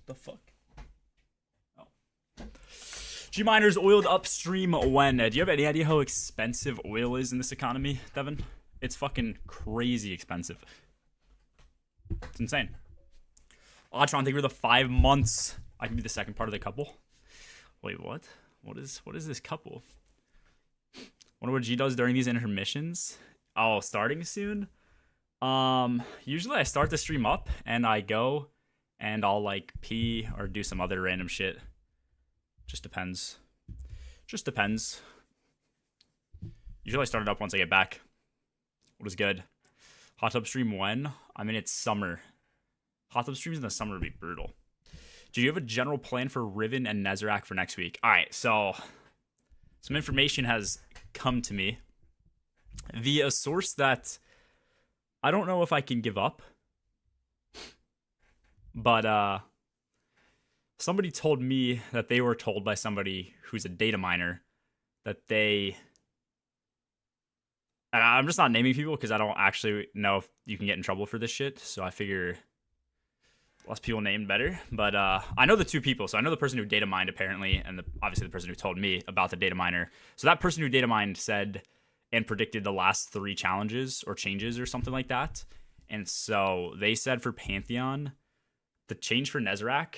The fuck? Oh. G miners oiled upstream when? Do you have any idea how expensive oil is in this economy, Devin? It's fucking crazy expensive. It's insane. Atron, thank you for the 5 months. I can be the second part of the couple. Wait, what? What is this couple? Wonder what G does during these intermissions. Oh, starting soon? Usually I start the stream up and I go and I'll like pee or do some other random shit. Just depends. Usually I start it up once I get back. What is good? Hot tub stream when? I mean, it's summer. Hot tub streams in the summer would be brutal. Do you have a general plan for Riven and Nezrak for next week? All right, so some information has come to me via a source that I don't know if I can give up, but somebody told me that they were told by somebody who's a data miner that they, and I'm just not naming people because I don't actually know if you can get in trouble for this shit, so I figure less people named better. But I know the two people, so I know the person who data mined apparently, and obviously the person who told me about the data miner. So that person who data mined said and predicted the last 3 challenges or changes or something like that. And so they said for Pantheon, the change for Nezrak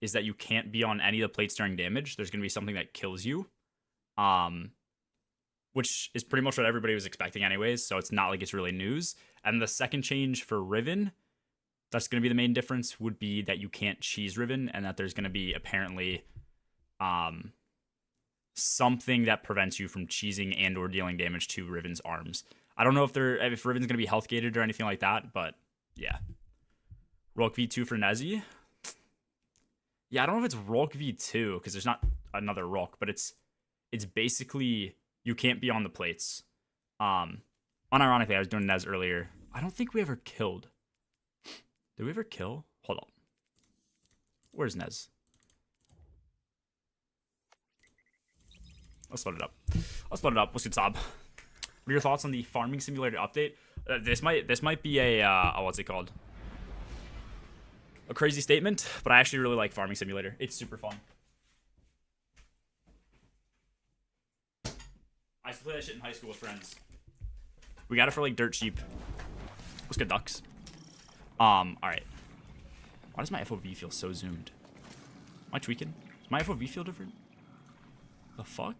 is that you can't be on any of the plates during damage. There's going to be something that kills you, which is pretty much what everybody was expecting anyways, so it's not like it's really news. And the second change for Riven, that's going to be the main difference, would be that you can't cheese Riven, and that there's going to be apparently something that prevents you from cheesing and or dealing damage to Riven's arms. I don't know if Riven's going to be health gated or anything like that, but yeah. Rolk V2 for Nezzy. Yeah, I don't know if it's Rolk V2 because there's not another Rolk, but it's basically you can't be on the plates. Unironically, I was doing Nez earlier. I don't think we ever killed. Did we ever kill? Hold on. Where's Nez? Let's load it up. What's good, Sob? What are your thoughts on the farming simulator update? This might be a what's it called? A crazy statement, but I actually really like farming simulator. It's super fun. I used to play that shit in high school with friends. We got it for like dirt cheap. What's good, ducks? All right. Why does my FOV feel so zoomed? Am I tweaking? Does my FOV feel different? The fuck?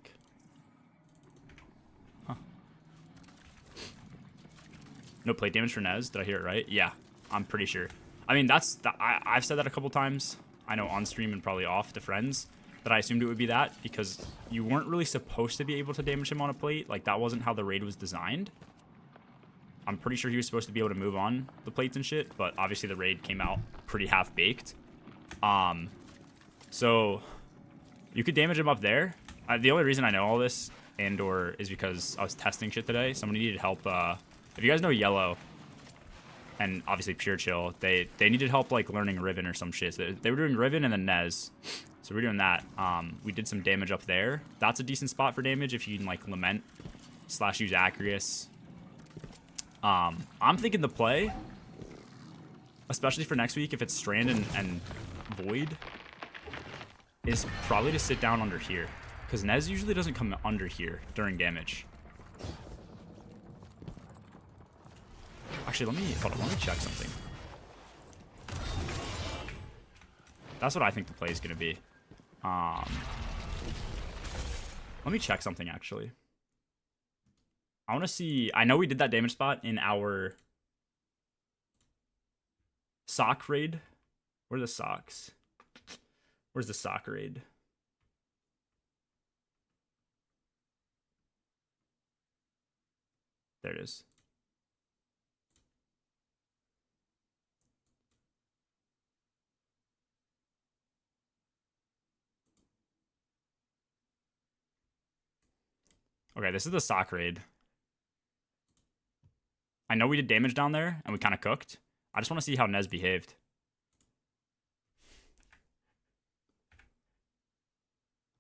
Huh. No plate damage for Nez. Did I hear it right? Yeah, I'm pretty sure. I mean, I've said that a couple times. I know on stream and probably off to friends that I assumed it would be that because you weren't really supposed to be able to damage him on a plate. Like, that wasn't how the raid was designed. I'm pretty sure he was supposed to be able to move on the plates and shit, but obviously the raid came out pretty half-baked. So you could damage him up there. The only reason I know all this and/or is because I was testing shit today. Somebody needed help. If you guys know Yellow, and obviously Pure Chill, they needed help like learning Riven or some shit. So they were doing Riven and then Nez. So we're doing that. We did some damage up there. That's a decent spot for damage if you can like Lament / use Acreus. I'm thinking the play, especially for next week if it's Strand and Void, is probably to sit down under here. Because Nez usually doesn't come under here during damage. Actually, let me check something. That's what I think the play is going to be. Let me check something, actually. I want to see... I know we did that damage spot in our sock raid. Where are the socks? Where's the sock raid? There it is. Okay, this is the sock raid. I know we did damage down there, and we kind of cooked. I just want to see how Nez behaved.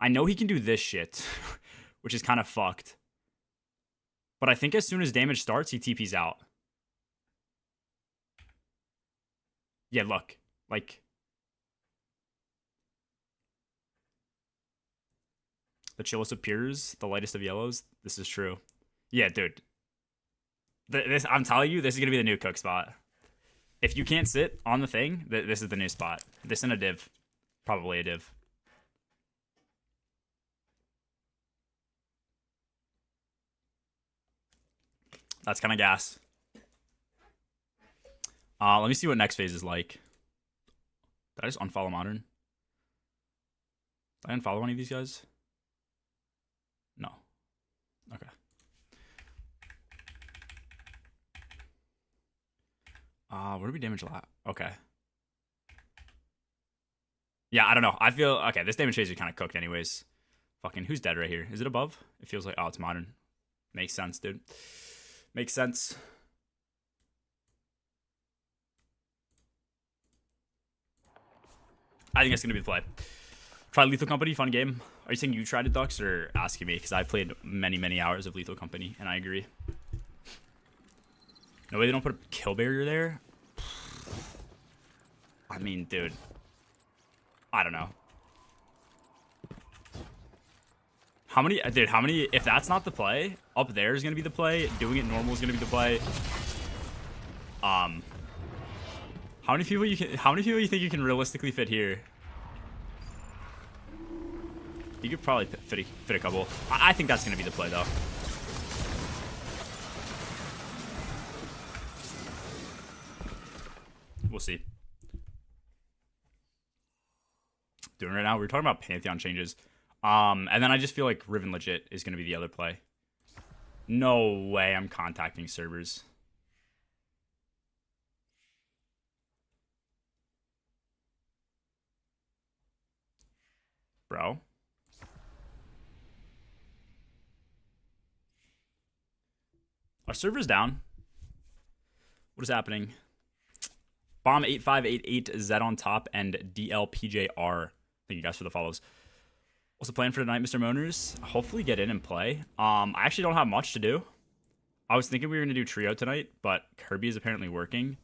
I know he can do this shit, which is kind of fucked. But I think as soon as damage starts, he TPs out. Yeah, look. Like, The chillest of pures, the lightest of yellows. This is true. Yeah, dude. This I'm telling you, this is gonna be the new cook spot. If you can't sit on the thing, this is the new spot. This and a div. Probably a div. That's kind of gas. Let me see what next phase is like. Did I just unfollow Modern? Did I unfollow any of these guys? No. Okay. What did we damage a lot? Okay. Yeah, I don't know. I feel... Okay, this damage phase is kind of cooked anyways. Fucking, who's dead right here? Is it above? It feels like... Oh, it's Modern. Makes sense, dude. Makes sense. I think that's going to be the play. Try Lethal Company, fun game. Are you saying you tried it, Dux, or asking me? Because I played many, many hours of Lethal Company, and I agree. No way they don't put a kill barrier there? I mean, dude. I don't know. How many, dude, how many, if that's not the play, up there is going to be the play, doing it normal is going to be the play. How many people you think you can realistically fit here? You could probably fit a couple. I think that's going to be the play, though. We'll see. Doing it right now. We were talking about Pantheon changes. And then I just feel like Riven Legit is going to be the other play. No way I'm contacting servers. Bro. Are servers down? What is happening? Bomb 8588 Z on top and DLPJR. Thank you guys for the follows. What's the plan for tonight, Mr. Moaners? Hopefully get in and play. I actually don't have much to do. I was thinking we were going to do trio tonight, but Kirby is apparently working.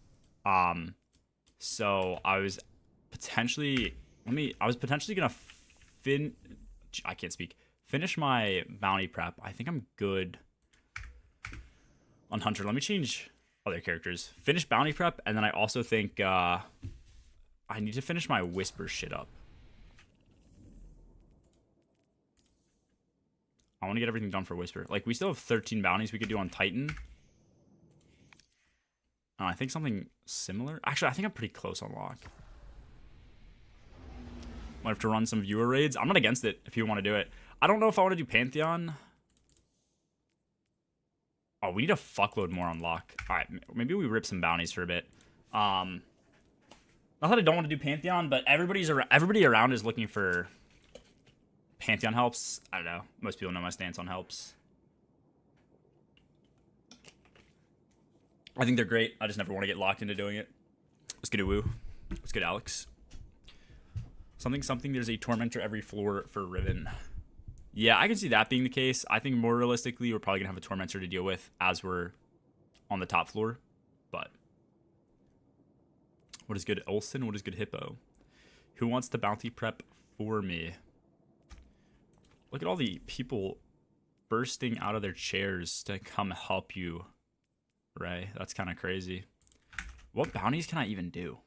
So I was potentially... I was potentially going to I can't speak. Finish my bounty prep. I think I'm good on Hunter. Let me change other characters. Finish bounty prep, and then I also think I need to finish my whisper shit up. I want to get everything done for whisper. Like, we still have 13 bounties we could do on Titan. I think something similar. Actually, I think I'm pretty close on lock. Might have to run some viewer raids. I'm not against it if you want to do it. I don't know if I want to do Pantheon. Oh, we need a fuckload more on lock. All right, maybe we rip some bounties for a bit. Not that I don't want to do Pantheon, but everybody around is looking for Pantheon helps. I don't know. Most people know my stance on helps. I think they're great. I just never want to get locked into doing it. Let's get a woo. Let's get Alex. Something. There's a tormentor every floor for Riven. Yeah, I can see that being the case. I think more realistically, we're probably going to have a tormentor to deal with as we're on the top floor. But what is good, Olsen? What is good, Hippo? Who wants to bounty prep for me? Look at all the people bursting out of their chairs to come help you, Ray. That's kind of crazy. What bounties can I even do?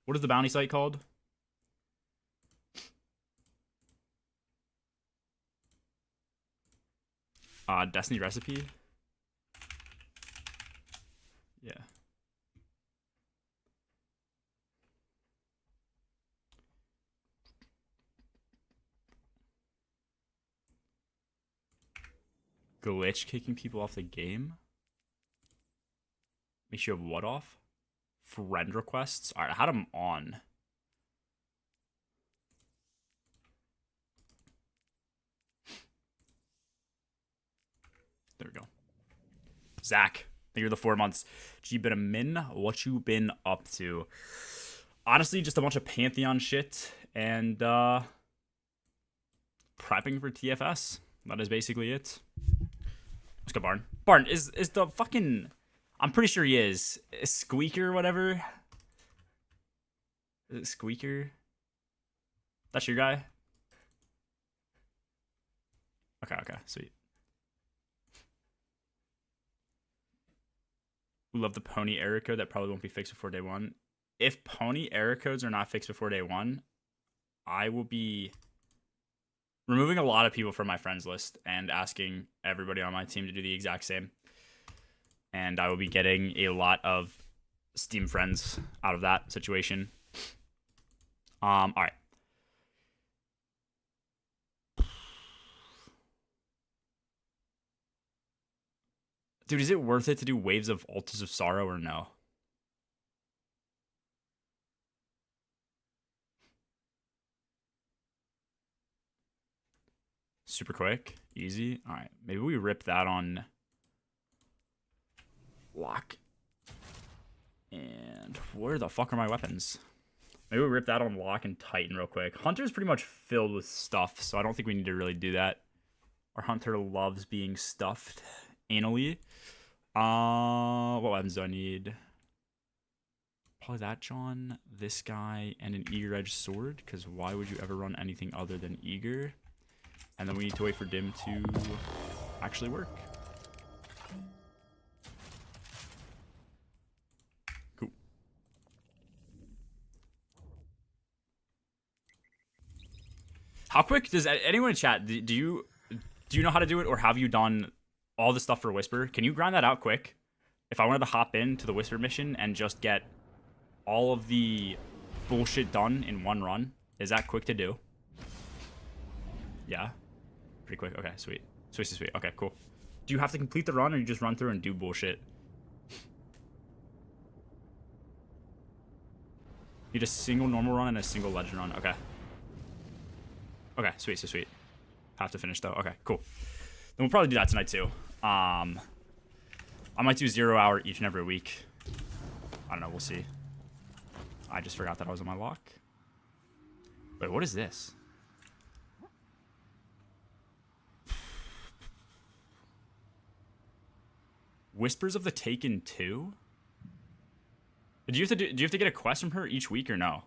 What is the bounty site called? Destiny Recipe? Yeah. Glitch kicking people off the game? Make sure you have what off? Friend requests? Alright, I had them on. There we go. Zach, thank you for the 4 months. G been a min. What you been up to? Honestly, just a bunch of Pantheon shit and prepping for TFS. That is basically it. Let's go, Barn. Barn, is the fucking... I'm pretty sure he is. Squeaker or whatever? Is it Squeaker? That's your guy? Okay, sweet. We love the pony error code. That probably won't be fixed before day one. If pony error codes are not fixed before day one, I will be removing a lot of people from my friends list and asking everybody on my team to do the exact same. And I will be getting a lot of Steam friends out of that situation. All right. Dude, is it worth it to do Waves of Altars of Sorrow or no? Super quick, easy. All right, maybe we rip that on Lock. And where the fuck are my weapons? Maybe we rip that on Lock and Titan real quick. Hunter's pretty much filled with stuff, so I don't think we need to really do that. Our Hunter loves being stuffed anally. What weapons do I need? Probably that John, this guy, and an Eager Edge Sword, because why would you ever run anything other than Eager? And then we need to wait for Dim to actually work. Cool. How quick does anyone in chat, do you know how to do it, or have you done all the stuff for Whisper? Can you grind that out quick? If I wanted to hop into the Whisper mission and just get all of the bullshit done in one run, is that quick to do? Yeah. Pretty quick. Okay, sweet. Sweet. Okay, cool. Do you have to complete the run, or you just run through and do bullshit? Need a single normal run and a single legend run. Okay. Okay, sweet. Have to finish though. Okay, cool. Then we'll probably do that tonight too. I might do 0 hour each and every week. I don't know. We'll see. I just forgot that I was on my lock. Wait, what is this? Whispers of the Taken 2? Do you have to get a quest from her each week or no?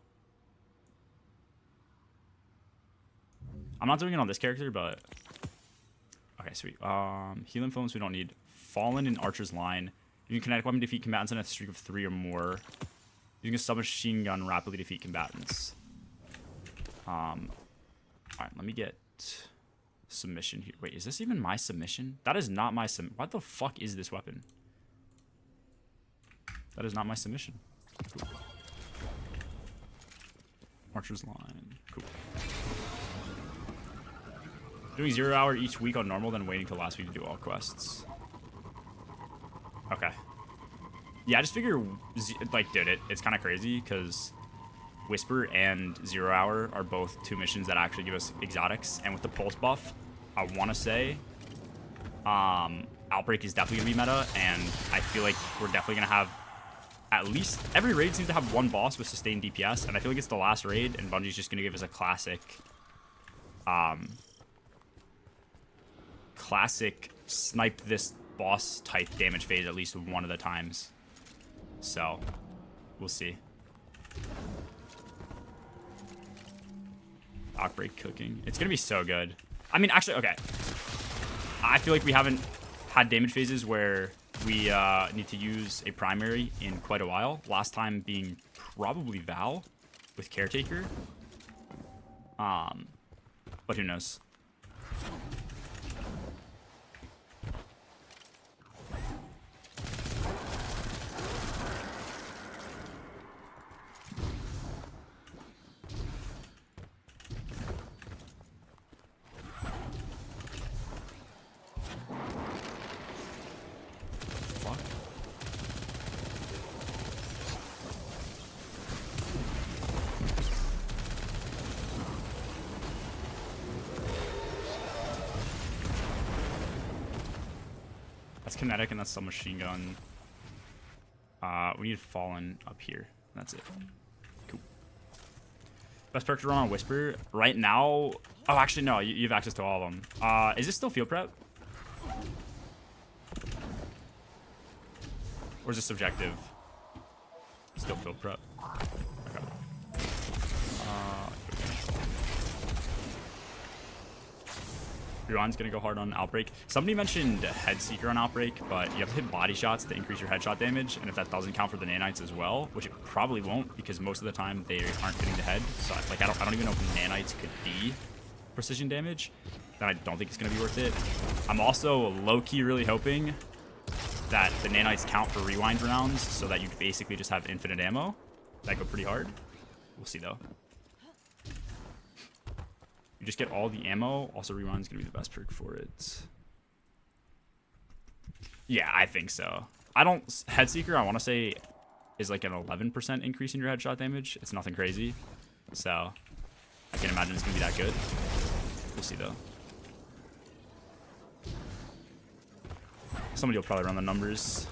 I'm not doing it on this character, but okay, sweet. Healing influence we don't need. Fallen in Archer's Line. You can kinetic weapon defeat combatants in a streak of 3 or more. Using a submachine gun rapidly defeat combatants. Alright, let me get submission here. Wait, is this even my submission? That is not my what the fuck is this weapon? That is not my submission. Cool. Archer's Line. Cool. Doing 0 hour each week on normal, then waiting till last week to do all quests. Okay. Yeah, I just figure, like, dude, it's kind of crazy because Whisper and 0 hour are both 2 missions that actually give us exotics. And with the pulse buff, I want to say Outbreak is definitely going to be meta. And I feel like we're definitely going to have at least every raid seems to have one boss with sustained DPS. And I feel like it's the last raid, and Bungie's just going to give us a classic snipe this boss type damage phase at least one of the times. So we'll see. Outbreak cooking. It's gonna be so good. I mean, actually, okay. I feel like we haven't had damage phases where we need to use a primary in quite a while. Last time being probably Val with Caretaker. But who knows? Kinetic, and that's submachine gun. We need Fallen up here. That's it. Cool. Best perk to run on Whisper right now. Oh, actually, no. You have access to all of them. Is this still field prep? Or is it subjective? Still field prep. Okay. Rewind's gonna go hard on Outbreak. Somebody mentioned Head Seeker on Outbreak, but you have to hit body shots to increase your headshot damage, and if that doesn't count for the nanites as well, which it probably won't, because most of the time they aren't hitting the head. So like I don't even know if nanites could be precision damage. Then I don't think it's gonna be worth it. I'm also low-key really hoping that the nanites count for rewind rounds, so that you basically just have infinite ammo. That go pretty hard. We'll see though. You just get all the ammo. Also, rewind's gonna be the best perk for it. Yeah, I think so. I don't. Headseeker, I want to say, is like an 11% increase in your headshot damage. It's nothing crazy. So, I can't imagine it's gonna be that good. We'll see though. Somebody will probably run the numbers.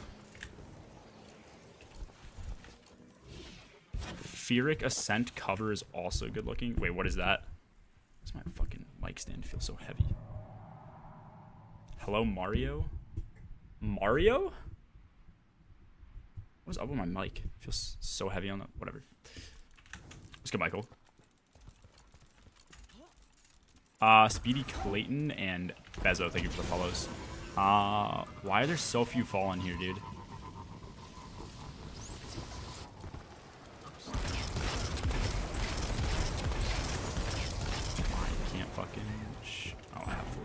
Fearic Ascent cover is also good looking. Wait, what is that? My fucking mic stand feels so heavy. Hello, Mario? Mario? What's up with my mic? It feels so heavy on the... Whatever. Let's go, Michael. Speedy Clayton and Bezo, thank you for the follows. Why are there so few fallen here, dude? Fucking oh, I have full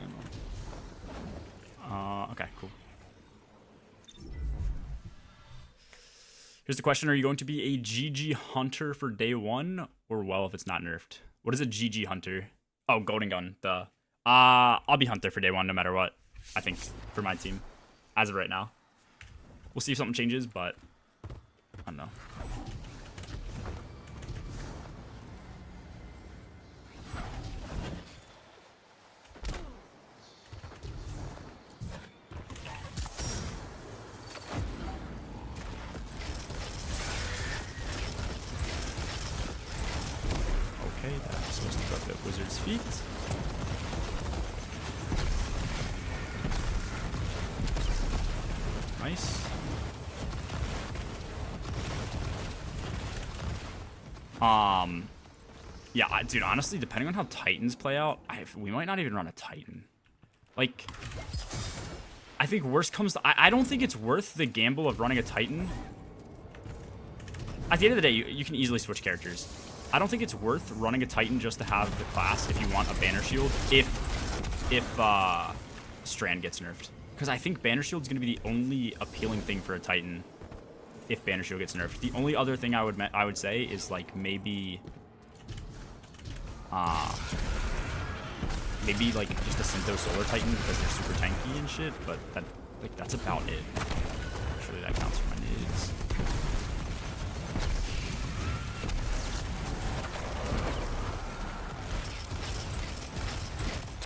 ammo. Okay, cool. Here's the question: are you going to be a GG Hunter for day one, or well, if it's not nerfed? What is a GG Hunter? Oh, Golden Gun. Duh. I'll be Hunter for day one, no matter what. I think for my team, as of right now. We'll see if something changes, but I don't know. Okay, that's supposed to go up at Wizard's feet. Nice. Yeah, dude, honestly, depending on how Titans play out, we might not even run a Titan. Like, I think worst comes to... I don't think it's worth the gamble of running a Titan. At the end of the day, you can easily switch characters. I don't think it's worth running a Titan just to have the class if you want a Banner Shield, if Strand gets nerfed. Because I think Banner Shield's going to be the only appealing thing for a Titan if Banner Shield gets nerfed. The only other thing I would say is, like, maybe like just a Syntho Solar Titan because they're super tanky and shit, but that's about it. Surely that counts for my needs.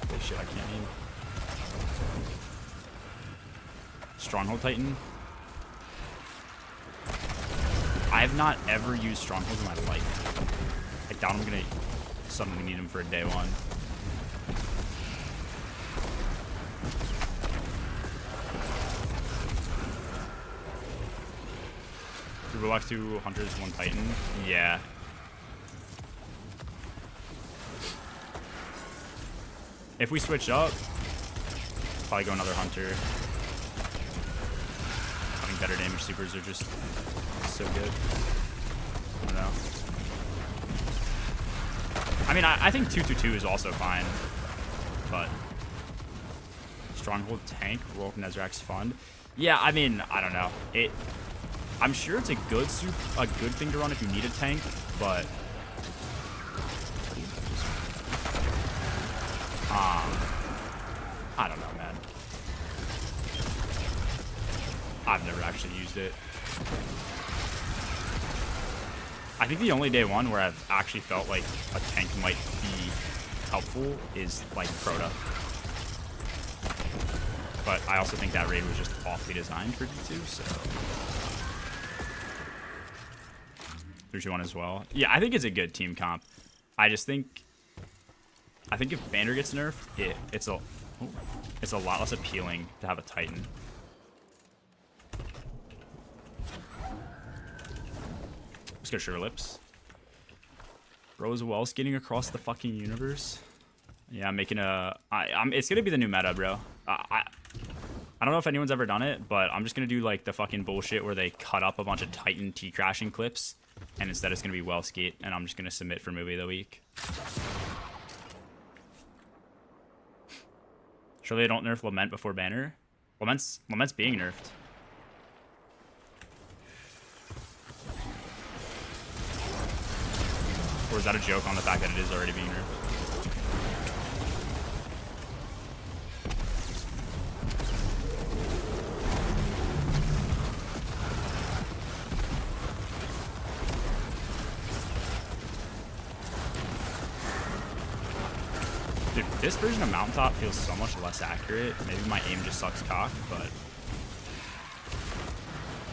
Holy shit, I can't aim. Stronghold Titan. I have not ever used Strongholds in my life. I doubt I'm gonna suddenly need them for a day one. Turbo Box 2 Hunters, 1 Titan. Yeah. If we switch up, probably go another Hunter. Having better damage supers are just so good. I don't know. I mean, I think 222 is also fine, but Stronghold tank, roll Nezrak's fund. Yeah, I mean, I don't know. I'm sure it's a good thing to run if you need a tank, but I don't know, man. I've never actually used it. I think the only day one where I've actually felt like a tank might be helpful is like Crota. But I also think that raid was just awfully designed for D2, so 3-2-1 as well. Yeah, I think it's a good team comp. I think if Banner gets nerfed, it's a lot less appealing to have a Titan. Let's go Sugar Lips. Rose Well skating across the fucking universe. Yeah, I'm making it's gonna be the new meta, bro. I don't know if anyone's ever done it, but I'm just gonna do like the fucking bullshit where they cut up a bunch of Titan T-crashing clips, and instead it's gonna be well skate, and I'm just gonna submit for movie of the week. Surely they don't nerf Lament before banner. Lament's being nerfed. Or is that a joke on the fact that it is already being nerfed? Dude, this version of Mountain Top feels so much less accurate. Maybe my aim just sucks cock, but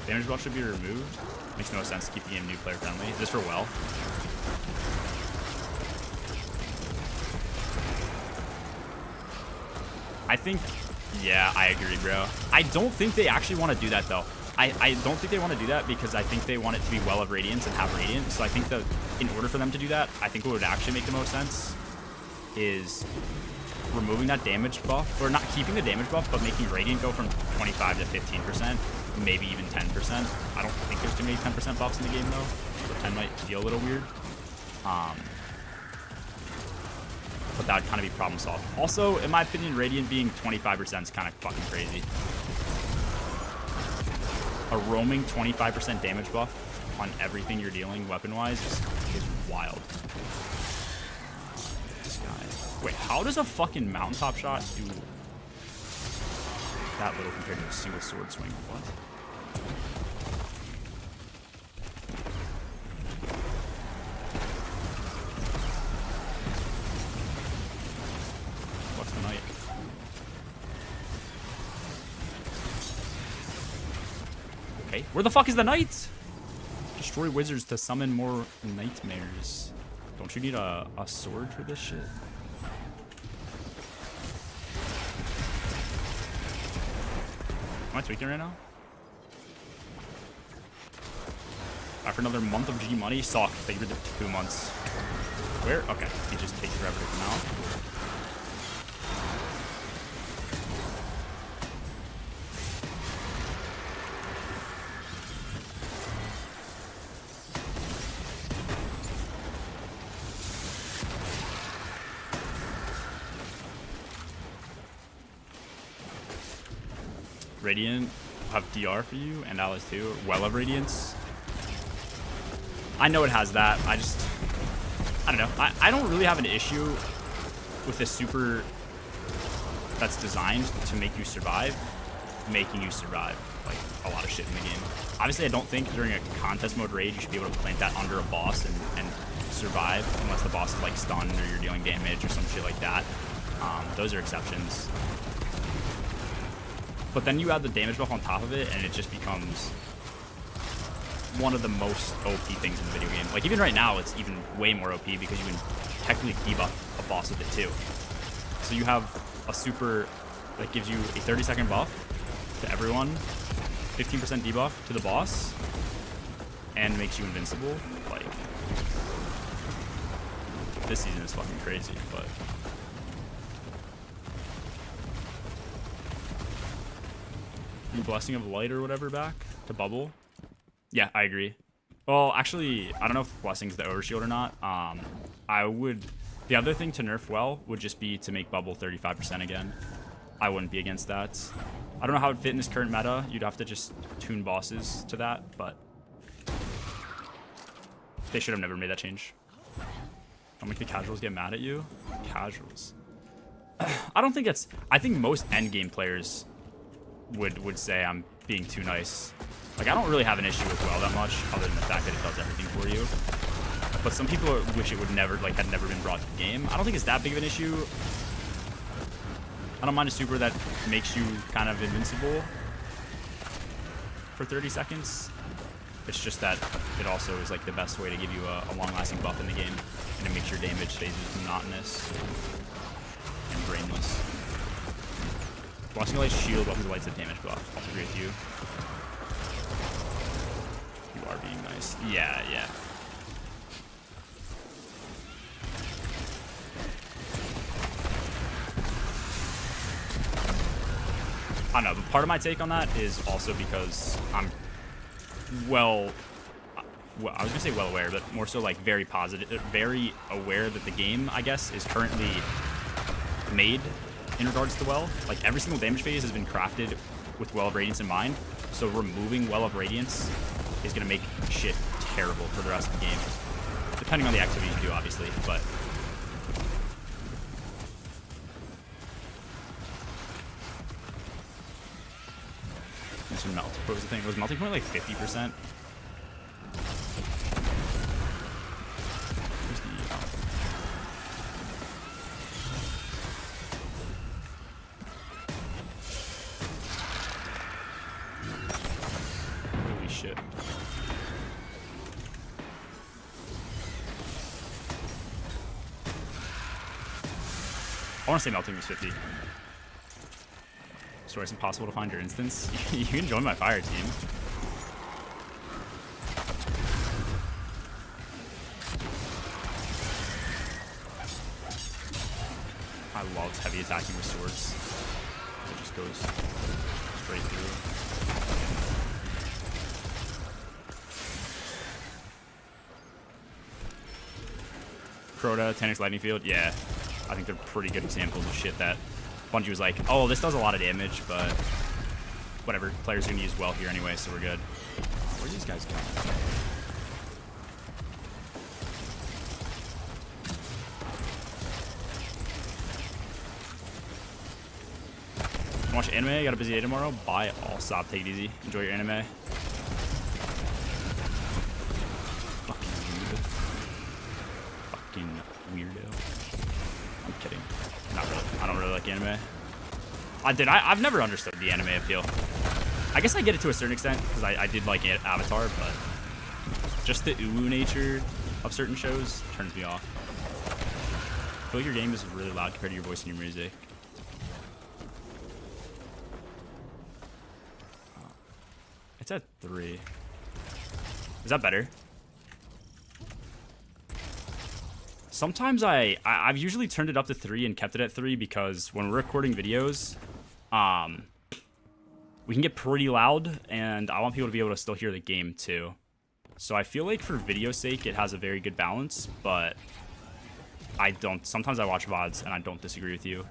damage buff should be removed. Makes no sense to keep the game new player friendly. Is this for well? I think, yeah, I agree, bro. I don't think they actually want to do that, though. I don't think they want to do that because I think they want it to be well of Radiance and have Radiant. So I think that in order for them to do that, I think what would actually make the most sense is removing that damage buff, or not keeping the damage buff, but making Radiant go from 25 to 15%, maybe even 10%. I don't think there's too many 10% buffs in the game, though. So 10 might feel a little weird. But that would kind of be problem solved. Also, in my opinion, Radiant being 25% is kind of fucking crazy. A roaming 25% damage buff on everything you're dealing weapon-wise is wild. This guy. Wait, how does a fucking mountaintop shot do that little compared to a single sword swing? What? What's the knight? Okay, where the fuck is the knight? Destroy wizards to summon more nightmares. Don't you need a sword for this shit? Am I tweaking right now? After another month of G money, suck. Figured it 2 months. Where? Okay, he just takes forever to come out. Radiant have DR for you and allies too. Well of Radiance. I know it has that. I don't know. I don't really have an issue with a super that's designed to make you survive, making you survive like a lot of shit in the game. Obviously, I don't think during a contest mode raid you should be able to plant that under a boss and survive unless the boss is like stunned or you're dealing damage or some shit like that. Those are exceptions. But then you add the damage buff on top of it, and it just becomes one of the most OP things in the video game. Like, even right now, it's even way more OP because you can technically debuff a boss with it, too. So you have a super that gives you a 30-second buff to everyone, 15% debuff to the boss, and makes you invincible. Like, this season is fucking crazy, but... Blessing of Light or whatever back to bubble. Yeah, I agree. Well, actually, I don't know if Blessing's the overshield or not. The other thing to nerf well would just be to make bubble 35% again. I wouldn't be against that. I don't know how it would fit in this current meta. You'd have to just tune bosses to that, but they should have never made that change. Don't make the casuals get mad at you. Casuals. I don't think it's... I think most endgame players would say I'm being too nice. Like, I don't really have an issue with well that much, other than the fact that it does everything for you. But some people wish it would never, like, had never been brought to the game. I don't think it's that big of an issue. I don't mind a super that makes you kind of invincible for 30 seconds. It's just that it also is, like, the best way to give you a long-lasting buff in the game, and it makes your damage phases monotonous and brainless. Blessing of Light's shield weapons lights a damage buff. I'll agree with you. You are being nice. Yeah, yeah. I don't know, but part of my take on that is also because I'm well, I was gonna say well aware, but more so like very positive, very aware that the game, I guess, is currently made in regards to well. Like every single damage phase has been crafted with Well of Radiance in mind. So removing Well of Radiance is gonna make shit terrible for the rest of the game, depending on the activity you do, obviously. But this one melt. What was the thing? Was melting point like 50%? Holy shit. I want to say melting was 50. Sorry, it's impossible to find your instance. You can join my fire team. I love heavy attacking with swords. It just goes straight through. Crota, 10x Lightning Field, yeah. I think they're pretty good examples of shit that Bungie was like, oh, this does a lot of damage, but whatever. Players are going to use well here anyway, so we're good. Where's these guys going? Watch anime, you got a busy day tomorrow? Bye all. Stop, take it easy. Enjoy your anime. Fucking weirdo. I'm kidding. Not really. I don't really like anime. I've never understood the anime appeal. I guess I get it to a certain extent, because I did like Avatar, but just the uwu nature of certain shows turns me off. I feel like your game is really loud compared to your voice and your music. It's at 3. Is that better? Sometimes I've usually turned it up to 3 and kept it at 3 because when we're recording videos, we can get pretty loud, and I want people to be able to still hear the game too. So I feel like for video's sake, it has a very good balance, but sometimes I watch VODs and I don't disagree with you.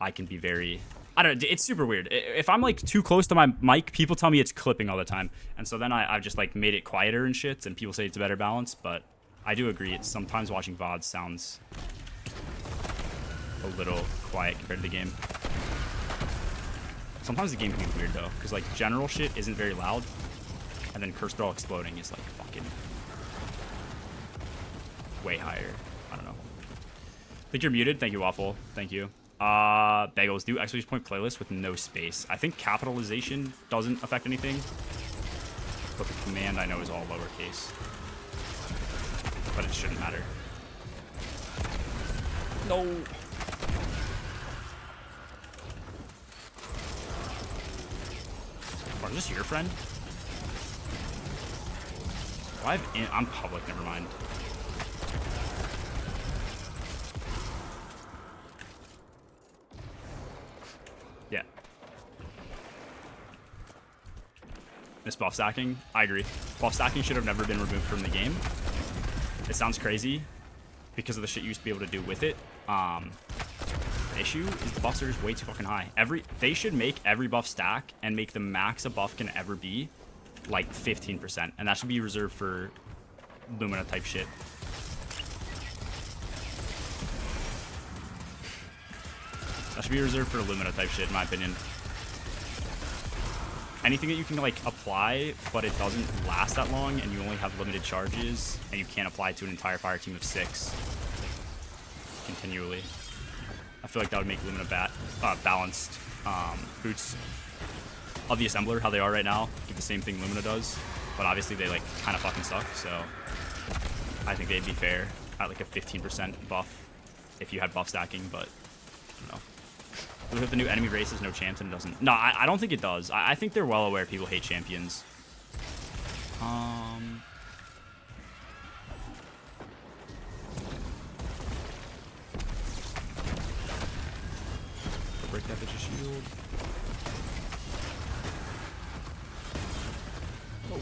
I can be very, I don't know, it's super weird. If I'm like too close to my mic, people tell me it's clipping all the time. And so then I've just like made it quieter and shit, and people say it's a better balance, but I do agree. It's sometimes watching VODs sounds a little quiet compared to the game. Sometimes the game can be weird though, because like general shit isn't very loud, and then Curse Brawl exploding is like fucking way higher. I don't know. I think you're muted. Thank you, Waffle. Thank you. Bagels, do exclamation point playlist with no space. I think capitalization doesn't affect anything, but the command I know is all lowercase. But it shouldn't matter. No. Is this your friend? I'm public, never mind. Yeah. Miss buff stacking? I agree. Buff stacking should have never been removed from the game. It sounds crazy because of the shit you used to be able to do with it. The issue is the buffs are just way too fucking high. They should make every buff stack and make the max a buff can ever be like 15%, and that should be reserved for Lumina type shit. That should be reserved for Lumina type shit, in my opinion. Anything that you can like apply, but it doesn't last that long, and you only have limited charges, and you can't apply to an entire fire team of 6 continually. I feel like that would make Lumina balanced. Boots of the Assembler, how they are right now, do the same thing Lumina does, but obviously they like kind of fucking suck, so I think they'd be fair at like a 15% buff if you had buff stacking, but I don't know. With the new enemy race, there's no champs and it doesn't. No, I don't think it does. I think they're well aware people hate champions. Break That bitch a shield. Oh.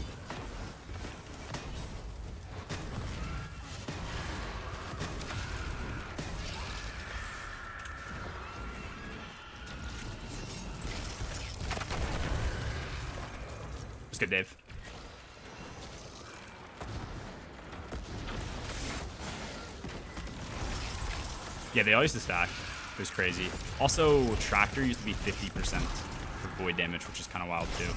Let's get Dave. Yeah, they all used to stack. It was crazy. Also, Tractor used to be 50% for void damage, which is kind of wild too.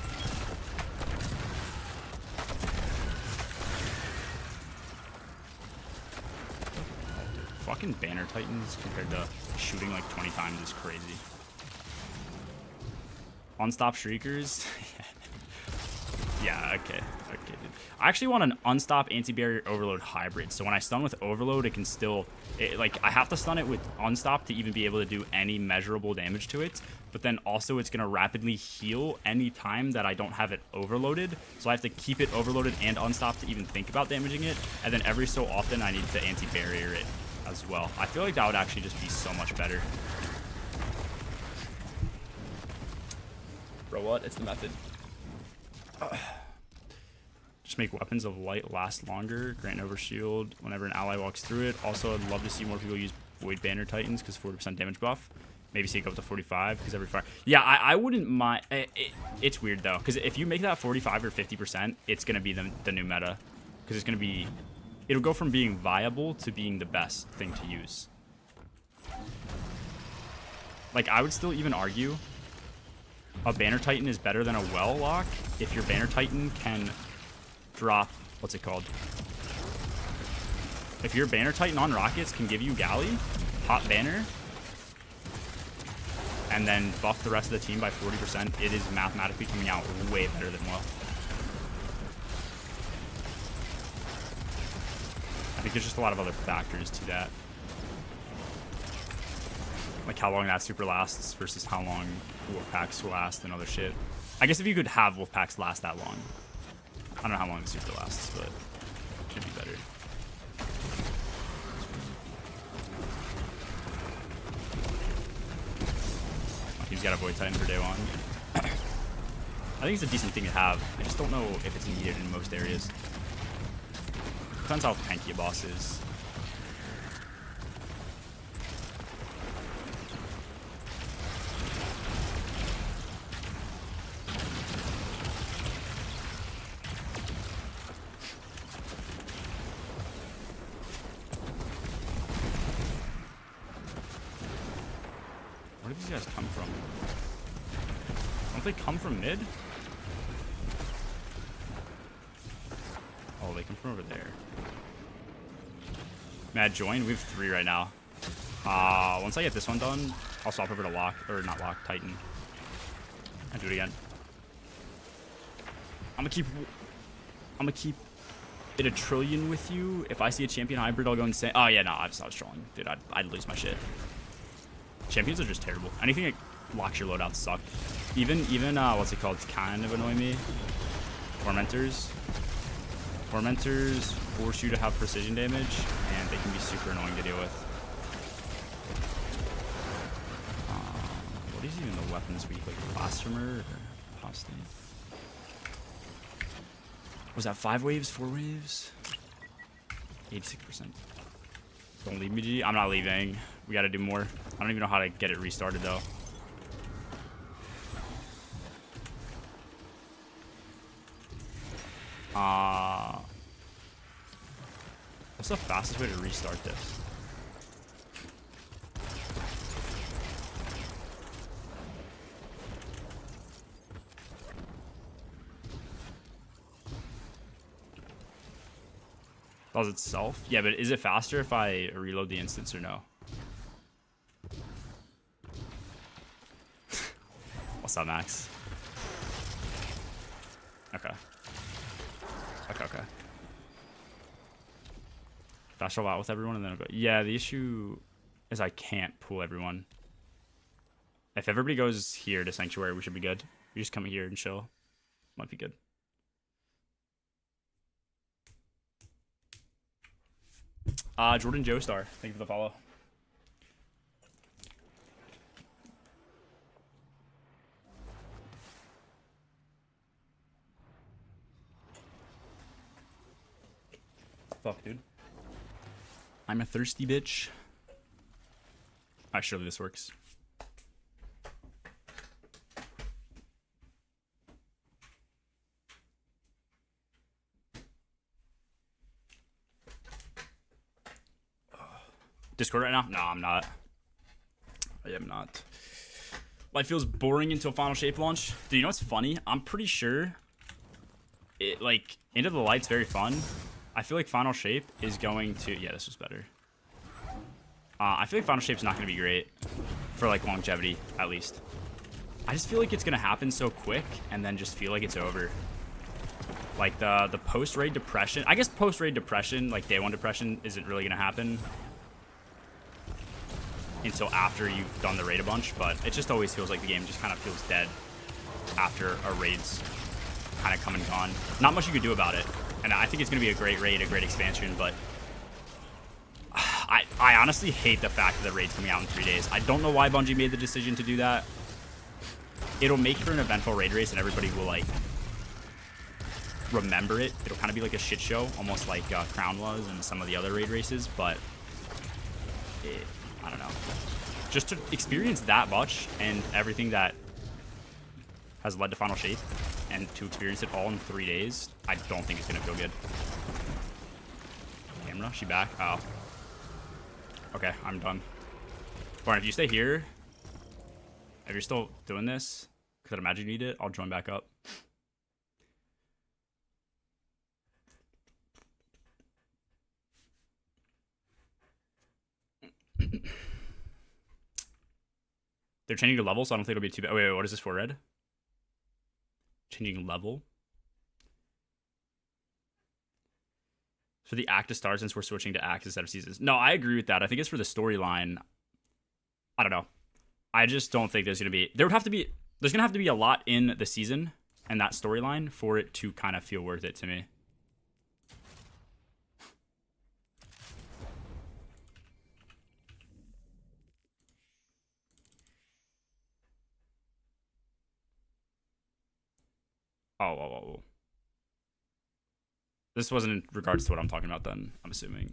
Fucking Banner Titans compared to shooting like 20 times is crazy. Unstop Shriekers. Yeah, okay, dude. I actually want an unstop anti-barrier overload hybrid. So when I stun with overload, it can still, like, I have to stun it with unstop to even be able to do any measurable damage to it. But then also it's going to rapidly heal any time that I don't have it overloaded. So I have to keep it overloaded and unstop to even think about damaging it. And then every so often I need to anti-barrier it as well. I feel like that would actually just be so much better. Bro, what? It's the method. Just make weapons of light last longer. Grant overshield whenever an ally walks through it. Also, I'd love to see more people use Void Banner Titans because 40% damage buff. Maybe see it go up to 45 because every fire. Yeah, I wouldn't mind. It's weird though because if you make that 45 or 50%, it's gonna be the new meta because it's gonna be. It'll go from being viable to being the best thing to use. Like I would still even argue a Banner Titan is better than a Well Lock if your Banner Titan can drop, what's it called? If your Banner Titan on rockets can give you Galley, pop Banner, and then buff the rest of the team by 40%, it is mathematically coming out way better than Well. I think there's just a lot of other factors to that. Like how long that super lasts versus how long wolf packs last and other shit. I guess if you could have wolf packs last that long. I don't know how long the super lasts, but it should be better. He's got a Void Titan for day one. I think it's a decent thing to have. I just don't know if it's needed in most areas. Depends how tanky a boss is. Where do these guys come from? Don't they come from mid? Oh, they come from over there. Mad join. We have 3 right now. Once I get this one done, I'll swap over to lock, or not lock, Titan. And do it again. I'm gonna keep it a trillion with you. If I see a champion hybrid, I'll go insane. Oh yeah, no, I was trolling, dude. I'd lose my shit. Champions are just terrible. Anything that locks your loadouts suck. Even what's it called? It's kind of annoy me. Tormentors force you to have precision damage, and they can be super annoying to deal with. What is even the weapon this week? Like Blasphemer or Apostate? Was that 5 waves, 4 waves? 86%. Don't leave me, G. I'm not leaving. We gotta do more. I don't even know how to get it restarted though. What's the fastest way to restart this? Does itself? Yeah, but is it faster if I reload the instance or no? What's up, Max? Okay. Okay. Dash all out with everyone and then I'll go. Yeah, the issue is I can't pull everyone. If everybody goes here to Sanctuary, we should be good. We just come here and chill. Might be good. Jordan Joestar, thank you for the follow. fuck, dude. I'm a thirsty bitch. Alright, surely this works. Discord right now? No, I'm not. I am not. Life feels boring until Final Shape launch. Dude, you know what's funny? I'm pretty sure it, like, Into the Light's very fun. I feel like Final Shape is going to... Yeah, this was better. I feel like Final Shape's not going to be great for, like, longevity, at least. I just feel like it's going to happen so quick and then just feel like it's over. Like, the post-raid depression... I guess post-raid depression, like, day one depression, isn't really going to happen until after you've done the raid a bunch, but it just always feels like the game just kind of feels dead after a raid's kind of come and gone. Not much you could do about it, and I think it's going to be a great raid, a great expansion, but I honestly hate the fact that the raid's coming out in 3 days. I don't know why Bungie made the decision to do that. It'll make for an eventful raid race, and everybody will, like, remember it. It'll kind of be like a shit show, almost like Crown was and some of the other raid races, but I don't know. Just to experience that much and everything that has led to Final Shape, and to experience it all in 3 days, I don't think it's going to feel good. Camera, she back? Oh. Okay, I'm done. Lauren, if you stay here, if you're still doing this, because I'd imagine you need it, I'll join back up. They're changing the level, so I don't think it'll be too bad. Wait, what is this for, Red? Changing level? For the act to start, since we're switching to acts instead of seasons. No, I agree with that. I think it's for the storyline. I don't know. I just don't think there's going to be... There's going to have to be a lot in the season and that storyline for it to kind of feel worth it to me. Oh. This wasn't in regards to what I'm talking about then, I'm assuming.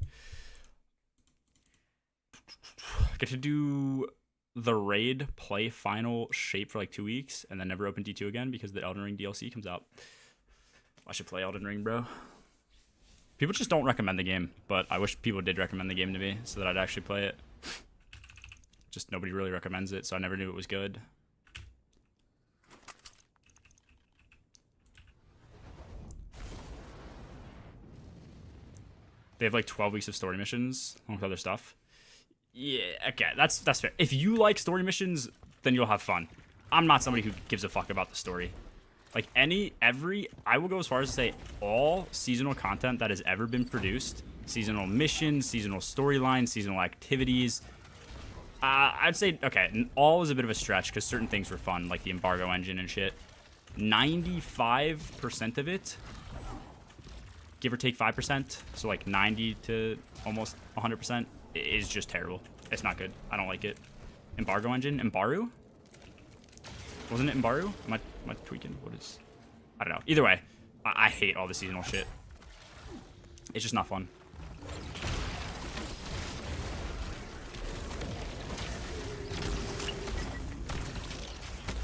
I get to do the raid play Final Shape for like 2 weeks and then never open D2 again because the Elden Ring DLC comes out. I should play Elden Ring, bro. People just don't recommend the game, but I wish people did recommend the game to me so that I'd actually play it. Just nobody really recommends it, so I never knew it was good. They have like 12 weeks of story missions along with other stuff. Yeah, okay, that's fair. If you like story missions, then you'll have fun. I'm not somebody who gives a fuck about the story. Like I will go as far as to say all seasonal content that has ever been produced, seasonal missions, seasonal storylines, seasonal activities, I'd say, okay, all is a bit of a stretch because certain things were fun, like the embargo engine and shit. 95% of it, give or take 5%, so like 90 to almost 100%, is just terrible. It's not good. I don't like it. Embargo engine? Embaru? Wasn't it Embaru? Am I tweaking? What is... I don't know. Either way, I hate all the seasonal shit. It's just not fun.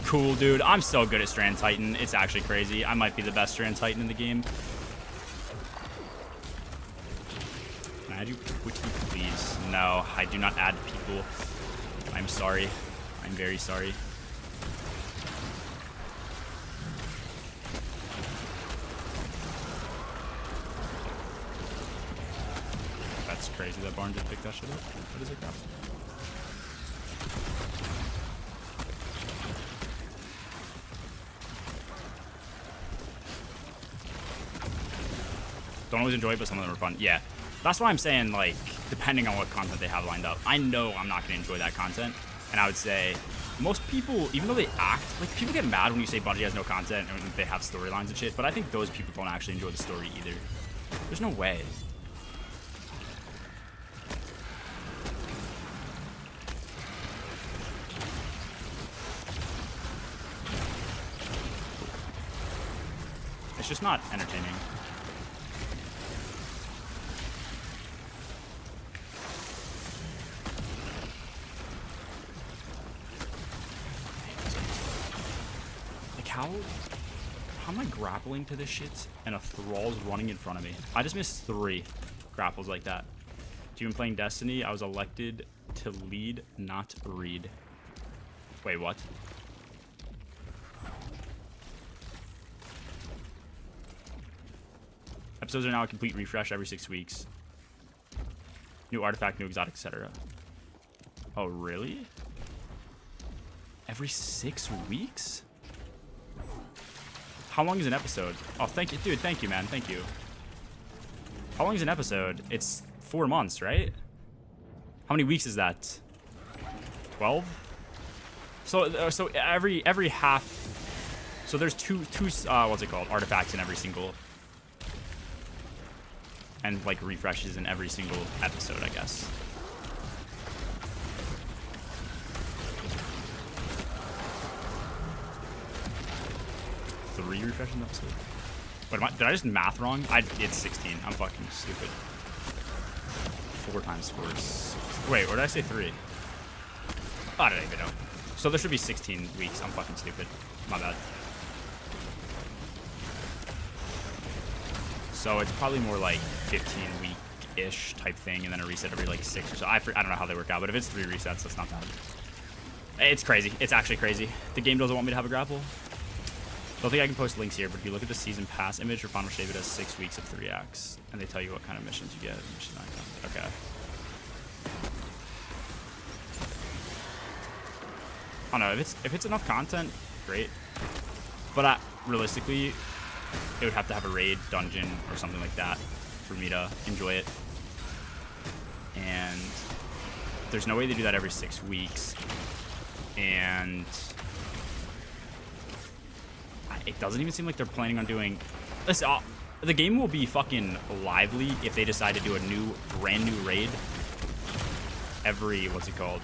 Cool, dude. I'm so good at Strand Titan. It's actually crazy. I might be the best Strand Titan in the game. Can I add you quickly, please? No, I do not add people. I'm sorry. I'm very sorry. That's crazy that Barn just picked that shit up. What is it, crap? Don't always enjoy it, but some of them are fun. Yeah, that's why I'm saying, like, depending on what content they have lined up, I know I'm not going to enjoy that content. And I would say most people, even though they act, like, people get mad when you say Bungie has no content and they have storylines and shit, but I think those people don't actually enjoy the story either. There's no way. It's just not entertaining. how am I grappling to this shit and a thrall's running in front of me? I just missed 3 grapples like that. Do you even playing Destiny? I was elected to lead, not read. Wait, what? Episodes are now a complete refresh every 6 weeks. New artifact, new exotic, etc. Oh, really? Every 6 weeks? How long is an episode? Oh, thank you. Dude, thank you, man. Thank you. How long is an episode? It's 4 months, right? How many weeks is that? 12? So every half. So there's two what's it called? Artifacts in every single. And like refreshes in every single episode, I guess. Three refreshes in the episode. Wait, did I just math wrong? It's 16. I'm fucking stupid. 4 times 4 is... Wait, or did I say 3? I don't even know. So there should be 16 weeks. I'm fucking stupid. My bad. So it's probably more like 15 week-ish type thing, and then a reset every like 6 or so. I don't know how they work out, but if it's 3 resets, that's not bad. It's crazy. It's actually crazy. The game doesn't want me to have a grapple. Don't think I can post links here, but if you look at the season pass image for Final Shape, it has 6 weeks of 3 acts, and they tell you what kind of missions you get. Mission icon. Okay. I don't know, if it's enough content, great. But realistically, it would have to have a raid, dungeon, or something like that for me to enjoy it. And there's no way they do that every 6 weeks. And it doesn't even seem like they're planning on doing... Listen, the game will be fucking lively if they decide to do a brand new raid every, what's it called?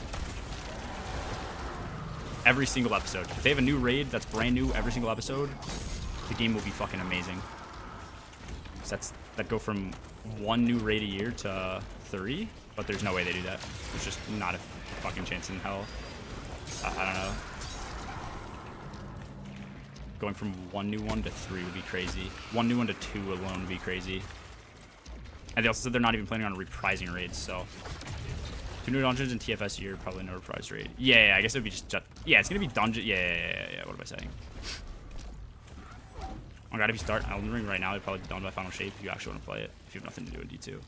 Every single episode. If they have a new raid that's brand new every single episode, the game will be fucking amazing. So that go from 1 new raid a year to 3, but there's no way they do that. There's just not a fucking chance in hell. I don't know. Going from 1 new one to 3 would be crazy. 1 new one to 2 alone would be crazy. And they also said they're not even planning on reprising raids, so 2 new dungeons in TFS year, probably no reprise raid. Yeah, I guess it would be just yeah, it's gonna be dungeon. Yeah. What am I saying? Oh god, if you start Elden Ring right now, you'd probably be done by Final Shape if you actually want to play it. If you have nothing to do in D2.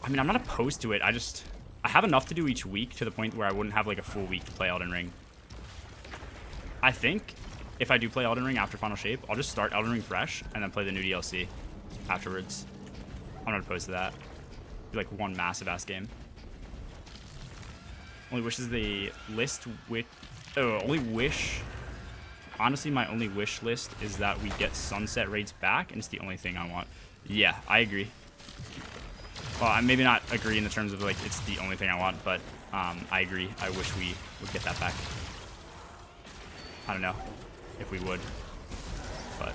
I mean, I'm not opposed to it. I have enough to do each week to the point where I wouldn't have like a full week to play Elden Ring. I think if I do play Elden Ring after Final Shape, I'll just start Elden Ring fresh and then play the new DLC afterwards. I'm not opposed to that. Be like one massive ass game. Only wish is the list with only wish. Honestly, my only wish list is that we get Sunset raids back, and it's the only thing I want. Yeah, I agree. Well, I maybe not agree in the terms of like it's the only thing I want, but I agree. I wish we would get that back. I don't know if we would, but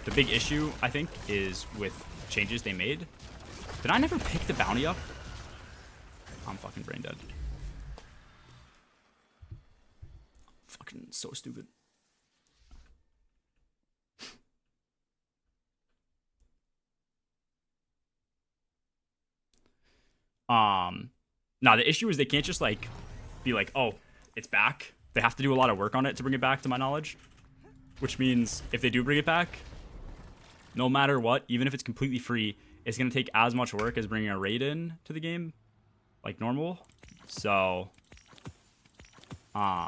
the big issue, I think, is with changes they made. Did I never pick the bounty up? I'm fucking brain dead. Fucking so stupid. Nah, the issue is they can't just like be like, oh, it's back. They have to do a lot of work on it to bring it back, to my knowledge. Which means if they do bring it back, no matter what, even if it's completely free, it's gonna take as much work as bringing a raid in to the game, like normal. So, I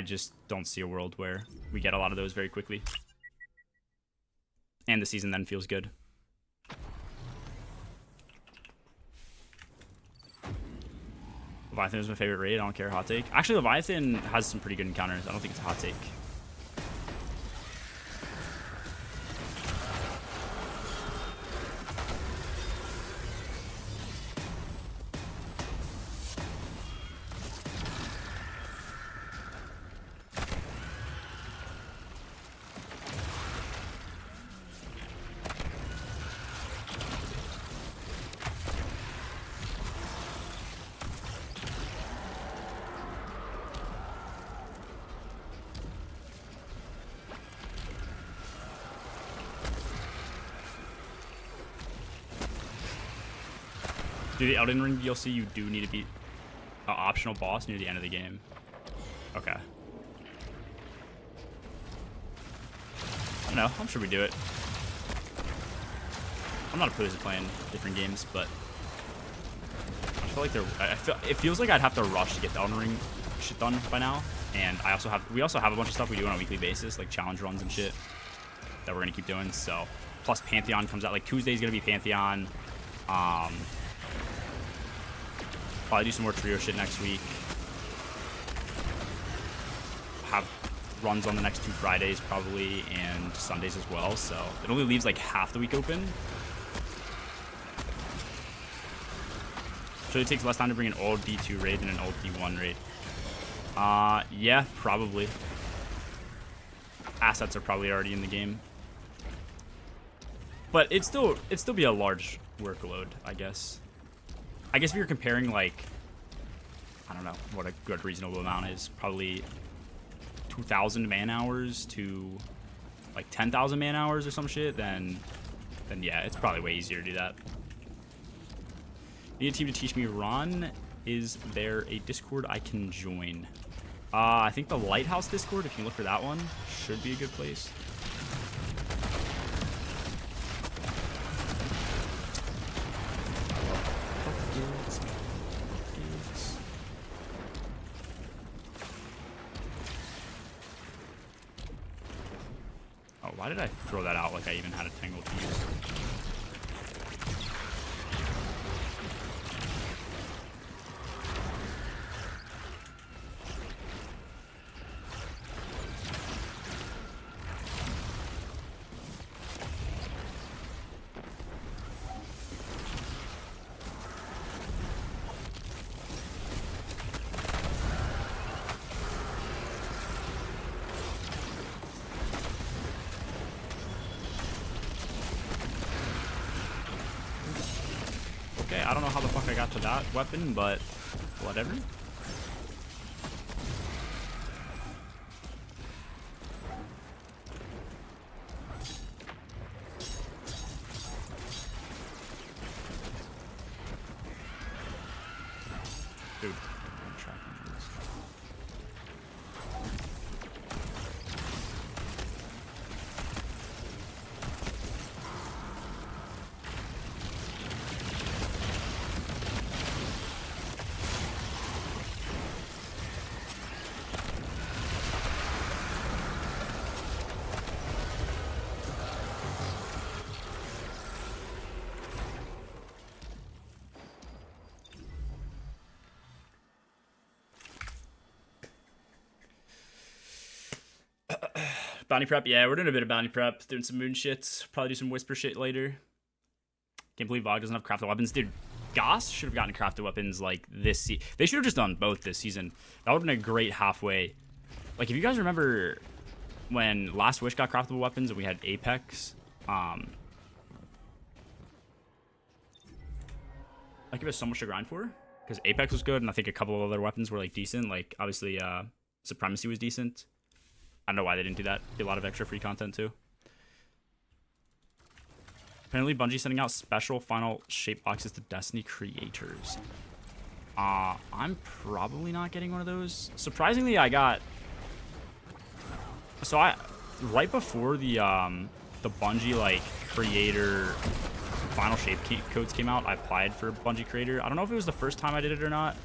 just don't see a world where we get a lot of those very quickly. And the season then feels good. Leviathan is my favorite raid. I don't care. Hot take. Actually, Leviathan has some pretty good encounters. I don't think it's a hot take. Do the Elden Ring DLC, you do need to beat an optional boss near the end of the game. Okay. I don't know. I'm sure we do it. I'm not opposed to playing different games, but I feel like it feels like I'd have to rush to get the Elden Ring shit done by now. And we also have a bunch of stuff we do on a weekly basis, like challenge runs and shit that we're gonna keep doing. So plus Pantheon comes out, like Tuesday's gonna be Pantheon. Probably do some more trio shit next week. Have runs on the next 2 Fridays probably, and Sundays as well. So it only leaves like half the week open. So it takes less time to bring an old D2 raid than an old D1 raid. Yeah, probably. Assets are probably already in the game. But it'd still be a large workload, I guess. I guess if you're comparing, like, I don't know what a good reasonable amount is, probably 2,000 man hours to like 10,000 man hours or some shit, then yeah, it's probably way easier to do that. Need a team to teach me run. Is there a Discord I can join? I think the Lighthouse Discord, if you can look for that one, should be a good place. Oh, why did I throw that out like I even had a tangle to use? I don't know how the fuck I got to that weapon, but whatever. Dude, I'm tracking this. Bounty prep, yeah, we're doing a bit of bounty prep, doing some moon shits, probably do some whisper shit later. Can't believe VOG doesn't have crafted weapons. Dude, Goss should have gotten crafted weapons like this season. They should have just done both this season. That would have been a great halfway. Like, if you guys remember when Last Wish got craftable weapons and we had Apex, like, it was so much to grind for, because Apex was good, and I think a couple of other weapons were, like, decent. Like, obviously, Supremacy was decent. I don't know why they didn't do that. Be a lot of extra free content too. Apparently Bungie's sending out special final shape boxes to Destiny creators. I'm probably not getting one of those. Surprisingly, I got... So right before the Bungie, like, creator final shape codes came out, I applied for Bungie creator. I don't know if it was the first time I did it or not.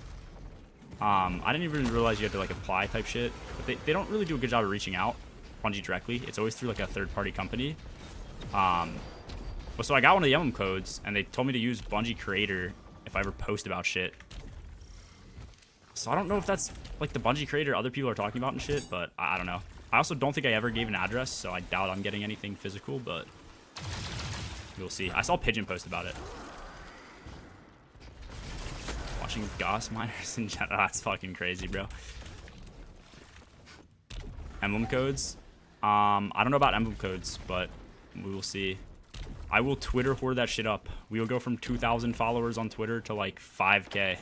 I didn't even realize you had to, like, apply type shit. But they don't really do a good job of reaching out Bungie directly. It's always through, like, a third-party company. So I got one of the Emblem Codes, and they told me to use Bungie Creator if I ever post about shit. So I don't know if that's, like, the Bungie Creator other people are talking about and shit, but I don't know. I also don't think I ever gave an address, so I doubt I'm getting anything physical, but we'll see. I saw Pigeon post about it. Watching Goss miners in general, that's fucking crazy, bro. Emblem Codes? I don't know about Emblem Codes, but we will see. I will Twitter hoard that shit up. We will go from 2,000 followers on Twitter to like 5K.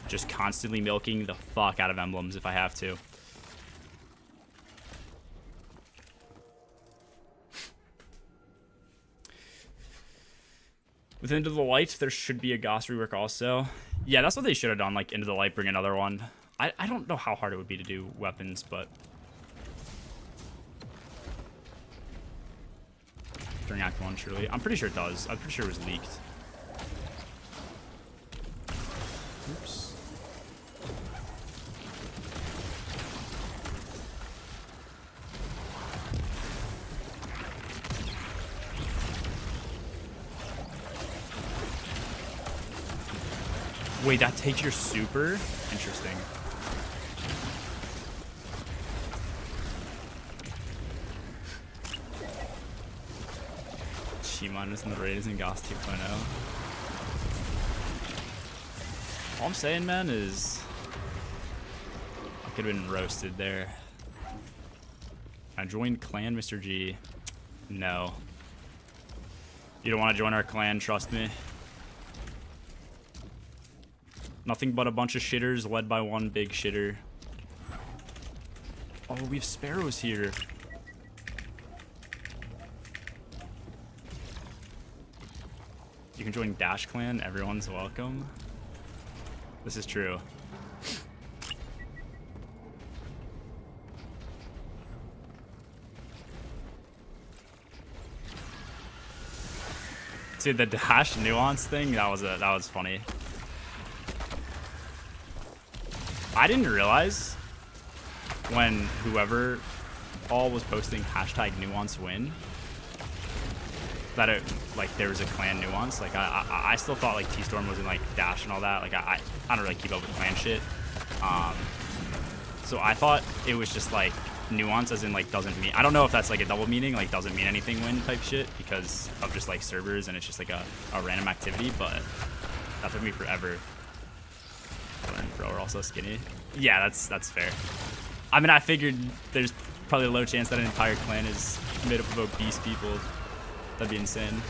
Just constantly milking the fuck out of emblems if I have to. With Into the Light, there should be a Goss rework also. Yeah, that's what they should have done, like Into the Light, bring another one. I don't know how hard it would be to do weapons, but... During Act 1, surely. I'm pretty sure it does. I'm pretty sure it was leaked. Oops. Wait, that takes your super? Interesting. Chi-minus in the raid is in Goss 2.0. All I'm saying, man, is I could have been roasted there. I joined Clan Mr. G. No. You don't want to join our clan, trust me. Nothing but a bunch of shitters led by one big shitter. Oh, we have sparrows here. You can join Dash Clan. Everyone's welcome. This is true. Dude, the Dash Nuance thing, that was funny. I didn't realize when whoever all was posting hashtag Nuance win that it, like, there was a clan Nuance. Like, I still thought, like, T-Storm was in, like, Dash and all that. Like, I don't really keep up with clan shit. So I thought it was just, like, Nuance as in, like, doesn't mean... I don't know if that's, like, a double meaning, like, doesn't mean anything win type shit because of just, like, servers and it's just, like, a random activity, but that took me forever. Bro, we're also skinny. Yeah, that's fair. I mean, I figured there's probably a low chance that an entire clan is made up of obese people. That'd be insane.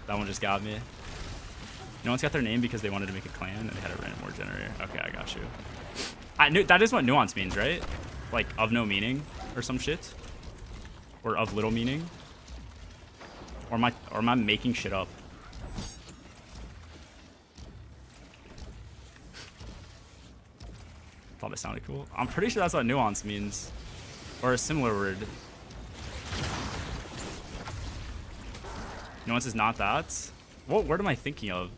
That one just got me. No one's got their name because they wanted to make a clan and they had a random word generator. Okay, I got you. I knew that is what nuance means, right? Like of no meaning or some shit, or of little meaning. Or am I making shit up? Thought it sounded cool. I'm pretty sure that's what nuance means, or a similar word. Nuance is not that. What word am I thinking of?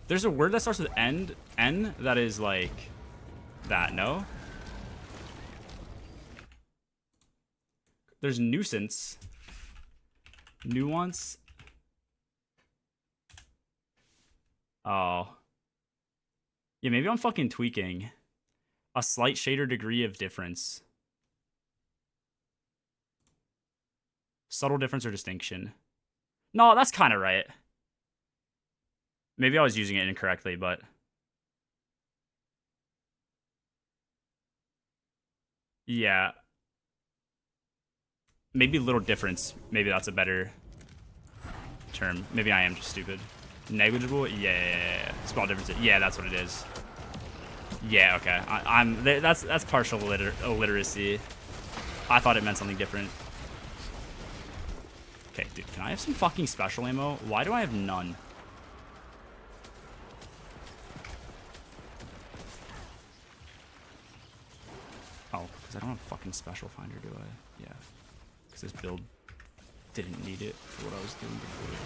There's a word that starts with N that is like that, no? There's nuisance. Nuance. Oh. Yeah, maybe I'm fucking tweaking. A slight shade or degree of difference. Subtle difference or distinction. No, that's kind of right. Maybe I was using it incorrectly, but... yeah. Maybe little difference. Maybe that's a better term. Maybe I am just stupid. Negligible? Yeah. Small difference. Yeah, that's what it is. Yeah, okay. That's partial illiteracy. I thought it meant something different. Okay, dude, can I have some fucking special ammo? Why do I have none? Oh, because I don't have a fucking special finder, do I? Yeah. Because this build didn't need it for what I was doing before.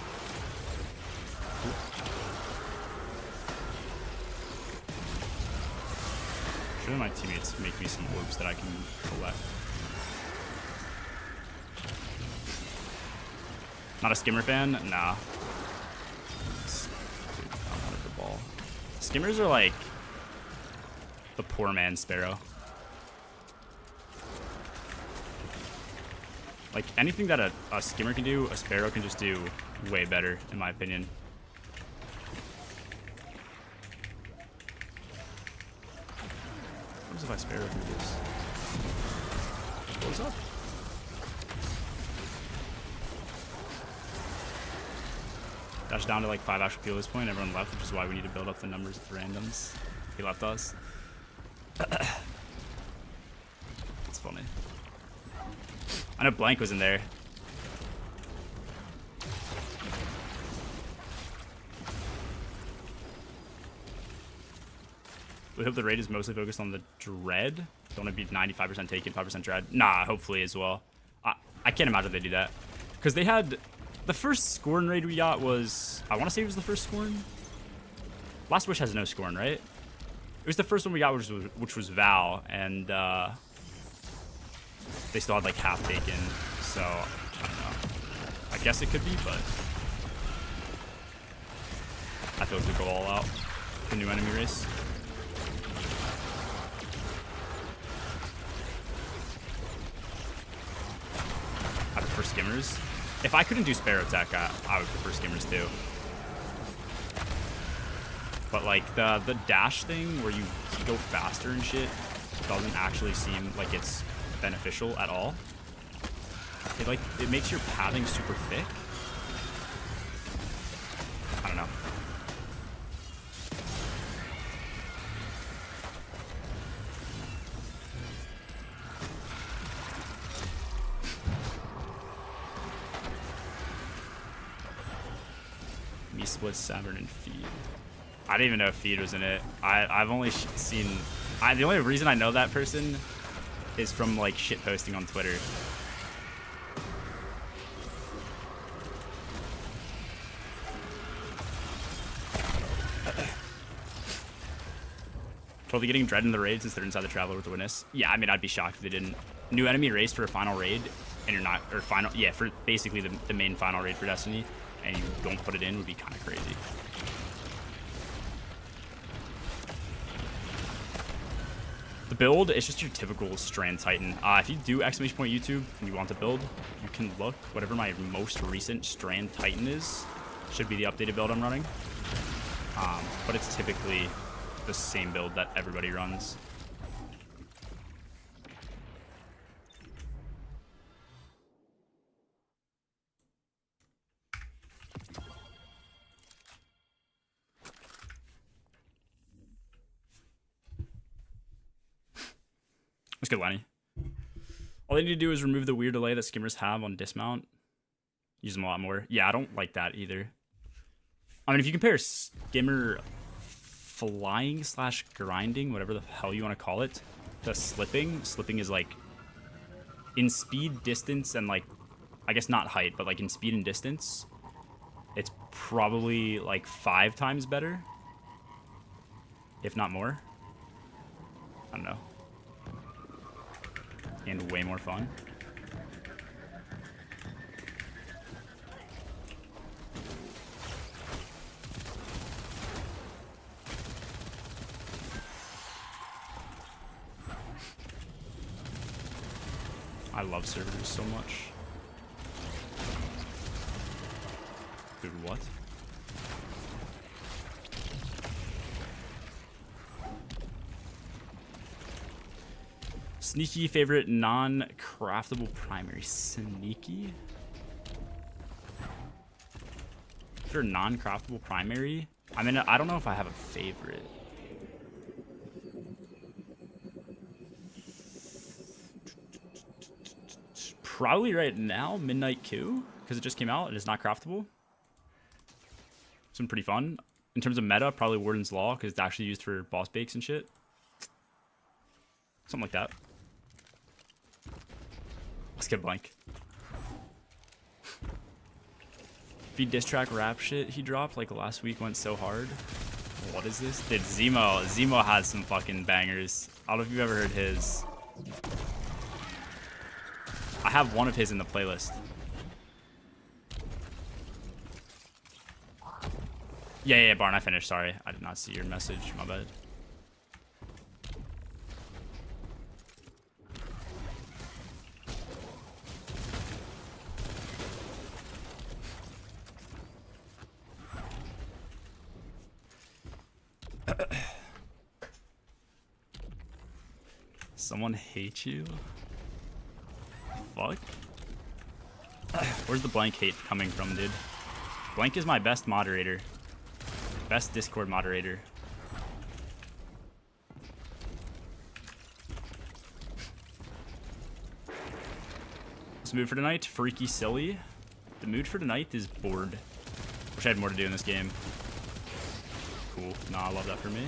Should my teammates make me some orbs that I can collect? Not a skimmer fan? Nah. Dude, I wanted the ball. Skimmers are like the poor man's sparrow. Like anything that a skimmer can do, a sparrow can just do way better, in my opinion. What if I sparrow through this? What's up? Dash down to like 5 actual people at this point. Everyone left, which is why we need to build up the numbers of randoms. He left us. That's funny. I know Blank was in there. We hope the raid is mostly focused on the dread. Don't want to be 95% taken, 5% dread. Nah, hopefully as well. I can't imagine they do that. Because they had... The first Scorn raid we got was... I want to say it was the first Scorn. Last Wish has no Scorn, right? It was the first one we got, which was Val. And they still had like half taken. So, I don't know. I guess it could be, but... I feel like we go all out. The new enemy race. I prefer skimmers. If I couldn't do Sparrow Tech, I would prefer skimmers too. But like the dash thing where you go faster and shit doesn't actually seem like it's beneficial at all. It makes your pathing super thick. I don't know. Me split Severn and Feed. I didn't even know if Feed was in it. I've only seen... the only reason I know that person is from like shit posting on Twitter. Totally getting Dread in the raid since they're inside the Traveler with the Witness. Yeah, I mean, I'd be shocked if they didn't. New enemy race for a final raid, and you're not... Or final... Yeah, for basically the main final raid for Destiny, and you don't put it in would be kind of crazy. The build is just your typical Strand Titan. If you do ! YouTube and you want to build, you can look. Whatever my most recent Strand Titan is, should be the updated build I'm running. But it's typically the same build that everybody runs. Let's go, Lenny. All they need to do is remove the weird delay that skimmers have on dismount. Use them a lot more. Yeah, I don't like that either. I mean, if you compare skimmer flying / grinding, whatever the hell you want to call it, to slipping is like in speed, distance, and like, I guess not height, but like in speed and distance, it's probably like 5 times better, if not more. I don't know. And way more fun. I love servers so much. Dude, what? Sneaky favorite non-craftable primary. Sneaky? For non-craftable primary? I mean, I don't know if I have a favorite. Probably right now, Midnight Q, because it just came out and it's not craftable. It's been pretty fun. In terms of meta, probably Warden's Law, because it's actually used for boss bakes and shit. Something like that. Let's get blank. Feed diss track rap shit he dropped like last week went so hard. What is this? Dude, Zemo has some fucking bangers. I don't know if you've ever heard his. I have one of his in the playlist. Yeah, Barn, I finished. Sorry, I did not see your message. My bad. Someone hates you? Fuck? Where's the blank hate coming from, dude? Blank is my best moderator. Best Discord moderator. What's the mood for tonight? Freaky silly. The mood for tonight is bored. Wish I had more to do in this game. Cool. Nah, I love that for me.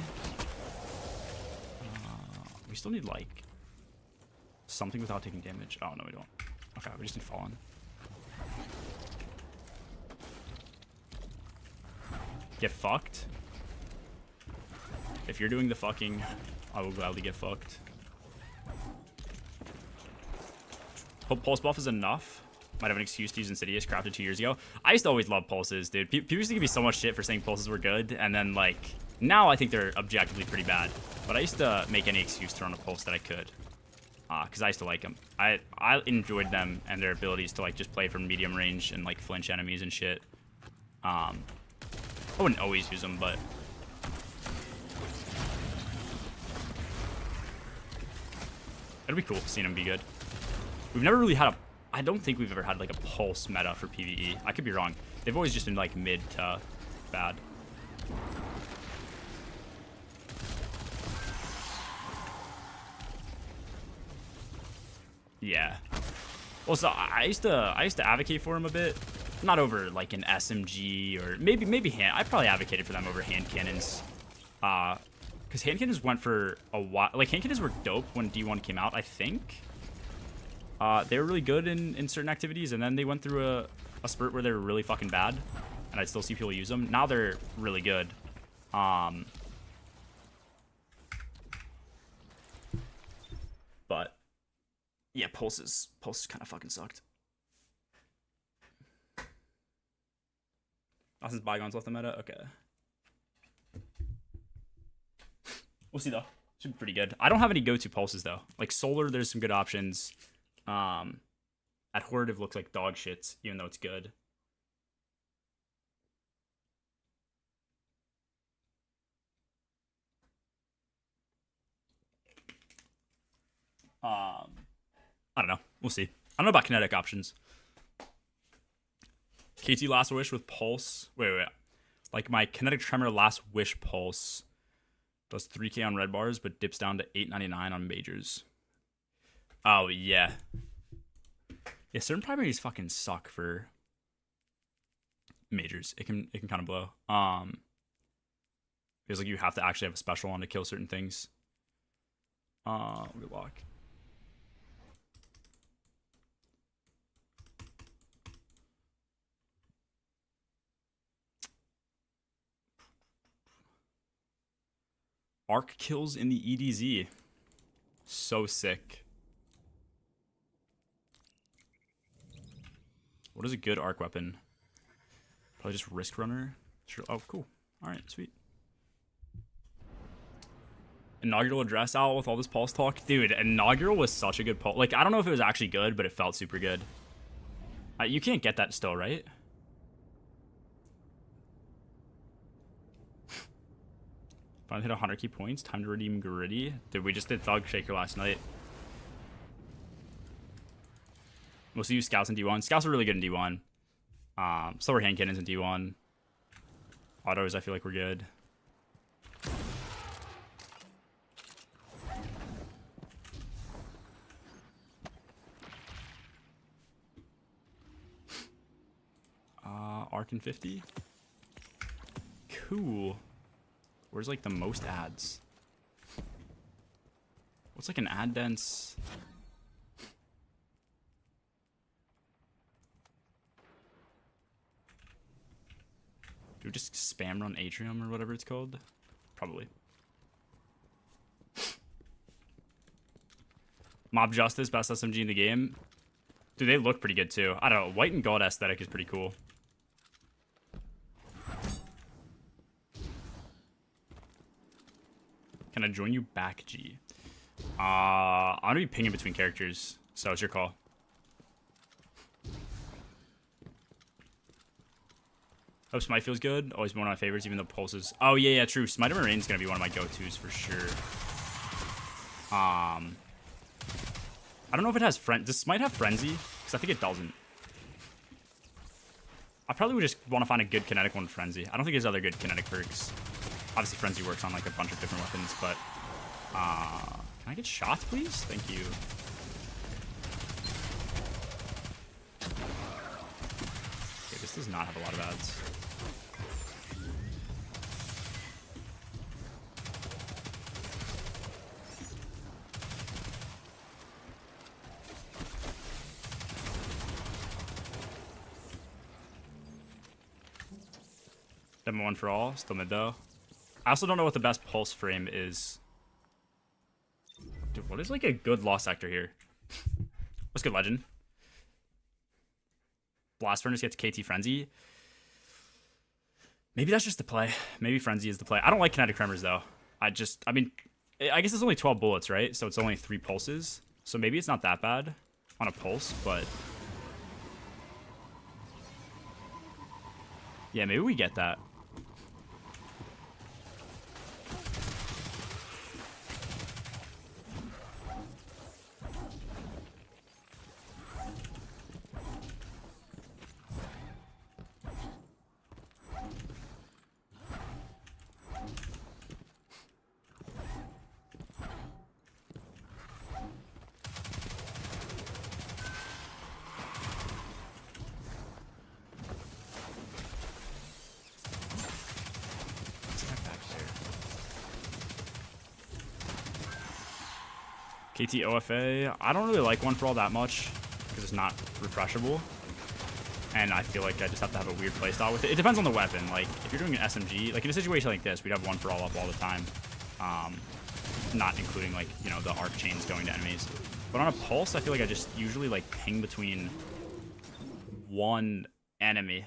We still need, like, something without taking damage. Oh, no, we don't. Okay, we just need Fallen. Get fucked. If you're doing the fucking, I will gladly get fucked. Hope Pulse buff is enough. Might have an excuse to use Insidious, crafted 2 years ago. I used to always love Pulses, dude. People used to give me so much shit for saying Pulses were good, and then, like, now I think they're objectively pretty bad. But I used to make any excuse to run a Pulse that I could. Because I used to like them. I enjoyed them and their abilities to, like, just play from medium range and, like, flinch enemies and shit. I wouldn't always use them, but... it'd be cool seeing them be good. We've never really had a... I don't think we've ever had, like, a Pulse meta for PvE. I could be wrong. They've always just been, like, mid to bad. Yeah. Well, so I used to advocate for him a bit. Not over, like, an SMG or... Maybe hand... I probably advocated for them over hand cannons. Because hand cannons went for a while. Like, hand cannons were dope when D1 came out, I think. They were really good in certain activities, and then they went through a spurt where they were really fucking bad, and I'd still see people use them. Now they're really good. But yeah, pulses kind of fucking sucked. Not since Bygones left the meta. Okay, we'll see though. Should be pretty good. I don't have any go-to pulses though. Like Solar, there's some good options. At Horde, it looks like dog shit, even though it's good. I don't know. We'll see. I don't know about kinetic options. KT Last Wish with Pulse. Wait. Like my Kinetic Tremor Last Wish Pulse does 3k on red bars, but dips down to 899 on majors. Oh, yeah. Yeah, certain primaries fucking suck for majors. It can kind of blow. Because like you have to actually have a special on to kill certain things. Good luck. Arc kills in the EDZ. So sick. What is a good arc weapon? Probably just Risk Runner. Sure. Oh, cool. All right, sweet. Inaugural address out with all this pulse talk. Dude, Inaugural was such a good pulse. Like, I don't know if it was actually good, but it felt super good. You can't get that still, right? Finally hit 100 key points. Time to redeem Gritty. Dude, we just did Thug Shaker last night. Mostly use Scouts in D1. Scouts are really good in D1. So were hand cannons in D1. Autos, I feel like we're good. Arc in 50. Cool. Where's like the most ads? What's like an ad dense? Do we just spam run Atrium or whatever it's called? Probably. Mob Justice, best SMG in the game. Dude, they look pretty good too. I don't know. White and gold aesthetic is pretty cool. Can I join you back, G? I'm gonna be pinging between characters, so it's your call. Hope Smite feels good. Always been one of my favorites, even though Pulses. Oh yeah, true. Smite of Marine is gonna be one of my go-tos for sure. I don't know if it has Does Smite have Frenzy? Because I think it doesn't. I probably would just want to find a good kinetic one with Frenzy. I don't think there's other good kinetic perks. Obviously, Frenzy works on like a bunch of different weapons, but can I get shots, please? Thank you. Okay, this does not have a lot of ads. Demo 1 for all. Still mid though. I also don't know what the best pulse frame is. Dude, what is like a good lost sector here? What's good, Legend? Blast Furnace gets KT Frenzy. Maybe that's just the play. Maybe Frenzy is the play. I don't like kinetic tremors though. I mean, I guess it's only 12 bullets, right? So it's only 3 pulses. So maybe it's not that bad on a pulse, but yeah, maybe we get that. KT OFA, I don't really like 1 for all that much because it's not refreshable. And I feel like I just have to have a weird playstyle with it. It depends on the weapon. Like, if you're doing an SMG, like in a situation like this, we'd have 1 for all up all the time. Not including, like, you know, the arc chains going to enemies. But on a pulse, I feel like I just usually, like, ping between 1 enemy.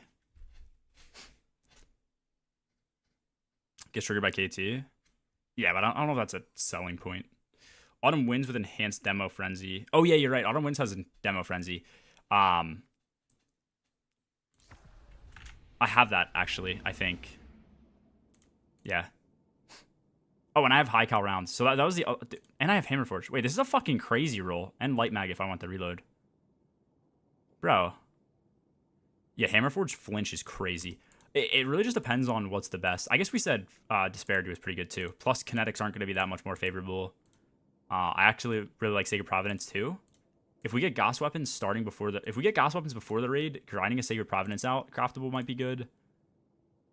Gets triggered by KT. Yeah, but I don't know if that's a selling point. Autumn Winds with enhanced demo frenzy. Oh yeah, you're right. Autumn Winds has a demo frenzy. I have that actually, I think. Yeah. Oh, and I have high cal rounds. So that was the, and I have Hammer Forge. Wait, this is a fucking crazy roll. And Light Mag if I want the reload. Bro. Yeah, Hammer Forge flinch is crazy. It really just depends on what's the best. I guess we said Disparity was pretty good too. Plus kinetics aren't going to be that much more favorable. I actually really like Sacred Providence too. If we get Goss weapons starting before the, if we get Goss weapons before the raid, grinding a Sacred Providence out craftable might be good.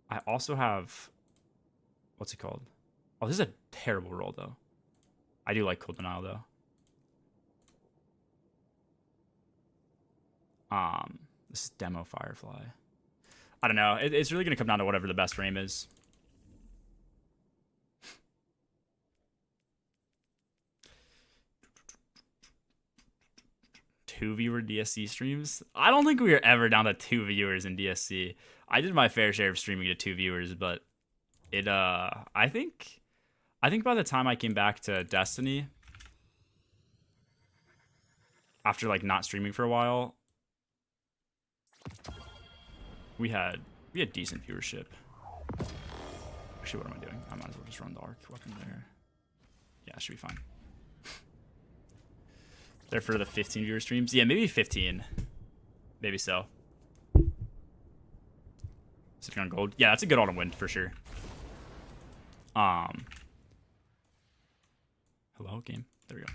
I also have, what's it called? Oh, this is a terrible roll though. I do like Cold Denial though. This is Demo Firefly. I don't know. It's really gonna come down to whatever the best frame is. 2 viewer DSC streams. I don't think we were ever down to 2 viewers in DSC. I did my fair share of streaming to 2 viewers, but it I think by the time I came back to Destiny after like not streaming for a while, we had decent viewership. Actually, what am I doing? I might as well just run the arc weapon there. Yeah, it should be fine. There for the 15 viewer streams. Yeah, maybe 15. Maybe so. Sitting on gold. Yeah, that's a good autumn win for sure. Hello, game. There we go.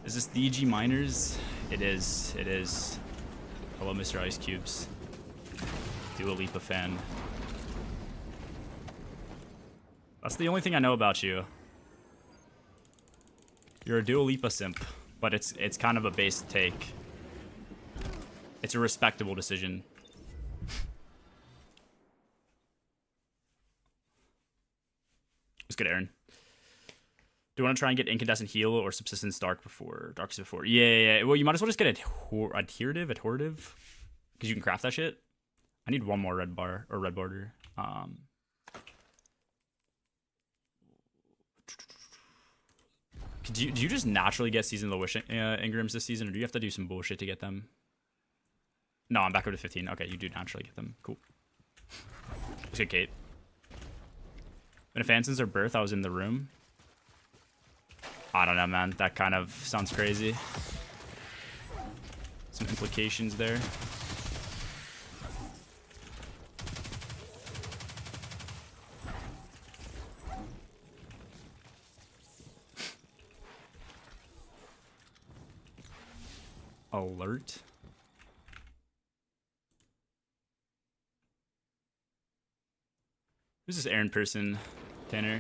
Is this the EG Miners? It is. It is. Hello, Mr. Ice Cubes. Dua Lipa fan. That's the only thing I know about you. You're a Dua Lipa simp, but it's kind of a base take. It's a respectable decision. It's good, Aaron. Do you want to try and get Incandescent Heal or Subsistence Darkest before? Yeah. Well, you might as well just get Adherative, because you can craft that shit. I need one more red bar or red border. Do you just naturally get Season of the Wish Ingrams this season, or do you have to do some bullshit to get them? No, I'm back up to 15. Okay, you do naturally get them. Cool. Let's get Kate. Been a fan since her birth. I was in the room. I don't know, man. That kind of sounds crazy. Some implications there. Alert. Who's this Aaron person, Tanner?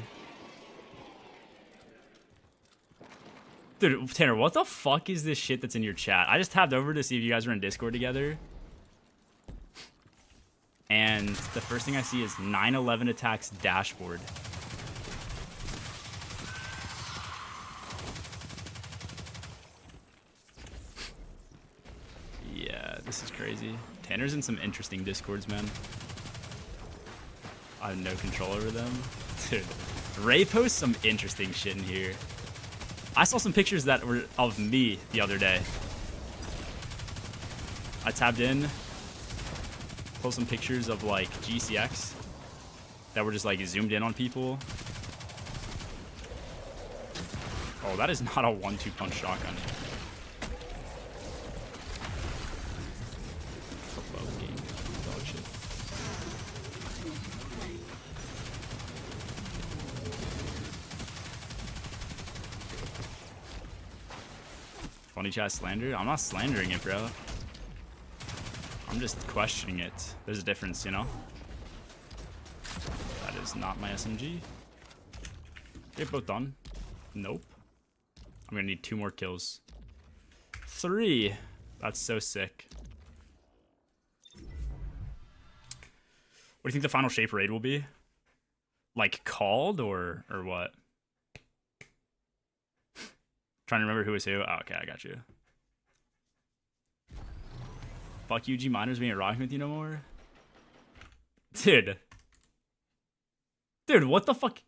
Dude, Tanner, what the fuck is this shit that's in your chat? I just tapped over to see if you guys were in Discord together. and the first thing I see is 9/11 attacks dashboard. Yeah, this is crazy. Tanner's in some interesting discords, man. I have no control over them. Dude, Ray posts some interesting shit in here. I saw some pictures that were of me the other day. I tabbed in, pulled some pictures of like GCX that were just like zoomed in on people. Oh, that is not a 1-2 punch shotgun. Dog shit. Funny chat slander? I'm not slandering it, bro. I'm just questioning it. There's a difference, you know? That is not my SMG. They're both done. Nope. I'm gonna need 2 more kills. 3. That's so sick. What do you think the final shape raid will be? Like called or what? Trying to remember who was who. Oh, okay, I got you. Fuck you, G Miners, we ain't rocking with you no more. Dude. Dude, what the fuck?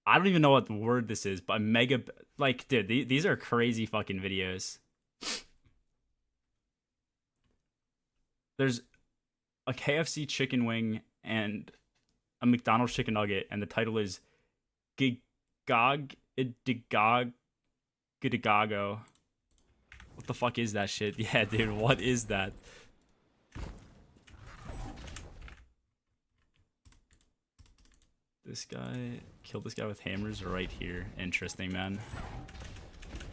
I don't even know what word this is, but mega... Like, dude, these are crazy fucking videos. There's a KFC chicken wing and a McDonald's chicken nugget, and the title is Gigago. What the fuck is that shit? Yeah, dude, what is that? This guy killed this guy with hammers right here. Interesting, man.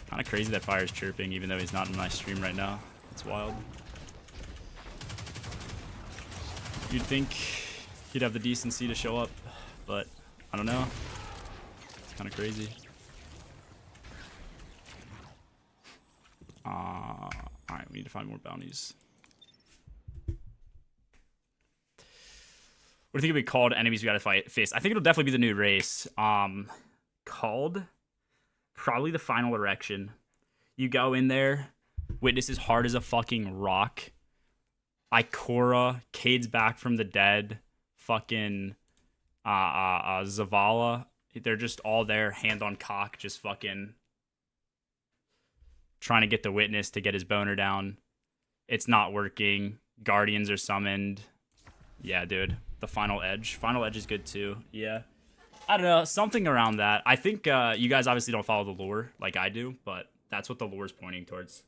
Kind of crazy that Fire's chirping, even though he's not in my stream right now. It's wild. You'd think he'd have the decency to show up, but I don't know. It's kind of crazy. Alright, we need to find more bounties. What do you think it'll be called? Enemies we gotta face. I think it'll definitely be the new race. Called probably the final erection. You go in there, witness as hard as a fucking rock. Ikora, Cade's back from the dead, fucking Zavala. They're just all there, hand on cock, just fucking trying to get the witness to get his boner down. It's not working. Guardians are summoned. Yeah, dude. The final edge. Final edge is good too. Yeah. I don't know. Something around that. I think you guys obviously don't follow the lore like I do, but that's what the lore is pointing towards.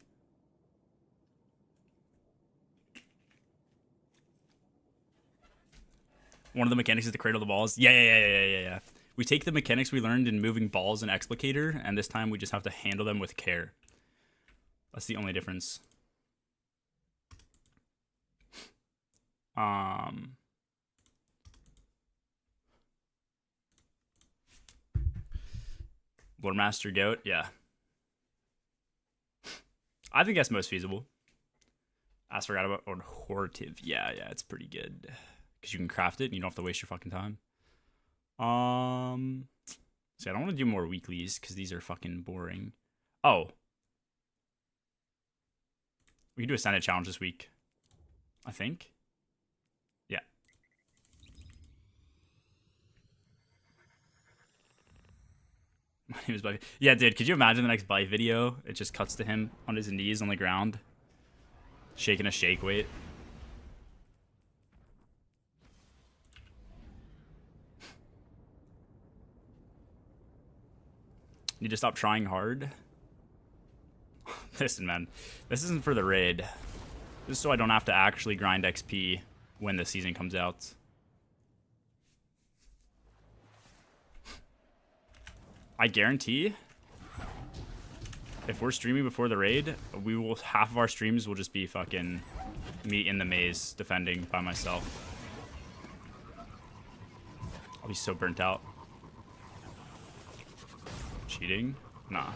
One of the mechanics is to cradle the balls. Yeah. We take the mechanics we learned in moving balls and Explicator, and this time we just have to handle them with care. That's the only difference. Lord Master Goat, yeah. I think that's most feasible. I forgot about Hortive. Yeah, it's pretty good. Because you can craft it and you don't have to waste your fucking time. See, I don't want to do more weeklies because these are fucking boring. Oh. We can do a Senate challenge this week. I think. Yeah. My name is Buffy. Yeah, dude, could you imagine the next bite video? It just cuts to him on his knees on the ground. Shaking a shake weight. Need to stop trying hard. Listen, man. This isn't for the raid. This is so I don't have to actually grind XP when the season comes out. I guarantee if we're streaming before the raid, half of our streams will just be fucking me in the maze defending by myself. I'll be so burnt out. Cheating? Nah.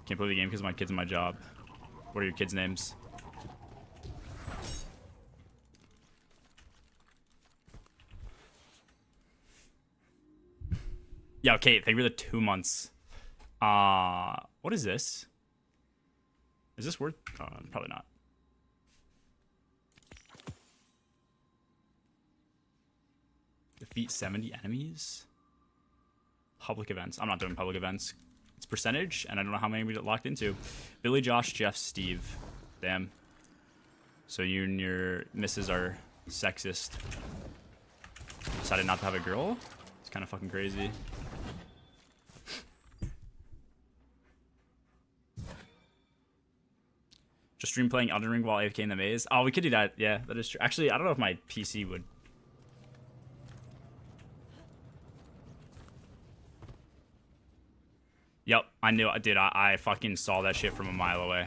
Can't play the game because my kid's in my job. What are your kids' names? Yeah, okay, thank you for the 2 months. What is this? Is this worth? Probably not. Defeat 70 enemies? Public events. I'm not doing public events. It's percentage, and I don't know how many we locked into. Billy, Josh, Jeff, Steve. Damn. So you and your missus are sexist. Decided not to have a girl? It's kind of fucking crazy. Just stream playing Elden Ring while AFK in the maze. Oh, we could do that. Yeah, that is true. Actually, I don't know if my PC would. Yep, I knew I did. I fucking saw that shit from a mile away.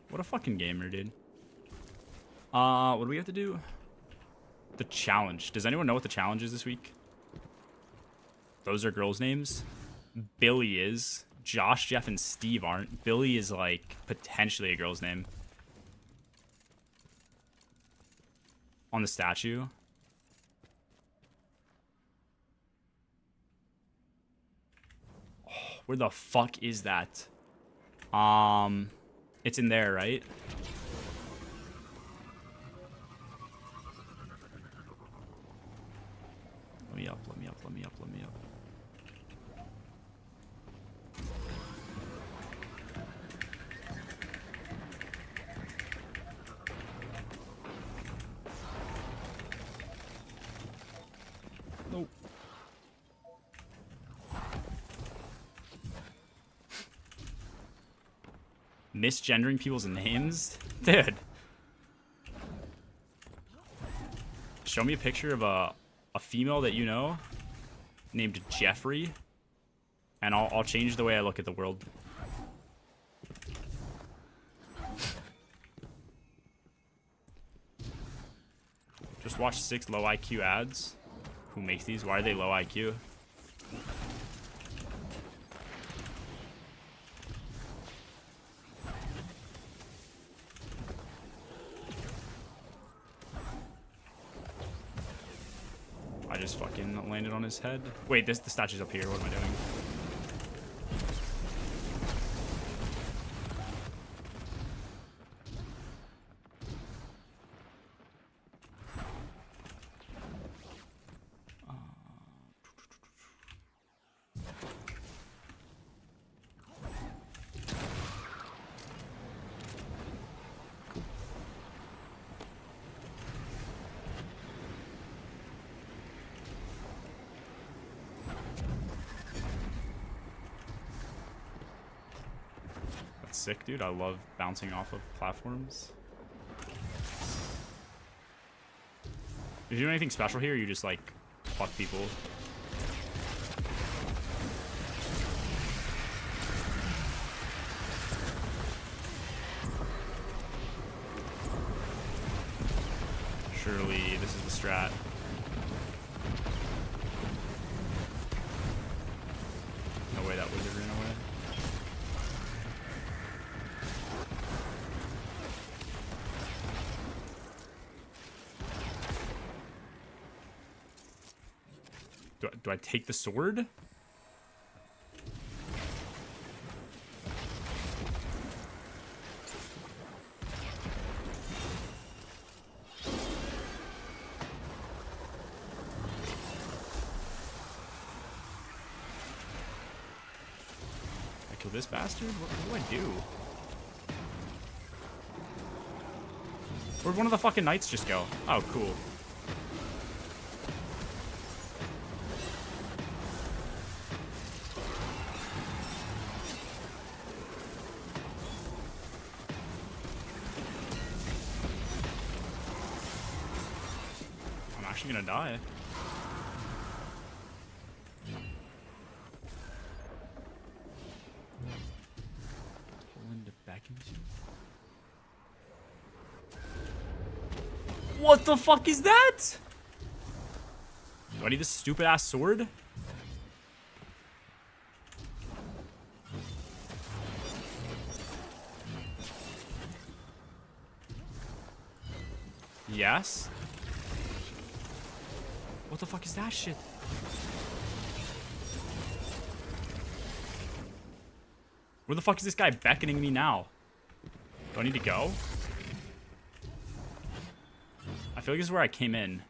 What a fucking gamer, dude. What do we have to do? The challenge. Does anyone know what the challenge is this week? Those are girls' names. Billy is. Josh, Jeff, and Steve aren't. Billy is, like, potentially a girl's name. On the statue. Oh, where the fuck is that? It's in there, right? Let me up, let me up, let me up, let me up. Nope. Misgendering people's names? Dude. Show me a picture of a female that you know named Jeffrey, and I'll change the way I look at the world. Just watch 6 low IQ ads. Who makes these? Why are they low IQ? I just fucking landed on his head. Wait, the statue's up here. What am I doing? Sick, dude. I love bouncing off of platforms. Did you do anything special here, or you just like fuck people? Surely this is the strat. No way that wizard ran away. Do I take the sword? I kill this bastard? What do I do? Where'd one of the fucking knights just go? Oh, cool. Gonna die. Pull into back into. What the fuck is that? Do I need this stupid ass sword? Yes. What the fuck is that shit? Where the fuck is this guy beckoning me now? Do I need to go? I feel like this is where I came in.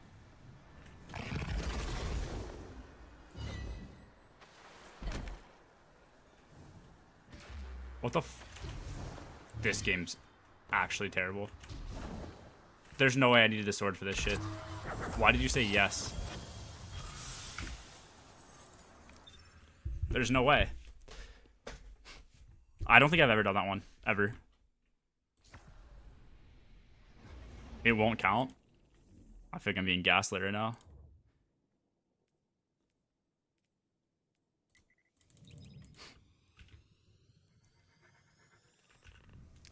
What the This game's actually terrible. There's no way I needed a sword for this shit. Why did you say yes? There's no way. I don't think I've ever done that one. Ever. It won't count. I think I'm being gaslit right now.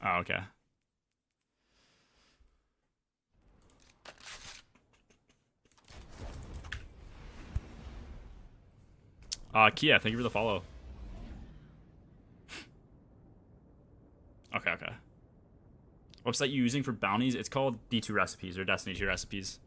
Oh, okay. Kia, thank you for the follow. Okay, okay. Website you using for bounties? It's called D2 Recipes or Destiny 2 Recipes.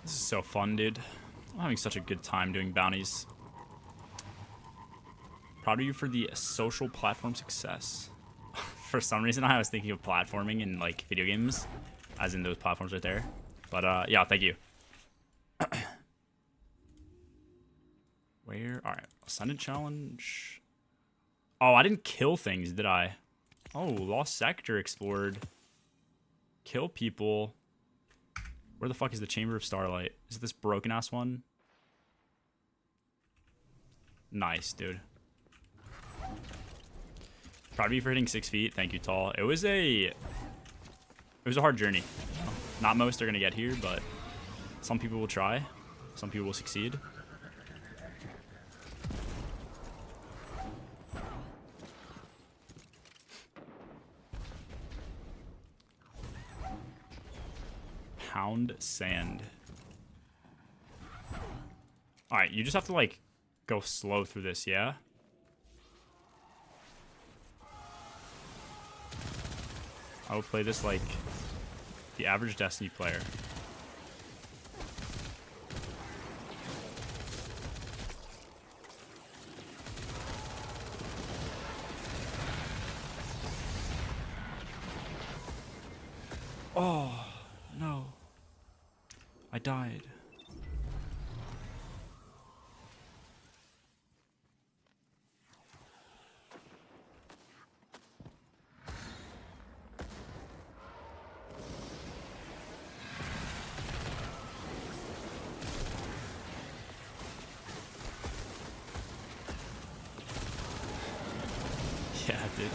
This is so fun, dude. I'm having such a good time doing bounties. Proud of you for the social platform success. For some reason, I was thinking of platforming in like video games, as in those platforms right there. But yeah, thank you. Where? All right, Ascendant challenge. Oh, I didn't kill things, did I? Oh, Lost Sector explored. Kill people. Where the fuck is the Chamber of Starlight? Is it this broken ass one? Nice, dude. Proud of you for hitting 6 feet. Thank you, Tall. It was a hard journey. Not most are gonna get here, but some people will try. Some people will succeed. Pound sand. Alright, you just have to like go slow through this, yeah? I will play this like the average Destiny player. Oh, no. I died. Yeah, dude.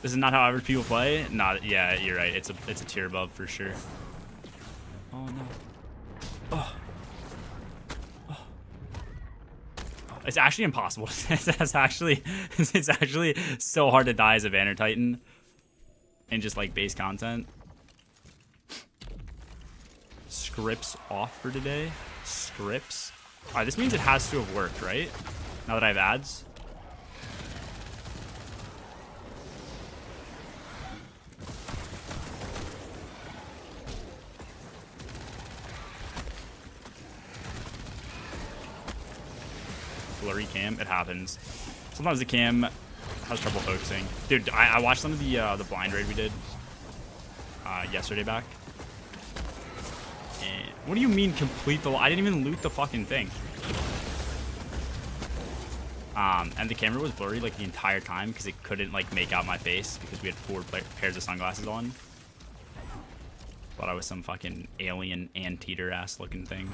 This is not how average people play. Not, yeah, you're right. It's a tier above for sure. Oh no. Oh. Oh. It's actually impossible. it's actually so hard to die as a Banner Titan and just like base content. Scripts off for today. Scripts. All right, this means it has to have worked, right? Now that I have ads. Blurry cam, it happens. Sometimes the cam has trouble focusing. Dude, I watched some of the blind raid we did yesterday back. And what do you mean complete the? I didn't even loot the fucking thing. And the camera was blurry like the entire time because it couldn't like make out my face because we had 4 pairs of sunglasses on. Thought I was some fucking alien anteater ass looking thing.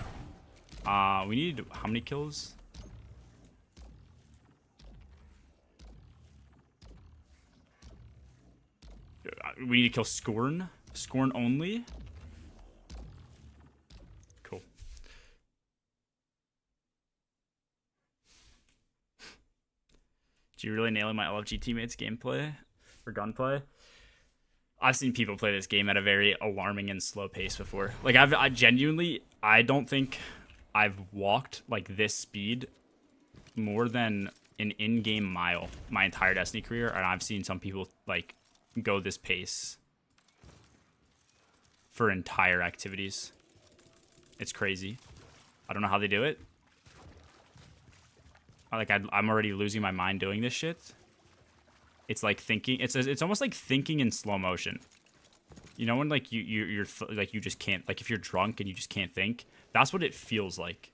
We need how many kills? We need to kill Scorn. Scorn only. Cool. Did you really nail my LFG teammates' gameplay or gunplay? I've seen people play this game at a very alarming and slow pace before. Like I genuinely, I don't think I've walked like this speed more than an in-game mile my entire Destiny career, and I've seen some people like go this pace for entire activities. It's crazy. I don't know how they do it. Like I'm already losing my mind doing this shit. It's like thinking. It's almost like thinking in slow motion. You know when like you're like you just can't, like if you're drunk and you just can't think. That's what it feels like.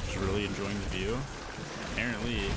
Just really enjoying the view. Apparently.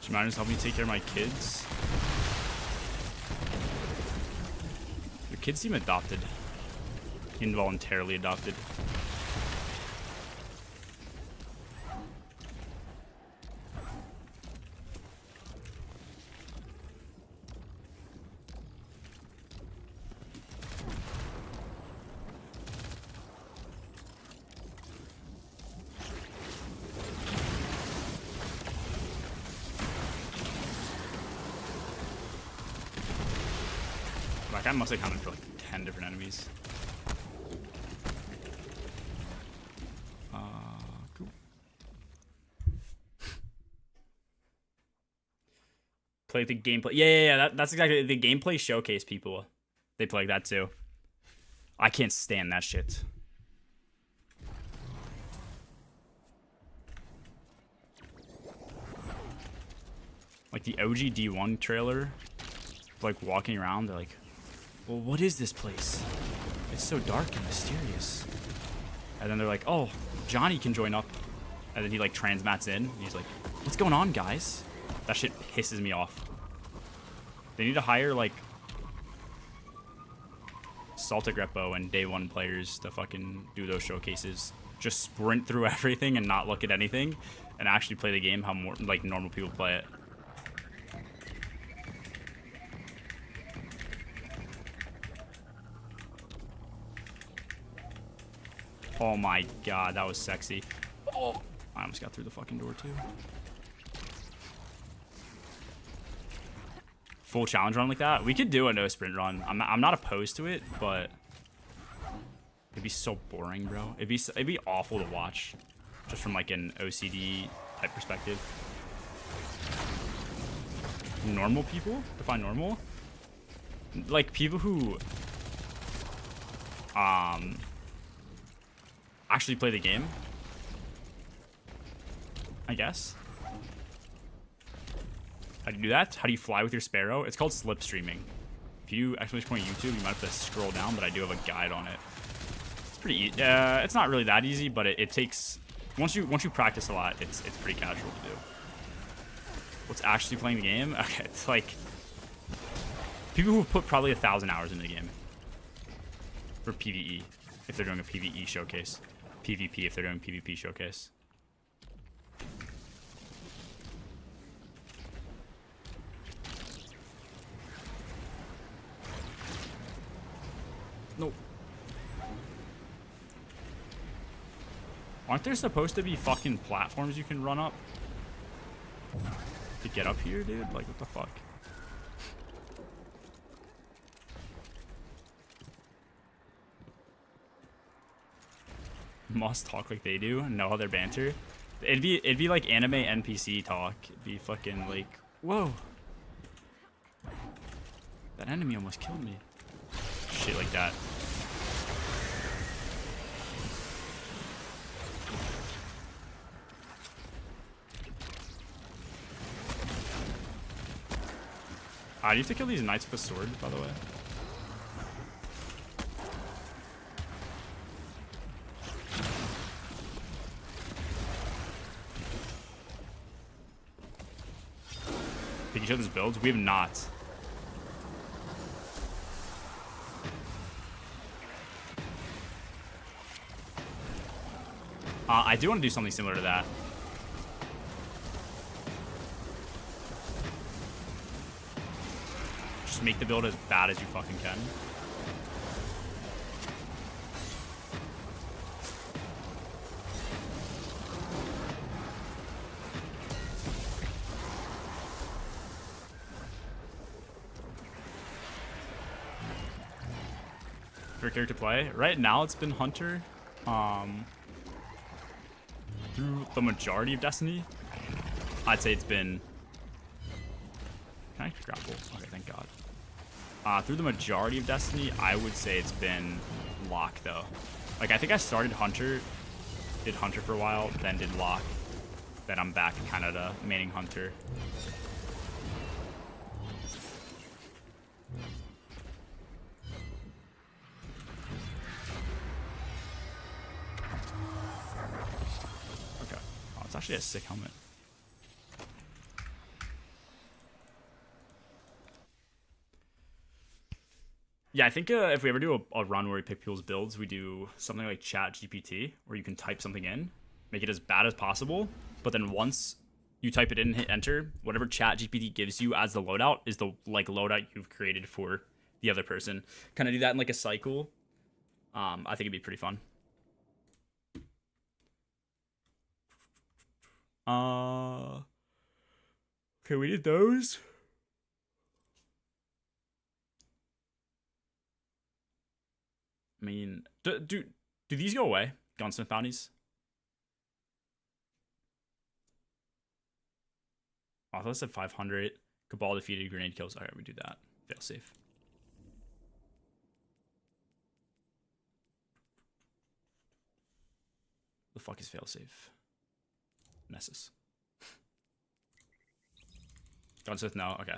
Do you mind just helping me take care of my kids? Your kids seem adopted. Involuntarily adopted. Like I must have counted for like 10 different enemies. Cool. Play the gameplay. Yeah. That's exactly the gameplay showcase. People, they play like that too. I can't stand that shit. Like the OG D1 trailer, like walking around, they're like, well, what is this place? It's so dark and mysterious. And then they're like, oh, Johnny can join up. And then he like transmats in. He's like, what's going on, guys? That shit pisses me off. They need to hire like Saltic Repo and Day 1 players to fucking do those showcases. Just sprint through everything and not look at anything and actually play the game how more like normal people play it. Oh my god, that was sexy. Oh, I almost got through the fucking door too. Full challenge run like that? We could do a no sprint run. I'm not opposed to it, but it'd be so boring, bro. It'd be awful to watch, just from like an OCD type perspective. Normal people? Define normal? Like people who actually play the game, I guess. How do you do that? How do you fly with your sparrow? It's called slipstreaming. If you actually point YouTube, you might have to scroll down, but I do have a guide on it. It's pretty easy. It's not really that easy, but it takes once you practice a lot, it's pretty casual to do. What's actually playing the game? Okay, it's like people who've put probably 1,000 hours into the game for PvE if they're doing a PvE showcase. PvP if they're doing PvP showcase. Nope. Aren't there supposed to be fucking platforms you can run up to get up here, dude? Like, what the fuck? must talk like they do and know how their banter. It'd be like anime NPC talk. It'd be fucking like, whoa. That enemy almost killed me. Shit like that. You have to kill these knights with a sword, by the way. Did you show those builds? We have not. I do want to do something similar to that. Just make the build as bad as you fucking can. For character play, right now it's been Hunter. Through the majority of Destiny, I'd say it's been. Can I grapple? Okay, thank God. Through the majority of Destiny, I would say it's been Locke, though. Like, I think I started Hunter, did Hunter for a while, then did Locke. Then I'm back kind of to maining Hunter. Okay. Oh, it's actually a sick helmet. Yeah, I think if we ever do a run where we pick people's builds, we do something like Chat GPT, where you can type something in, make it as bad as possible, but then once you type it in and hit enter, whatever Chat GPT gives you as the loadout is the like loadout you've created for the other person. Kind of do that in like a cycle. I think it'd be pretty fun. Okay, we did those. I mean, do these go away? Gunsmith bounties? Oh, I thought I said 500. Cabal defeated, grenade kills. Alright, we do that. Fail safe. The fuck is fail safe? Nessus. Gunsmith, no. Okay.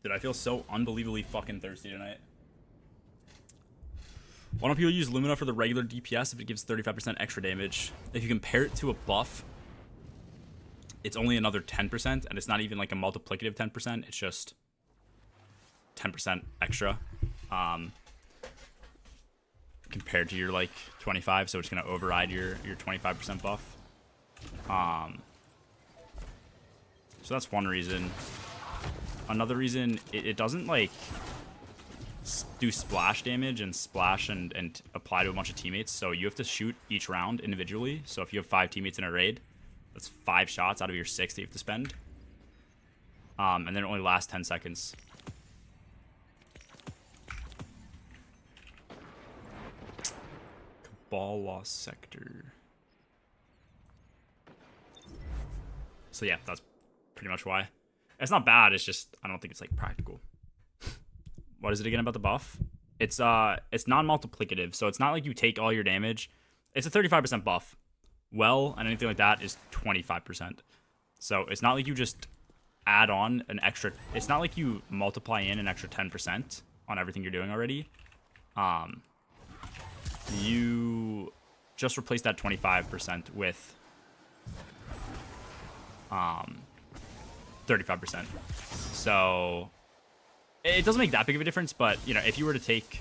Dude, I feel so unbelievably fucking thirsty tonight. Why don't people use Lumina for the regular DPS if it gives 35% extra damage? If you compare it to a buff, it's only another 10%, and it's not even like a multiplicative 10%. It's just 10% extra compared to your like 25, so it's gonna override your 25% buff. So that's one reason. Another reason, it doesn't like do splash damage and splash and apply to a bunch of teammates, so you have to shoot each round individually. So if you have 5 teammates in a raid, that's 5 shots out of your 6 that you have to spend, and then it only lasts 10 seconds. Cabal lost sector. So yeah, that's pretty much why. It's not bad, it's just I don't think it's like practical. What is it again about the buff? It's non-multiplicative, so it's not like you take all your damage. It's a 35% buff. Well, and anything like that is 25%. So it's not like you just add on an extra, it's not like you multiply in an extra 10% on everything you're doing already. You just replace that 25% with 35%. So it doesn't make that big of a difference, but you know, if you were to take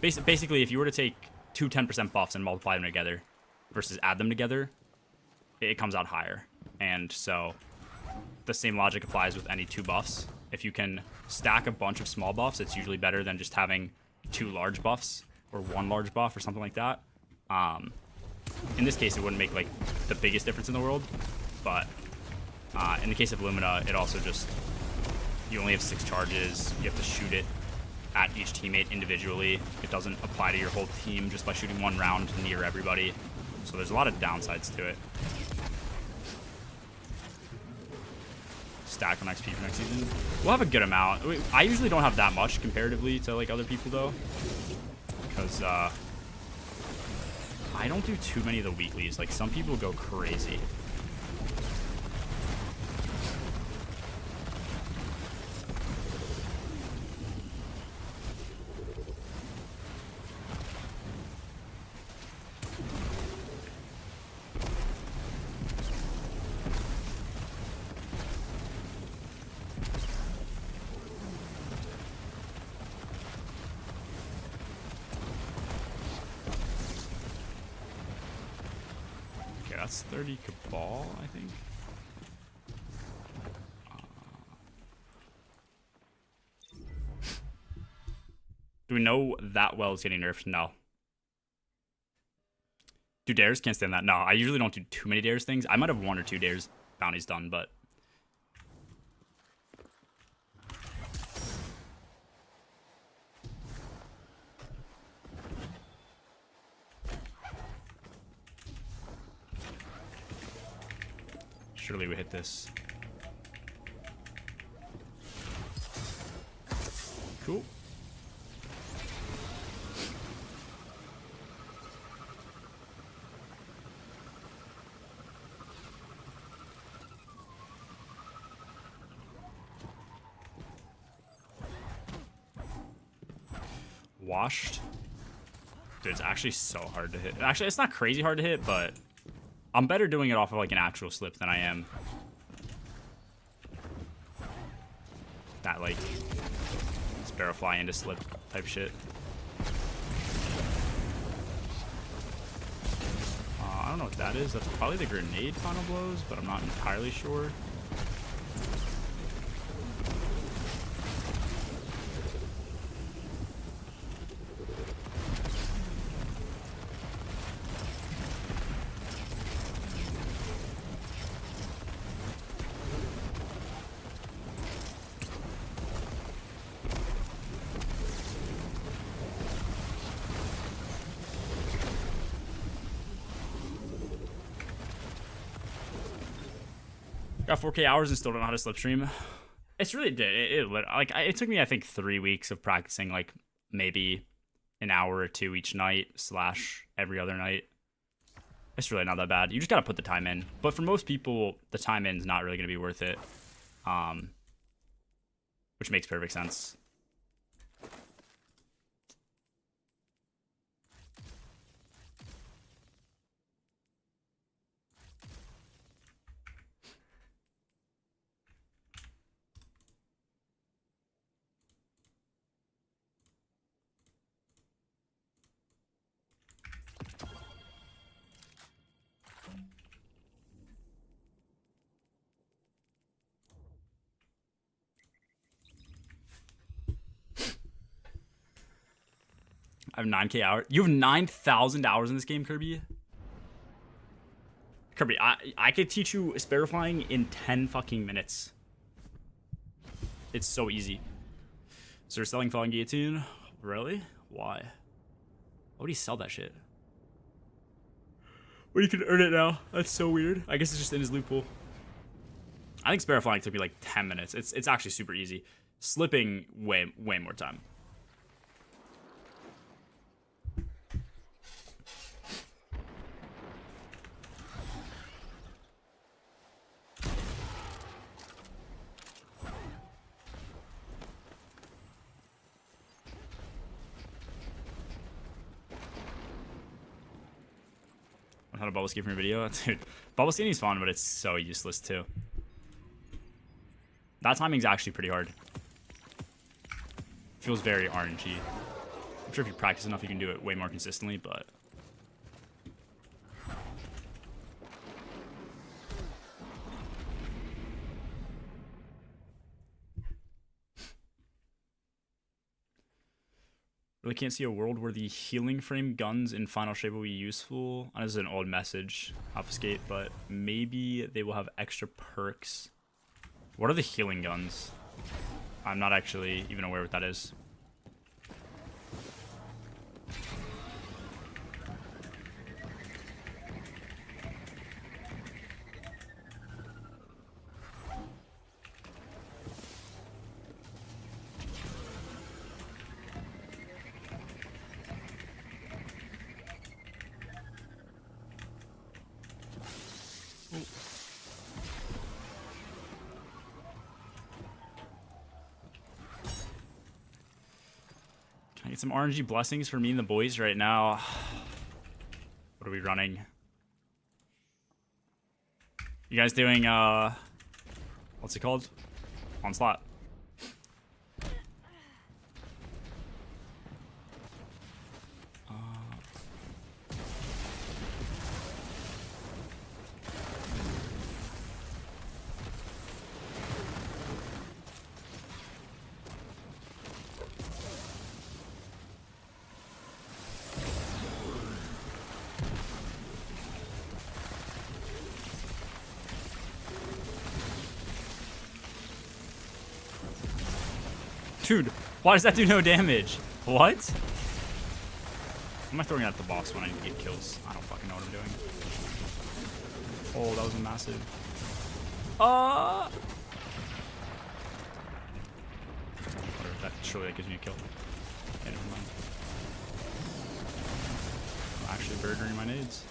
basically if you were to take 2 10% buffs and multiply them together versus add them together, it comes out higher. And so the same logic applies with any 2 buffs. If you can stack a bunch of small buffs, it's usually better than just having 2 large buffs or 1 large buff or something like that. In this case, it wouldn't make like the biggest difference in the world, but in the case of Lumina, it also just, you only have 6 charges. You have to shoot it at each teammate individually. It doesn't apply to your whole team just by shooting 1 round near everybody. So there's a lot of downsides to it. Stack on XP for next season. We'll have a good amount. I usually don't have that much comparatively to like other people though, because I don't do too many of the weeklies. Like some people go crazy. That's 30 Cabal, I think. Do we know that well is getting nerfed? No. Do dares? Can't stand that. No, I usually don't do too many dares things. I might have 1 or 2 dares bounties done, but... Surely we hit this. Cool. Washed. Dude, it's actually so hard to hit. Actually, it's not crazy hard to hit, but I'm better doing it off of like an actual slip than I am that like sparrow fly into slip type shit. I don't know what that is. That's probably the grenade final blows, but I'm not entirely sure. Got 4K hours and still don't know how to slipstream. It's really it took me I think 3 weeks of practicing like maybe an hour or 2 each night / every other night. It's really not that bad. You just gotta put the time in. But for most people, the time in is not really gonna be worth it. Which makes perfect sense. I have 9K hours. You have 9,000 hours in this game, Kirby? Kirby, I could teach you sparrow flying in 10 fucking minutes. It's so easy. So they're selling falling guillotine? Really? Why? Why would he sell that shit? Well, you can earn it now. That's so weird. I guess it's just in his loot pool. I think sparrow flying took me like 10 minutes. It's actually super easy. Slipping way more time. How to bubble skip from your video? Dude, bubble skating is fun, but it's so useless too. That timing's actually pretty hard. Feels very RNG. I'm sure if you practice enough, you can do it way more consistently, but... Really can't see a world where the healing frame guns in Final Shape will be useful. I know this is an old message, Obfuscate, but maybe they will have extra perks. What are the healing guns? I'm not actually even aware what that is. Can I get some RNG blessings for me and the boys right now? What are we running? You guys doing, what's it called? Onslaught. Dude, why does that do no damage? What? Am I throwing at the boss when I need to get kills? I don't fucking know what I'm doing. Oh, that was a massive. Whatever, that surely that gives me a kill. Okay, never mind. I'm actually burgering my nades.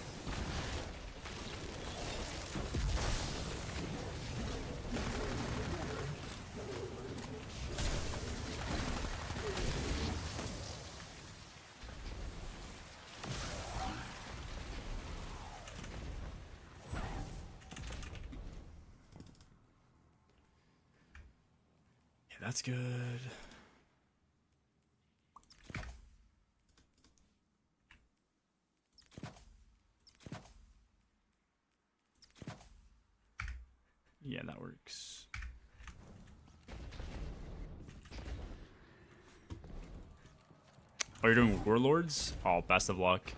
That's good. Yeah, that works. Oh, you're doing Warlords? Oh, best of luck.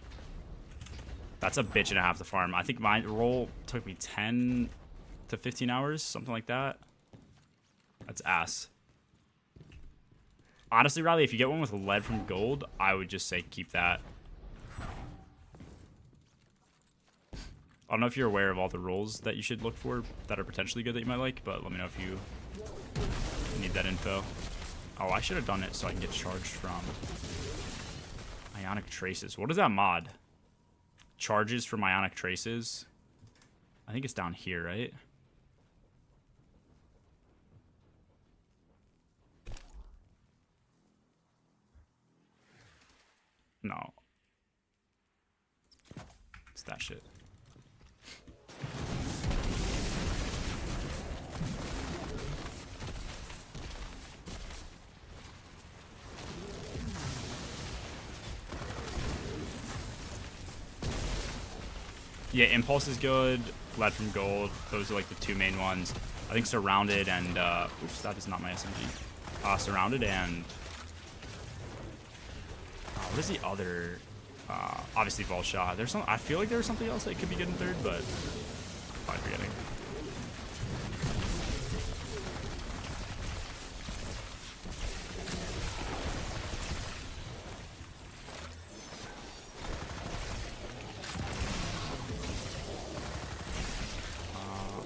That's a bitch and a half to farm. I think my roll took me 10 to 15 hours, something like that. That's ass. Honestly, Riley, if you get one with lead from gold, I would just say keep that. I don't know if you're aware of all the rolls that you should look for that are potentially good that you might like, but let me know if you need that info. Oh, I should have done it so I can get charged from Ionic Traces. What is that mod? Charges from Ionic Traces? I think it's down here, right? No. It's that shit. Yeah, Impulse is good. Lead from Gold. Those are like the two main ones. I think Surrounded and, oops, that is not my SMG. Surrounded and, what is the other? Obviously Vault Shot. There's some. I feel like there's something else that could be good in third, but I'm probably forgetting.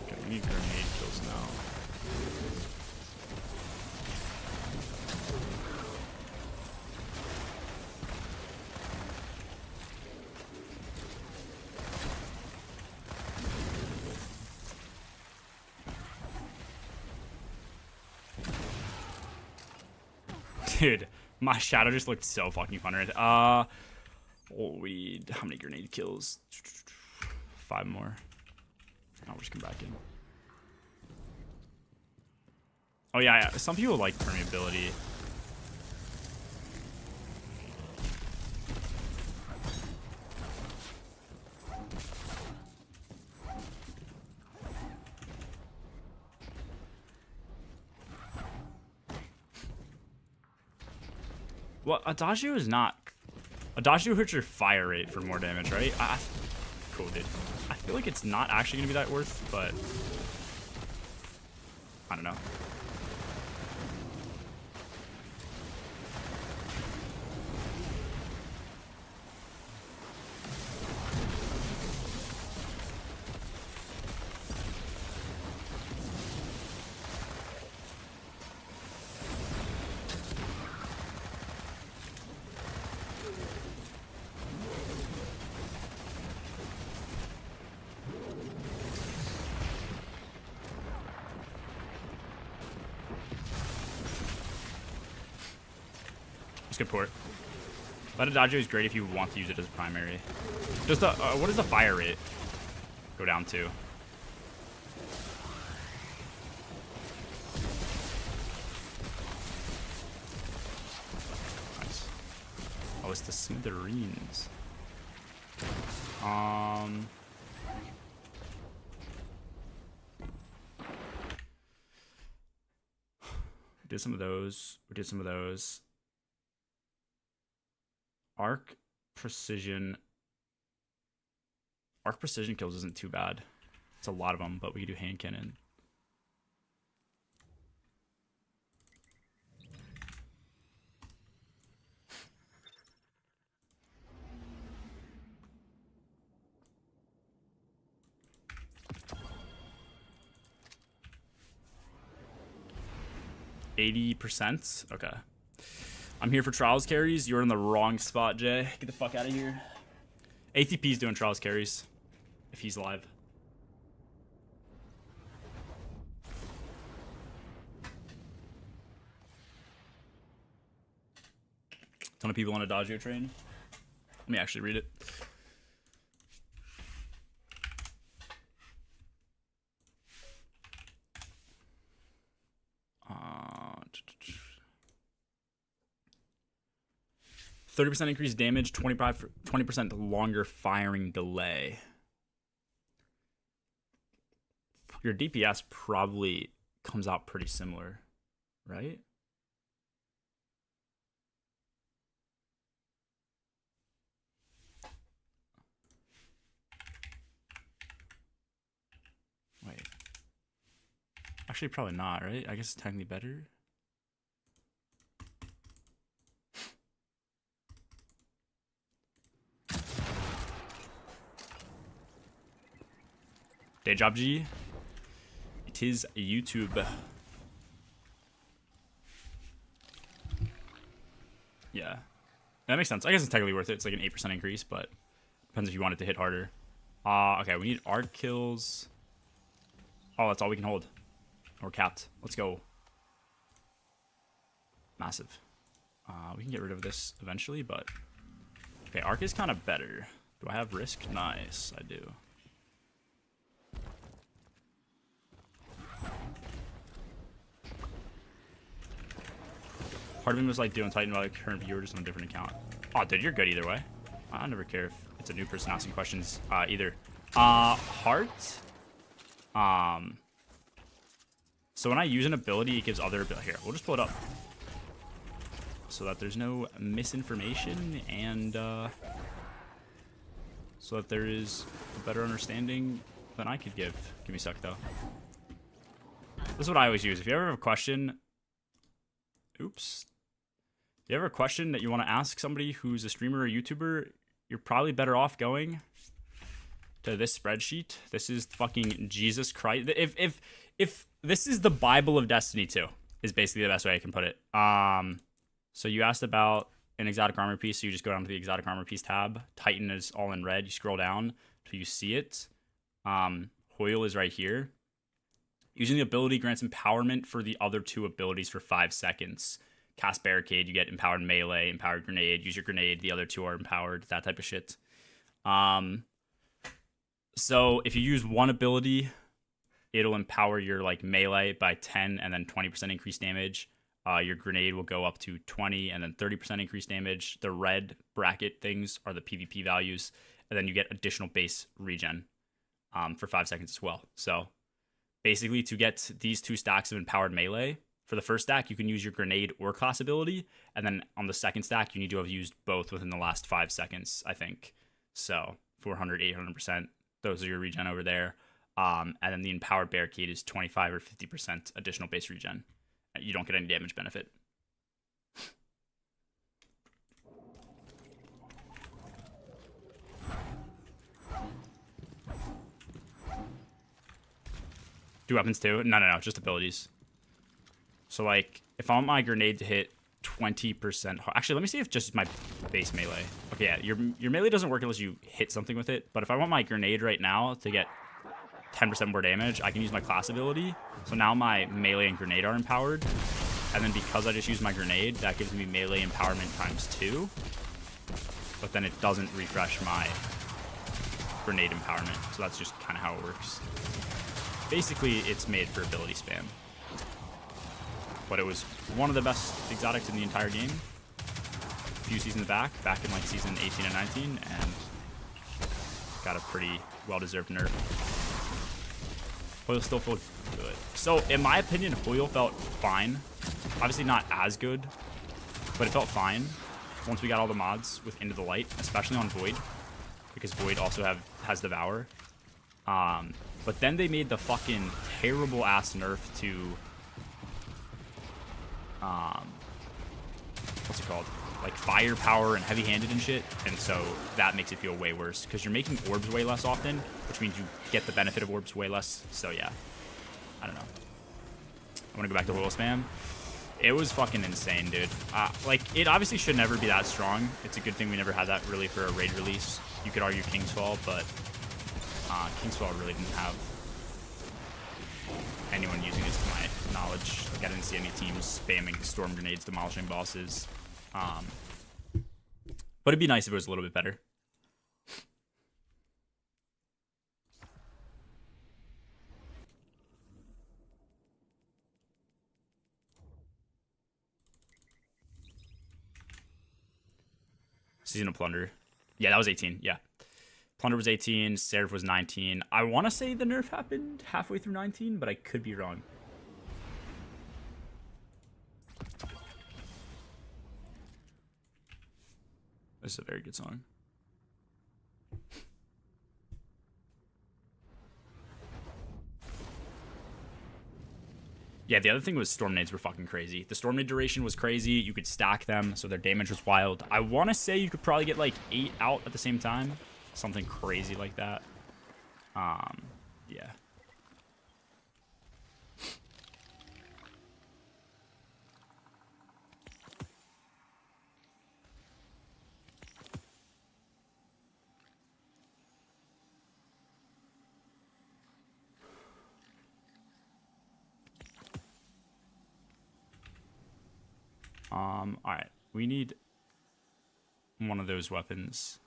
Okay, we need grenade kills now. Dude, my shadow just looked so fucking fun right. How many grenade kills? 5 more. I'll just come back in. Oh yeah, some people like permeability. Well, Adagio is not. Adagio hurts your fire rate for more damage, right? Cool, dude. I feel like it's not actually gonna be that worth, but I don't know. Good port. But Adagio is great if you want to use it as a primary. Does the what does the fire rate go down to? Nice. Oh, it's the smithereens. We did some of those. We did some of those. Arc precision kills isn't too bad. It's a lot of them, but we could do hand cannon. %? Okay. I'm here for Trials carries. You're in the wrong spot, Jay. Get the fuck out of here. ATP's doing Trials carries. If he's live. Ton of people on Adagio train. Let me actually read it. Uh, 30% increased damage, 20% longer firing delay. Your DPS probably comes out pretty similar, right? Wait. Actually, probably not, right? I guess it's technically better. Day job G. It is YouTube. Yeah. That makes sense. I guess it's technically worth it. It's like an 8% increase, but depends if you want it to hit harder. Okay, we need art kills. Oh, that's all we can hold. We're capped. Let's go. Massive. We can get rid of this eventually, but okay, arc is kind of better. Do I have risk? Nice, I do. Part of me was like doing Titan while current viewer just on a different account. Oh, dude, you're good either way. I never care if it's a new person asking questions either. Heart. So when I use an ability, it gives other ability. Here, we'll just pull it up so that there's no misinformation and so that there is a better understanding than I could give. Give me a sec though. This is what I always use. If you ever have a question, oops. If you ever have a question that you want to ask somebody who's a streamer or YouTuber, you're probably better off going to this spreadsheet. This is fucking Jesus Christ. If this is the Bible of Destiny 2, is basically the best way I can put it. So you asked about an exotic armor piece, so you just go down to the exotic armor piece tab. Titan is all in red. You scroll down till you see it. Hoyle is right here. Using the ability grants empowerment for the other two abilities for 5 seconds. Cast Barricade, you get empowered melee, empowered grenade. Use your grenade, the other two are empowered. That type of shit. So if you use one ability, it'll empower your like melee by 10 and then 20% increased damage. Your grenade will go up to 20 and then 30% increased damage. The red bracket things are the PvP values. And then you get additional base regen for 5 seconds as well. So basically to get these 2 stacks of empowered melee For the first stack, you can use your grenade or class ability, and then on the second stack, you need to have used both within the last 5 seconds, I think. So 400, 800%, those are your regen over there. And then the Empowered Barricade is 25 or 50% additional base regen. You don't get any damage benefit. Do weapons too? No, just abilities. So, like, if I want my grenade to hit 20%... Actually, let me see if just my base melee... Okay, yeah, your melee doesn't work unless you hit something with it. But if I want my grenade right now to get 10% more damage, I can use my class ability. So now my melee and grenade are empowered. And then because I just used my grenade, that gives me melee empowerment ×2. But then it doesn't refresh my grenade empowerment. So that's just kind of how it works. Basically, it's made for ability spam. But it was one of the best exotics in the entire game. A few seasons back in like season 18 and 19, and got a pretty well-deserved nerf. Hoyle still felt good. So, in my opinion, Hoyle felt fine. Obviously not as good, but it felt fine once we got all the mods with Into the Light, especially on Void, because Void also has Devour. But then they made the fucking terrible ass nerf to what's it called? Like firepower and heavy-handed and shit, and so that makes it feel way worse because you're making orbs way less often, which means you get the benefit of orbs way less. So yeah, I don't know. I want to go back to Hoyle spam. It was fucking insane, dude. Like, it obviously should never be that strong. It's a good thing we never had that really for a raid release. You could argue Kingsfall, but Kingsfall really didn't have anyone using it to my knowledge. Like, I didn't see any teams spamming storm grenades, demolishing bosses. But it'd be nice if it was a little bit better. Seasonal Plunder. Yeah, that was 18. Yeah. Plunder was 18. Seraph was 19. I want to say the nerf happened halfway through 19, but I could be wrong. This is a very good song. Yeah, the other thing was Storm Nades were fucking crazy. The Storm Nade duration was crazy. You could stack them, so their damage was wild. I want to say you could probably get like 8 out at the same time. Something crazy like that. Yeah. All right, we need one of those weapons.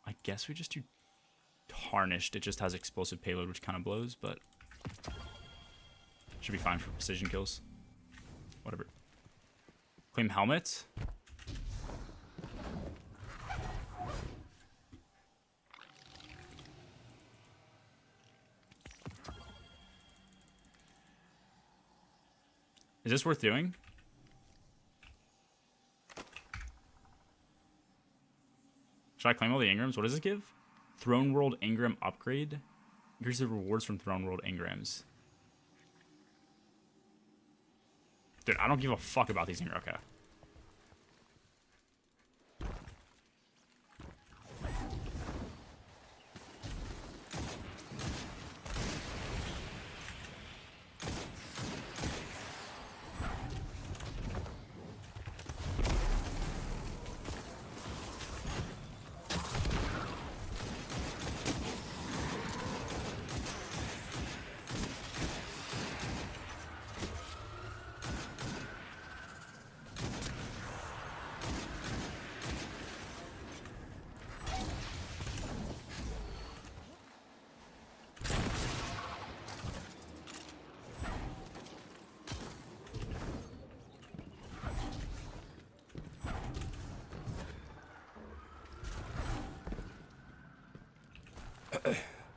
I guess we just do Tarnished. It just has explosive payload, which kind of blows, but should be fine for precision kills. Whatever. Claim helmet. Is this worth doing? Should I claim all the engrams? What does it give? Throne World Engram upgrade. Increase the rewards from Throne World engrams. Dude, I don't give a fuck about these engrams. Okay.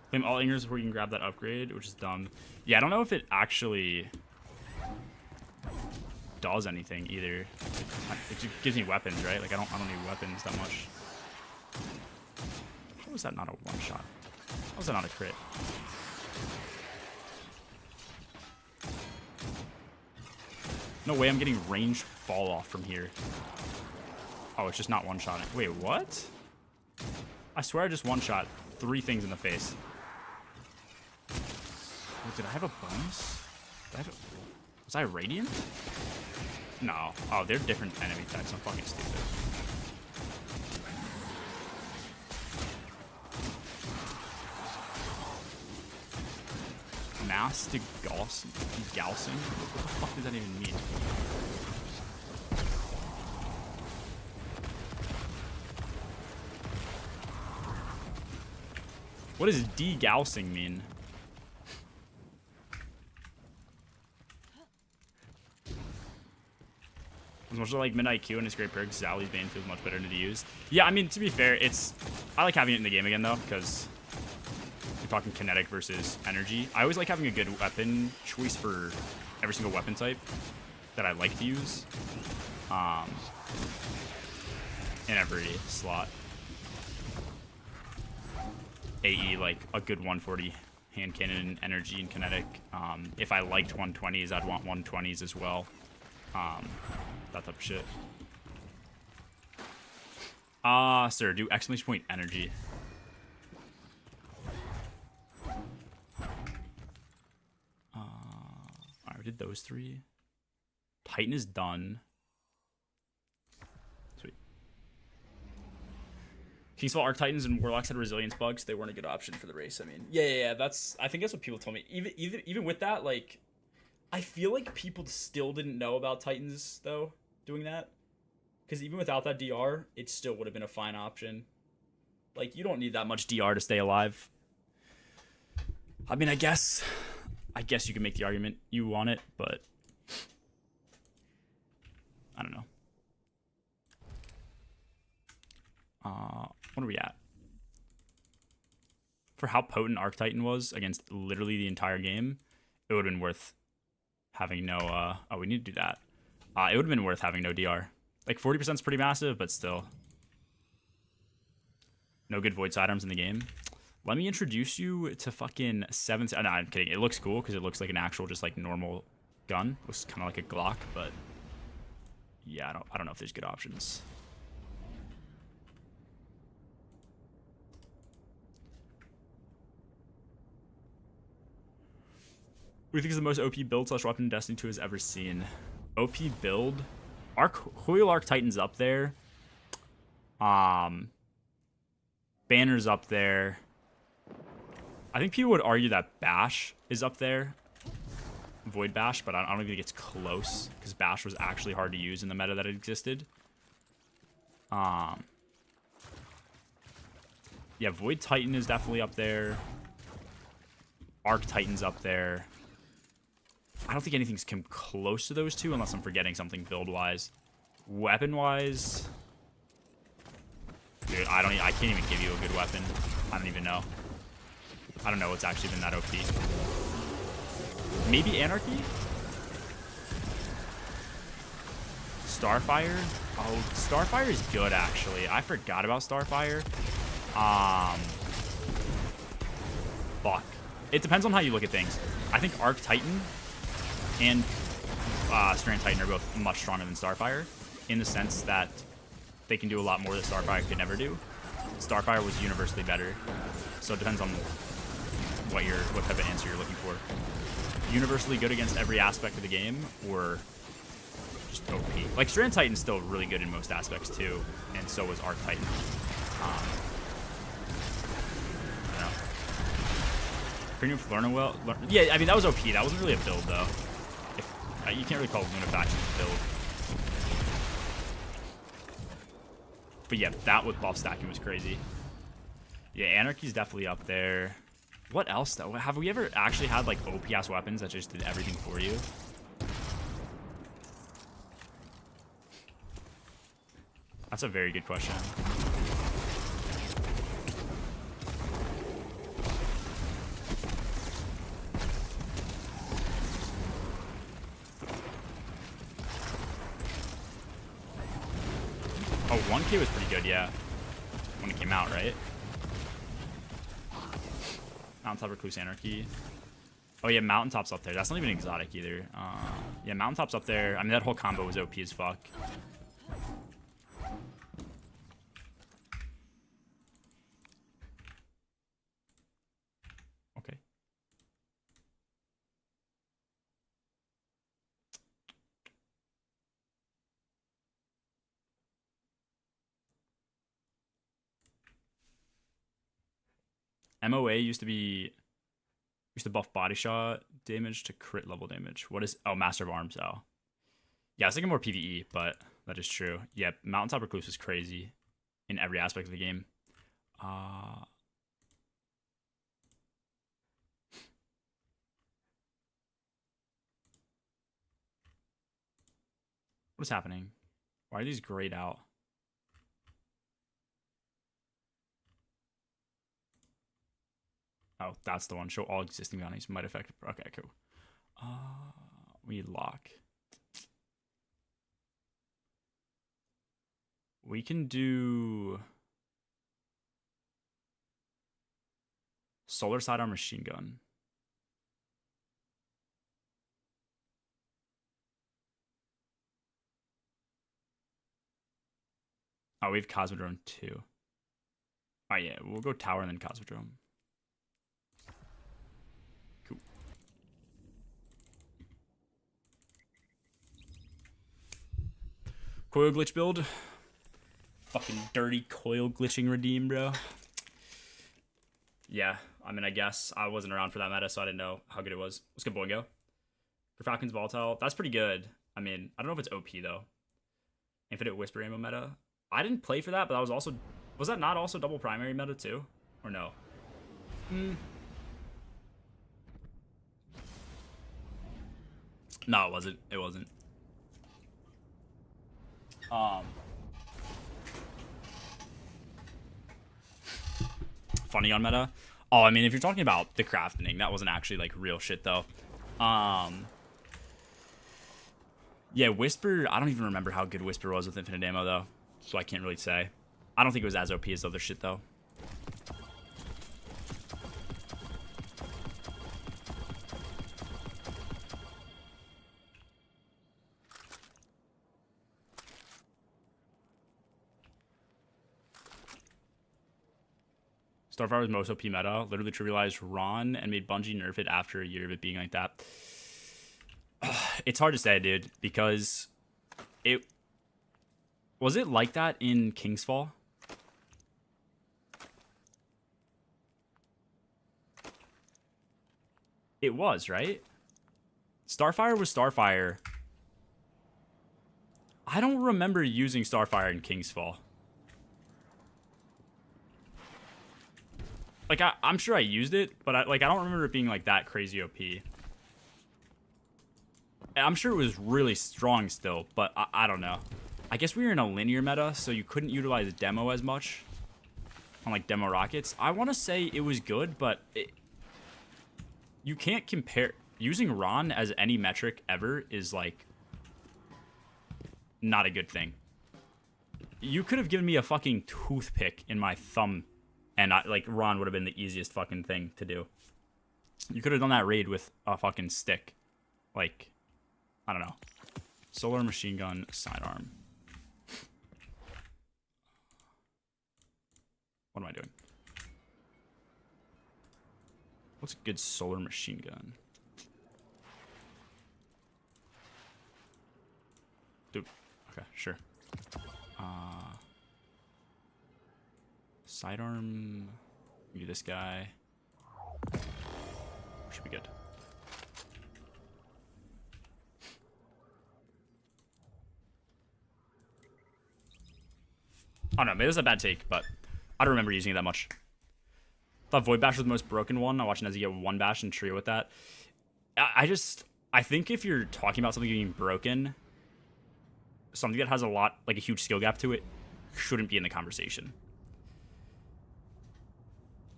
Claim all ingers before you can grab that upgrade, which is dumb. Yeah, I don't know if it actually does anything either. It just gives me weapons, right? Like I don't need weapons that much. How was that not a one shot? How was that not a crit? No way I'm getting range fall off from here. Oh, it's just not one shot. Wait, what? I swear I just one shot 3 things in the face. Wait, did I have a bonus? Was I radiant? No. Oh, they're different enemy types. I'm fucking stupid. Mass to Gaussing? What the fuck does that even mean? What does degaussing mean? As much as I like Midnight Q and his great perks, Zali's Bane feels much better to use. Yeah, I mean, to be fair, I like having it in the game again, though, because we're talking kinetic versus energy. I always like having a good weapon choice for every single weapon type that I like to use in every slot. AE, like a good 140 hand cannon, energy, and kinetic. If I liked 120s, I'd want 120s as well. That type of shit. Sir, do exclamation point energy. Alright, we did those 3. Titan is done. Sweet. Kingsfall Arc Titans and Warlocks had resilience bugs. They weren't a good option for the race. I mean, yeah. I think that's what people told me. Even with that, like, I feel like people still didn't know about Titans though doing that, because even without that DR, it still would have been a fine option. Like, you don't need that much DR to stay alive. I mean, I guess you can make the argument you want it, but I don't know. What are we at? For how potent Arc Titan was against literally the entire game, it would have been worth having no, oh, we need to do that. It would have been worth having no DR. Like, 40% is pretty massive, but still. No good Void Sidearms in the game. Let me introduce you to fucking 7... No, I'm kidding. It looks cool because it looks like an actual, just like normal gun. It looks kind of like a Glock, but yeah, I don't know if there's good options. What do you think is the most OP build / weapon Destiny 2 has ever seen? OP build? Hoyle Arc Titan's up there. Banner's up there. I think people would argue that Bash is up there. Void Bash, but I don't think it's close, because Bash was actually hard to use in the meta that it existed. Yeah, Void Titan is definitely up there. Arc Titan's up there. I don't think anything's come close to those two, unless I'm forgetting something build-wise. Weapon-wise, dude, I can't even give you a good weapon. I don't even know. I don't know what's actually been that OP. Maybe Anarchy? Starfire? Oh, Starfire is good, actually. I forgot about Starfire. Fuck. It depends on how you look at things. I think Arc Titan and Strand Titan are both much stronger than Starfire, in the sense that they can do a lot more that Starfire could never do. Starfire was universally better, so it depends on what type of answer you're looking for. Universally good against every aspect of the game, or just OP. Like, Strand Titan's still really good in most aspects too, and so was Arc Titan. I don't know. Premium Flurnawell? Yeah, I mean, that was OP. That wasn't really a build, though. You can't really call Lunafaction a build. But yeah, that with buff stacking was crazy. Yeah, Anarchy's definitely up there. What else, though? Have we ever actually had, like, OP-ass weapons that just did everything for you? That's a very good question. Oh, 1K was pretty good, yeah. When it came out, right? Mountaintop Recluse Anarchy. Oh yeah, Mountaintop's up there. That's not even exotic either. Yeah, Mountaintop's up there. I mean, that whole combo was OP as fuck. Okay. MOA used to buff body shot damage to crit level damage. What is... Oh, Master of Arms. Oh. Yeah, I was thinking more PvE, but that is true. Yeah, Mountaintop Recluse is crazy in every aspect of the game. What is happening? Why are these grayed out? Oh, that's the one. Show all existing bounties might affect... Okay, cool. We lock. We can do... Solar Sidearm Machine Gun. Oh, we have Cosmodrome too. Oh yeah, we'll go Tower and then Cosmodrome. Cool. Coil glitch build. Fucking dirty coil glitching redeem, bro. Yeah, I mean, I guess I wasn't around for that meta, so I didn't know how good it was. Let's get Boingo. Falcon's Volatile. That's pretty good. I mean, I don't know if it's OP though. Infinite Whisper Ammo meta. I didn't play for that, but that was also... Was that not also double primary meta too? Or no? No, it wasn't. It wasn't. Funny on meta. Oh, I mean, if you're talking about the crafting, that wasn't actually like real shit though. Yeah, Whisper, I don't even remember how good Whisper was with infinite ammo though, so I can't really say. I don't think it was as OP as other shit though. Starfire was most OP meta, literally trivialized Ron and made Bungie nerf it after a year of it being like that. It's hard to say, dude, because it... Was it like that in Kingsfall? It was, right? Starfire was Starfire. I don't remember using Starfire in Kingsfall. Like, I'm sure I used it, but I don't remember it being like that crazy OP. I'm sure it was really strong still, but I don't know. I guess we were in a linear meta, so you couldn't utilize demo as much on like demo rockets. I want to say it was good, but you can't compare. Using Ron as any metric ever is like not a good thing. You could have given me a fucking toothpick in my thumb, and like Ron would have been the easiest fucking thing to do. You could have done that raid with a fucking stick. Like, I don't know. Solar Machine Gun Sidearm. What am I doing? What's a good solar machine gun? Dude. Okay, sure. Sidearm. Do this guy. Should be good. Oh no, maybe that's a bad take, but I don't remember using it that much. I thought Void Bash was the most broken one. I watched Nezzy get one bash and trio with that. I think if you're talking about something being broken, something that has a lot, like a huge skill gap to it, shouldn't be in the conversation.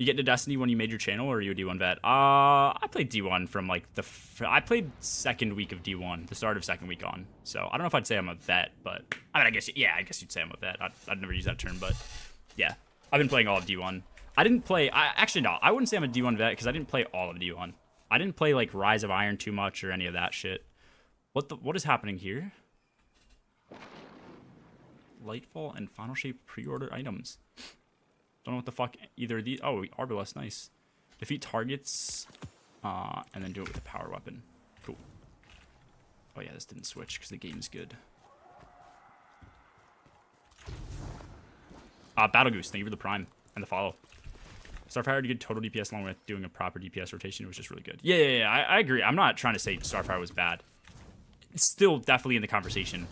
You get into Destiny when you made your channel, or are you a D1 vet? I played D1 from like I played second week of D1, the start of second week on. So I don't know if I'd say I'm a vet, but I mean, I guess you'd say I'm a vet. I'd never use that term, but yeah, I've been playing all of D1. I didn't play. Actually no, I wouldn't say I'm a D1 vet because I didn't play all of D1. I didn't play like Rise of Iron too much or any of that shit. What is happening here? Lightfall and Final Shape pre-order items. Don't know what the fuck either of these. Oh, Arbalest, nice. Defeat targets, and then do it with a power weapon. Cool. Oh yeah, this didn't switch because the game's good. Battle Goose, thank you for the prime and the follow. Starfire had a good total DPS along with doing a proper DPS rotation. It was just really good. Yeah, I agree. I'm not trying to say Starfire was bad. It's still definitely in the conversation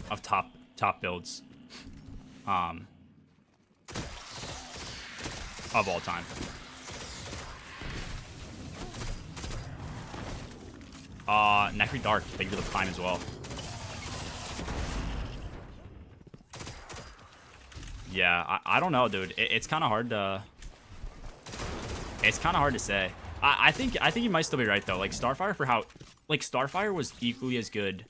of top builds. Of all time. Necry Dark, thank you for the prime as well. Yeah, I don't know, dude. It's kind of hard to. It's kind of hard to say. I think you might still be right though. Like Starfire for how, like Starfire was equally as good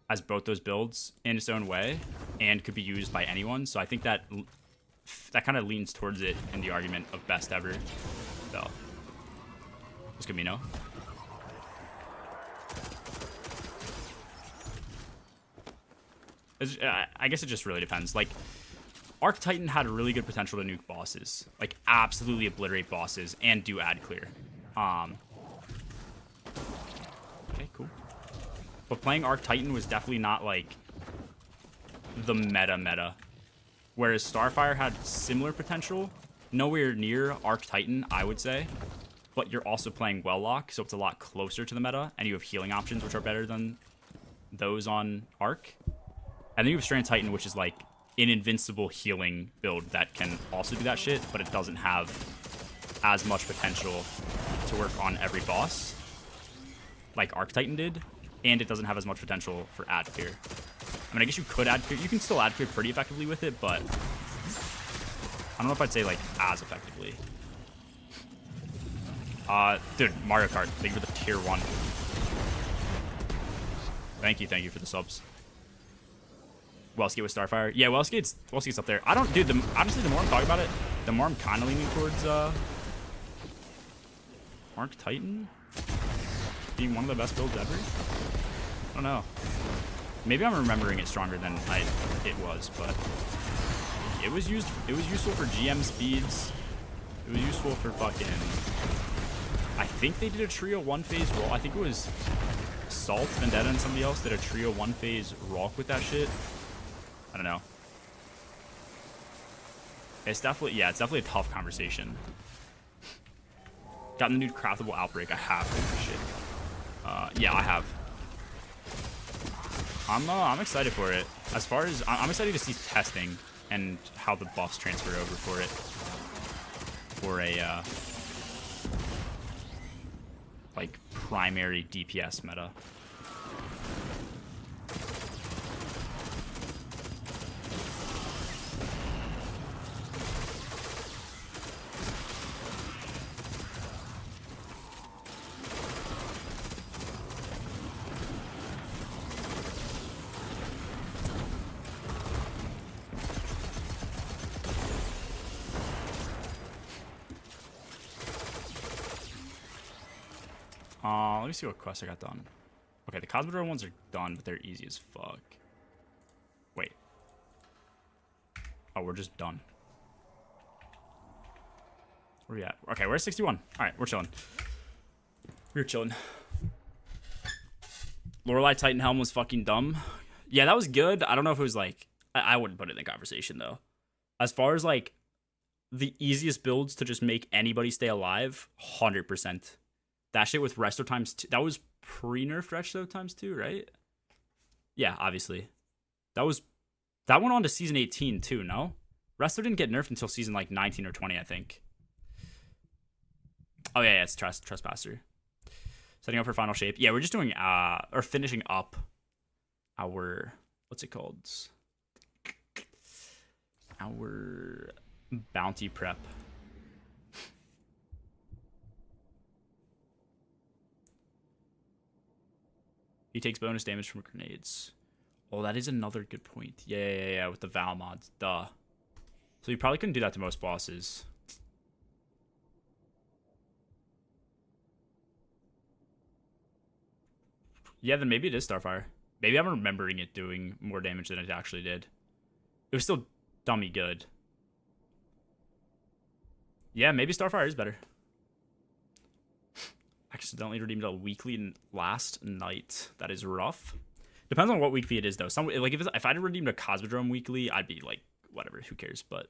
as both those builds in its own way, and could be used by anyone. So I think that kind of leans towards it in the argument of best ever. So it's gonna be no. I guess it just really depends. Like, Arc Titan had really good potential to nuke bosses. Like, absolutely obliterate bosses and do ad clear. Okay, cool. But playing Arc Titan was definitely not, like, the meta. Whereas Starfire had similar potential. Nowhere near Arc Titan, I would say. But you're also playing Well-Lock, so it's a lot closer to the meta. And you have healing options, which are better than those on Arc. And then you have Strand Titan, which is like an invincible healing build that can also do that shit, but it doesn't have as much potential to work on every boss like Arc Titan did, and it doesn't have as much potential for ad clear. I mean, I guess you could ad clear. You can still ad clear pretty effectively with it, but I don't know if I'd say like as effectively. Dude, Mario Kart, thank you for the tier 1. Thank you for the subs. Wellskate with Starfire. Yeah, Wellskate's up there. I don't, dude, honestly, the more I'm talking about it, the more I'm kind of leaning towards Arc Titan being one of the best builds ever. I don't know. Maybe I'm remembering it stronger than it was, but it was useful for GM speeds. It was useful for fucking. I think they did a trio 1-phase roll. I think it was Salt, Vendetta, and somebody else did a trio 1-phase rock with that shit. I don't know. It's definitely a tough conversation. Gotten the new craftable Outbreak. I have. Shit. Yeah, I have. I'm excited for it. As far as I'm excited to see testing and how the buffs transfer over for it. For a like primary DPS meta. Let me see what quests I got done. Okay, the Cosmodrome ones are done, but they're easy as fuck. Wait. Oh, we're just done. Where are we at? Okay, we're at 61. Alright, we're chilling. We're chilling. Lorelei Titan Helm was fucking dumb. Yeah, that was good. I don't know if it was like... I wouldn't put it in the conversation, though. As far as, like, the easiest builds to just make anybody stay alive, 100%. That shit with Resto times 2. That was pre-nerf Resto times 2, right? Yeah, obviously. That went on to season 18 too, no? Resto didn't get nerfed until season like 19 or 20, I think. Oh yeah, it's Trespasser. Setting up for final shape. Yeah, we're just doing or finishing up our what's it called? Our Bounty prep. He takes bonus damage from grenades. Oh, that is another good point. Yeah, with the Val mods. Duh. So you probably couldn't do that to most bosses. Yeah, then maybe it is Starfire. Maybe I'm remembering it doing more damage than it actually did. It was still dummy good. Yeah, maybe Starfire is better. Accidentally redeemed a weekly last night. That is rough. Depends on what weekly it is, though. Some like if I'd redeemed a Cosmodrome weekly, I'd be like, whatever, who cares? But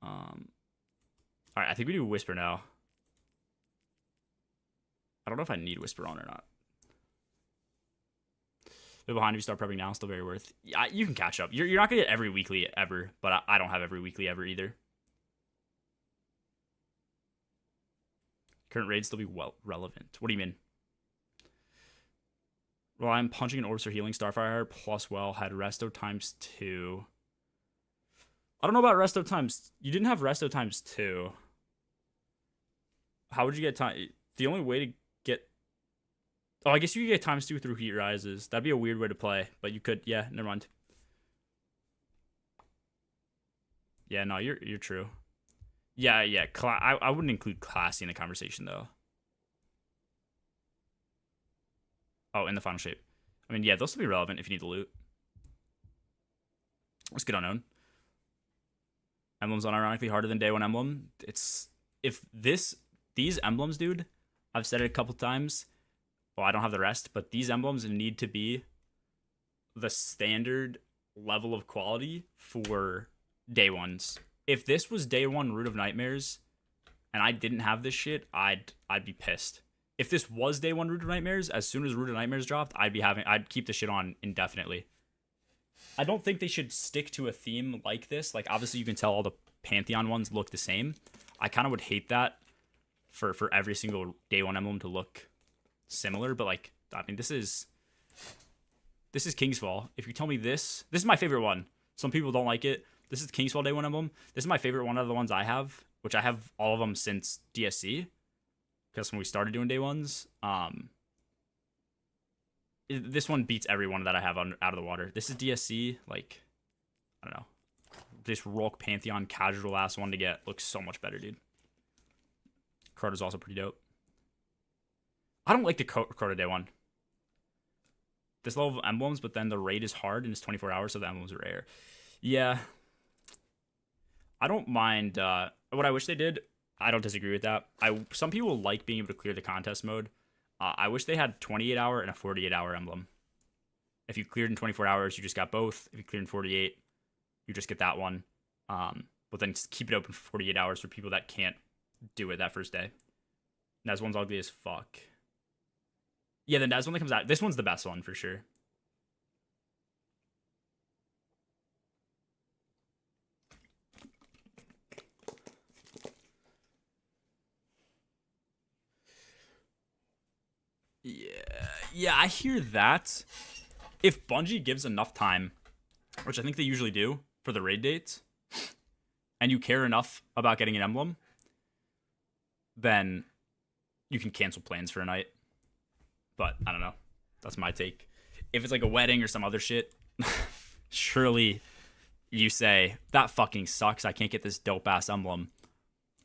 all right, I think we do Whisper now. I don't know if I need Whisper on or not. But behind if you start prepping now, still very worth. Yeah, you can catch up. You're not gonna get every weekly ever, but I don't have every weekly ever either. Current raid still be well relevant. What do you mean? Well, I'm punching an orbs for healing. Starfire plus well had resto times 2. I don't know about resto times. You didn't have resto times 2. How would you get time? The only way to get. Oh, I guess you could get times 2 through heat rises. That'd be a weird way to play, but you could. Yeah, never mind. Yeah, no, you're true. Yeah. I wouldn't include classy in the conversation though. Oh, in the final shape. I mean, yeah, those will be relevant if you need the loot. Let's get unknown. Emblem's unironically harder than day 1 emblem. It's if these emblems, dude. I've said it a couple times. Well, I don't have the rest, but these emblems need to be the standard level of quality for day 1s. If this was day 1 Root of Nightmares and I didn't have this shit, I'd be pissed. If this was day 1 Root of Nightmares, as soon as Root of Nightmares dropped, I'd keep the shit on indefinitely. I don't think they should stick to a theme like this. Like, obviously you can tell all the Pantheon ones look the same. I kind of would hate that for every single day 1 emblem to look similar, but like, I mean, this is Kingsfall. If you tell me this is my favorite one. Some people don't like it. This is Kingsfall day 1 emblem. This is my favorite one of the ones I have, which I have all of them since DSC. Because when we started doing day 1s, this one beats every one that I have out of the water. This is DSC, like, I don't know. This Rolk Pantheon casual ass one to get looks so much better, dude. Crota's also pretty dope. I don't like the Crota day 1. This level of emblems, but then the raid is hard and it's 24 hours, so the emblems are rare. Yeah. I don't mind. What I wish they did, I don't disagree with that. Some people like being able to clear the contest mode. I wish they had 28-hour and a 48-hour emblem. If you cleared in 24 hours, you just got both. If you cleared in 48, you just get that one. But then just keep it open for 48 hours for people that can't do it that first day. Nez one's ugly as fuck. Yeah, the Nez one that comes out. This one's the best one for sure. Yeah, I hear that. If Bungie gives enough time, which I think they usually do for the raid dates, and you care enough about getting an emblem, then you can cancel plans for a night. But I don't know. That's my take. If it's like a wedding or some other shit, surely you say, that fucking sucks. I can't get this dope ass emblem.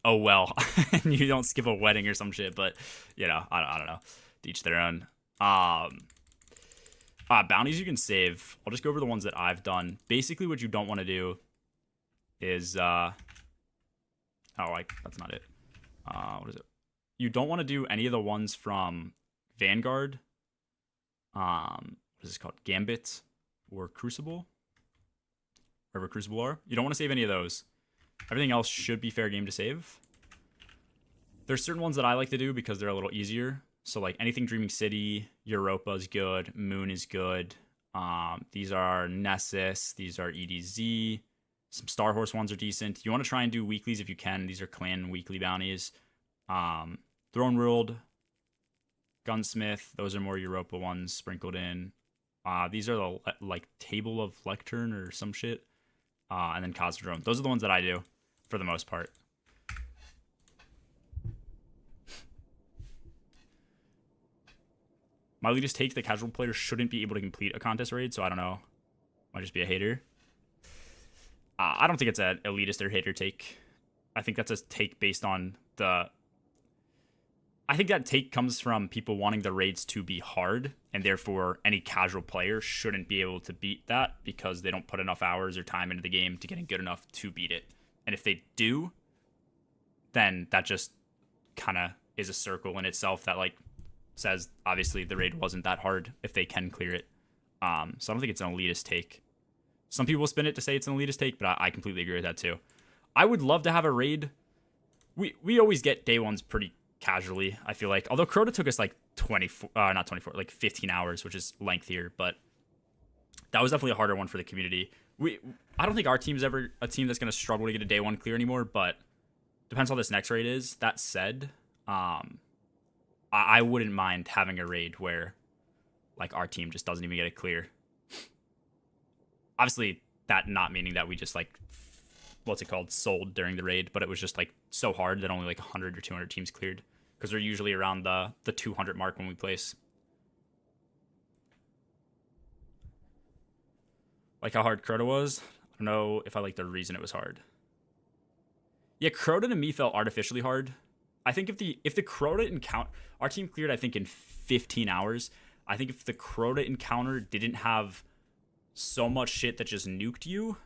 Oh well. And you don't skip a wedding or some shit. But, you know, I don't know. To each their own. Bounties you can save. I'll just go over the ones that I've done. Basically, what you don't want to do is that's not it. What is it? You don't want to do any of the ones from Vanguard. What is this called? Gambit or Crucible. Wherever Crucible are. You don't want to save any of those. Everything else should be fair game to save. There's certain ones that I like to do because they're a little easier. So like anything Dreaming City, Europa is good, Moon is good. These are Nessus, these are EDZ. Some Star Horse ones are decent. You want to try and do weeklies if you can. These are clan weekly bounties. Throne World, Gunsmith, those are more Europa ones sprinkled in. These are the like Table of Lectern or some shit. And then Cosmodrome. Those are the ones that I do. for the most part. My elitist take, the casual player shouldn't be able to complete a contest raid, so I don't know. Might just be a hater. I don't think it's an elitist or hater take. I think that's a take based on the... I think that take comes from people wanting the raids to be hard, and therefore any casual player shouldn't be able to beat that because they don't put enough hours or time into the game to getting good enough to beat it. And if they do, then that just kind of is a circle in itself that like says obviously the raid wasn't that hard if they can clear it. So I don't think it's an elitist take. Some people spin it to say it's an elitist take, but I completely agree with that too. I would love to have a raid. We always get day ones pretty casually, I feel like. Although Crota took us like 15 hours, which is lengthier, but that was definitely a harder one for the community. I don't think our team's ever a team that's going to struggle to get a day one clear anymore, but depends how this next raid is. That said, I wouldn't mind having a raid where like our team just doesn't even get it clear. Obviously, that not meaning that we just like, what's it called, sold during the raid, but it was just like so hard that only like 100 or 200 teams cleared, because they're usually around the 200 mark when we place. Like how hard Crota was? I don't know if I like the reason it was hard. Yeah, Crota to me felt artificially hard. I think if the Crota encounter, our team cleared I think in 15 hours. I think if the Crota encounter didn't have so much shit that just nuked you,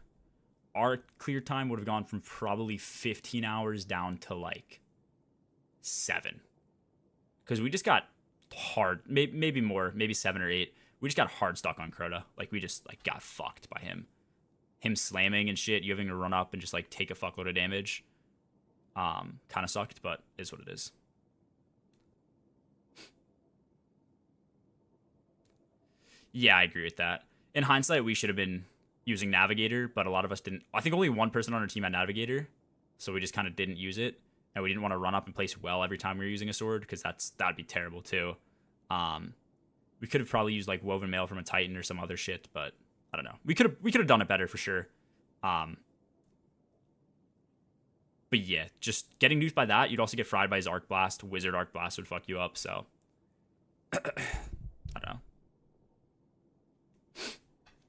our clear time would have gone from probably 15 hours down to like 7. Because we just got hard, maybe more, maybe 7 or 8. We just got hard stuck on Crota. Like we just like got fucked by him. Him slamming and shit, you having to run up and just like take a fuckload of damage. Kind of sucked, but is what it is. Yeah, I agree with that. In hindsight, we should have been using Navigator, but a lot of us didn't. I think only one person on our team had Navigator, so we just kind of didn't use it, and we didn't want to run up and place well every time we were using a sword, because that'd be terrible too. We could have probably used like Woven Mail from a Titan or some other shit, but I don't know. We could have done it better for sure. But yeah, just getting nuked by that, you'd also get fried by his Arc Blast. Wizard Arc Blast would fuck you up, so I don't know.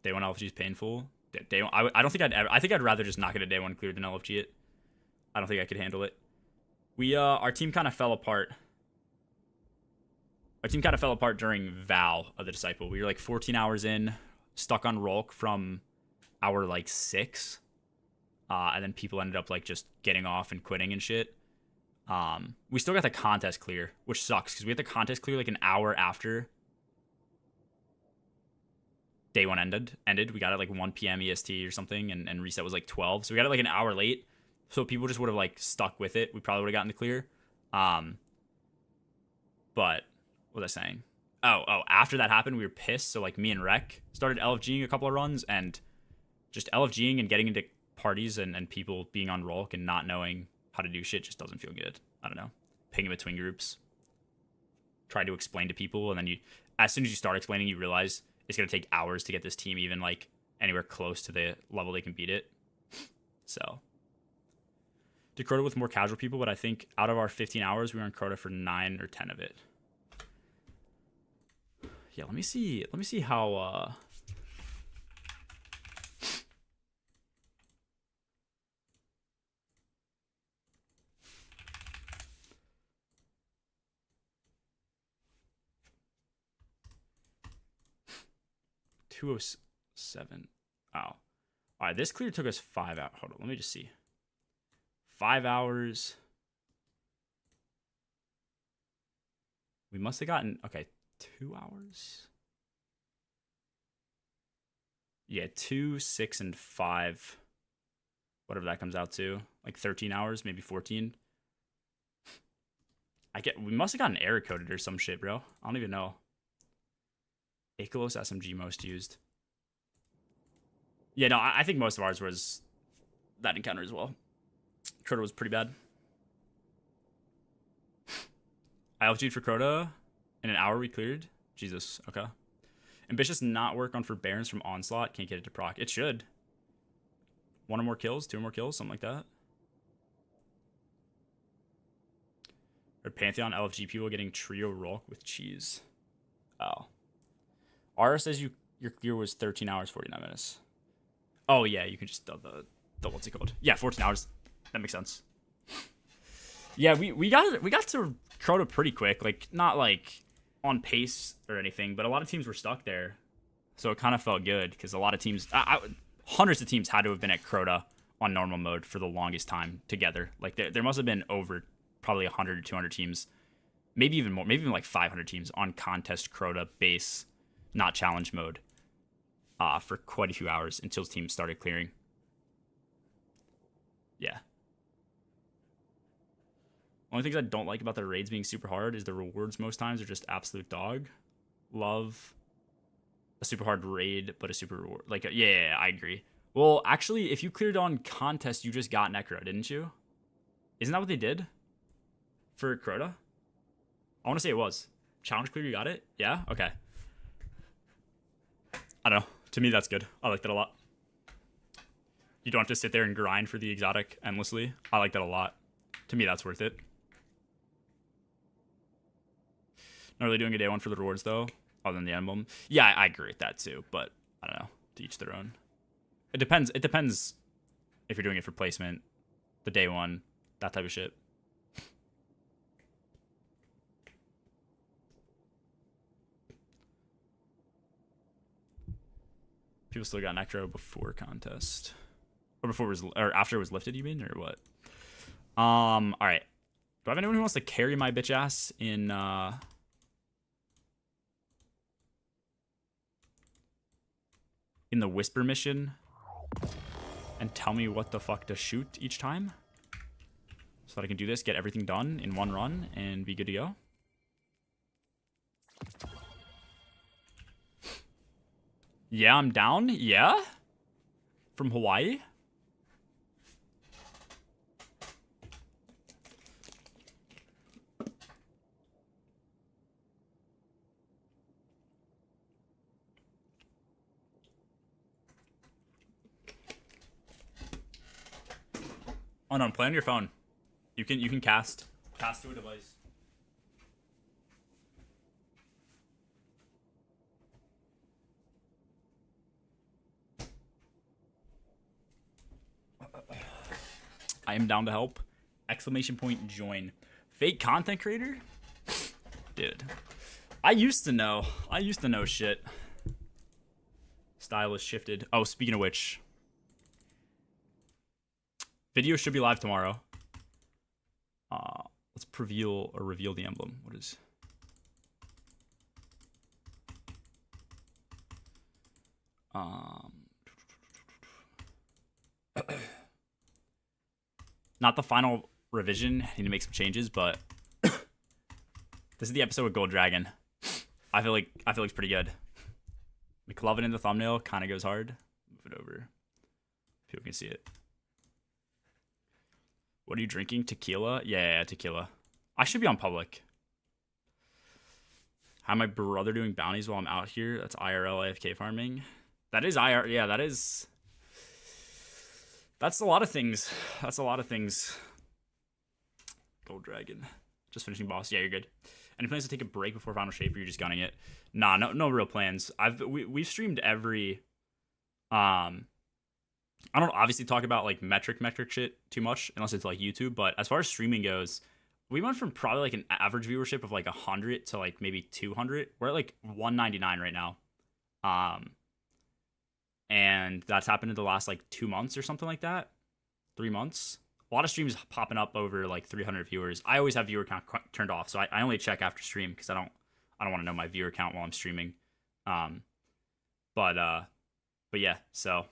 Day 1 LFG is painful. Day 1, I don't think I think I'd rather just not get a day 1 clear than LFG it. I don't think I could handle it. Our team kind of fell apart. Our team kind of fell apart during Vow of the Disciple. We were like 14 hours in, stuck on Rolk from hour like 6. And then people ended up like just getting off and quitting and shit. We still got the contest clear, which sucks because we had the contest clear like an hour after day 1 ended. We got it like 1 p.m. EST or something, and reset was like 12. So we got it like an hour late. So people just would have like stuck with it. We probably would have gotten the clear. But what was I saying? Oh, after that happened, we were pissed. So like me and Rec started LFGing a couple of runs, and just LFGing and getting into parties and people being on Rolk and not knowing how to do shit just doesn't feel good. I don't know. Pinging between groups. Try to explain to people, and then as soon as you start explaining, you realize it's going to take hours to get this team even like anywhere close to the level they can beat it. So did Crota with more casual people, but I think out of our 15 hours, we were in Crota for 9 or 10 of it. Yeah, let me see how 207. Oh. All right, this clear took us 5 hours. Hold on, let me just see. 5 hours. We must have gotten, okay, 2 hours. Yeah, 2, 6, and 5. Whatever that comes out to. Like 13 hours, maybe 14. We must have gotten error coded or some shit, bro. I don't even know. Ikelos SMG most used. Yeah, no, I think most of ours was that encounter as well. Crota was pretty bad. I LG'd for Crota in an hour we cleared. Jesus, okay. Ambitious not work on Forbearance from Onslaught. Can't get it to proc. It should. 1 or more kills, 2 or more kills, something like that. Or Pantheon LFG people getting trio roll with cheese. Oh. R says your clear was 13 hours, 49 minutes. Oh, yeah, you can just the what's it called? Yeah, 14 hours. That makes sense. Yeah, we got to Crota pretty quick. Like, not like on pace or anything, but a lot of teams were stuck there. So it kind of felt good because a lot of teams, hundreds of teams had to have been at Crota on normal mode for the longest time together. Like, there must have been over probably 100 or 200 teams, maybe even more, maybe even like 500 teams on contest Crota base, not challenge mode, for quite a few hours until teams started clearing. Yeah. Only things I don't like about the raids being super hard is the rewards most times are just absolute dog. Love a super hard raid, but a super reward. Like, yeah, I agree. Well, actually, if you cleared on contest, you just got Necro, didn't you? Isn't that what they did for Crota? I want to say it was. Challenge clear, you got it? Yeah? Okay. I don't know. To me, that's good. I like that a lot. You don't have to sit there and grind for the exotic endlessly. I like that a lot. To me, that's worth it. Not really doing a day one for the rewards, though, other than the emblem. Yeah, I agree with that, too. But, I don't know. To each their own. It depends. It depends if you're doing it for placement, the day one, that type of shit. People still got Necro before contest. Or before it was, or after it was lifted, you mean? Or what? Alright. Do I have anyone who wants to carry my bitch ass in the Whisper mission? And tell me what the fuck to shoot each time? So that I can do this, get everything done in one run, and be good to go. Yeah, I'm down. Yeah? From Hawaii? Oh no, play on your phone. You can cast to a device. I am down to help. Exclamation point join. Fake content creator? Dude. I used to know shit. Style is shifted. Oh, speaking of which, video should be live tomorrow. Let's reveal the emblem. What is? Not the final revision. I need to make some changes, but this is the episode with Gold Dragon. I feel like it's pretty good. McLovin in the thumbnail kind of goes hard. Move it over. People can see it. What are you drinking? Tequila? Yeah, tequila. I should be on public. How my brother doing bounties while I'm out here? That's IRL AFK farming. That is IR. Yeah, that is. That's a lot of things. That's a lot of things. Gold Dragon. Just finishing boss. Yeah, you're good. Any plans to take a break before final shape, or you're just gunning it? Nah, no real plans. We've streamed every. I don't obviously talk about like metric shit too much unless it's like YouTube. But as far as streaming goes, we went from probably like an average viewership of like 100 to like maybe 200. We're at like 199 right now. And that's happened in the last like 2 months or something like that. 3 months. A lot of streams popping up over like 300 viewers. I always have viewer count turned off, so I only check after stream because I don't want to know my viewer count while I'm streaming. But yeah. So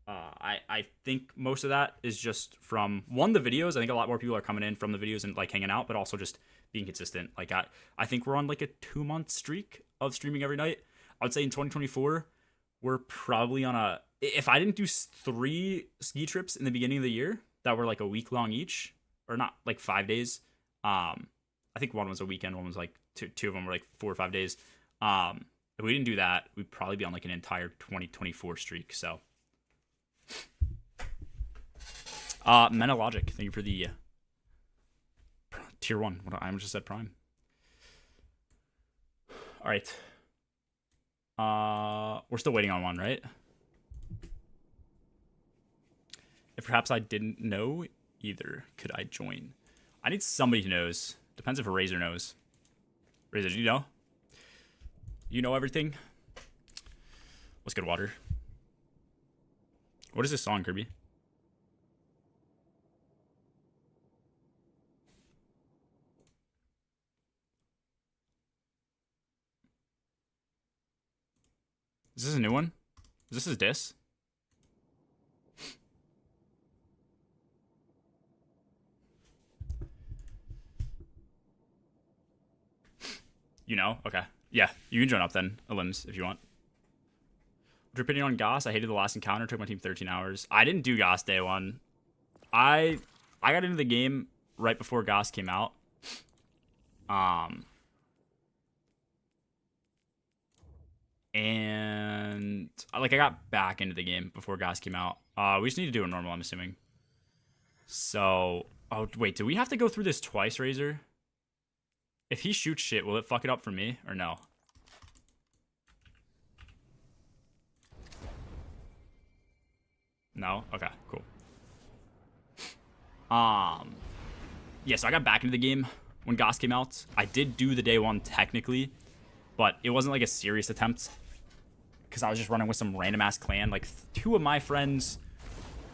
I think most of that is just from the videos. I think a lot more people are coming in from the videos and like hanging out, but also just being consistent. Like I think we're on like a 2-month streak of streaming every night. I would say in 2024. We're probably on if I didn't do 3 ski trips in the beginning of the year that were like a week long each, or not like 5 days. I think one was a weekend, one was like two of them were like 4 or 5 days. If we didn't do that, we'd probably be on like an entire 2024 streak. So, Menalogic, thank you for the Tier 1. What I'm just at prime. All right. We're still waiting on one, right? If perhaps I didn't know either, could I join? I need somebody who knows. Depends if a Razor knows. Razor, do you know? You know everything? Let's get water. What is this song, Kirby? Is this a new one? Is this his diss? You know? Okay. Yeah, you can join up then, Elims, if you want. What's your opinion on Goss? I hated the last encounter. Took my team 13 hours. I didn't do Goss day one. I got into the game right before Goss came out. And I got back into the game before Goss came out. We just need to do it normal, I'm assuming. So, oh wait, do we have to go through this twice, Razor? If he shoots shit, will it fuck it up for me or no? No? Okay, cool. Yeah, so I got back into the game when Goss came out. I did do the day one technically, but it wasn't like a serious attempt because I was just running with some random ass clan, like 2 of my friends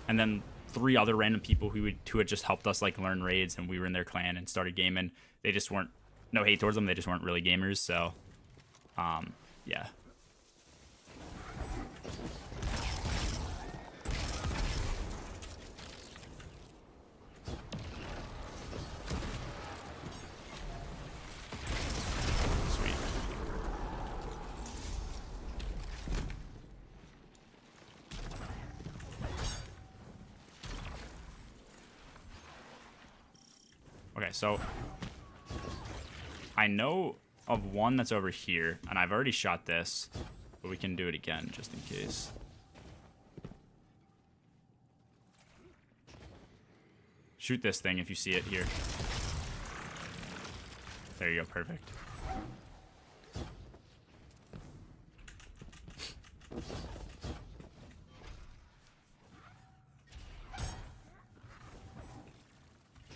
and then 3 other random people who had just helped us like learn raids, and we were in their clan and started gaming. They just weren't, no hate towards them, they just weren't really gamers, so yeah. Okay, so I know of one that's over here, and I've already shot this, but we can do it again just in case. Shoot this thing if you see it here. There you go, perfect.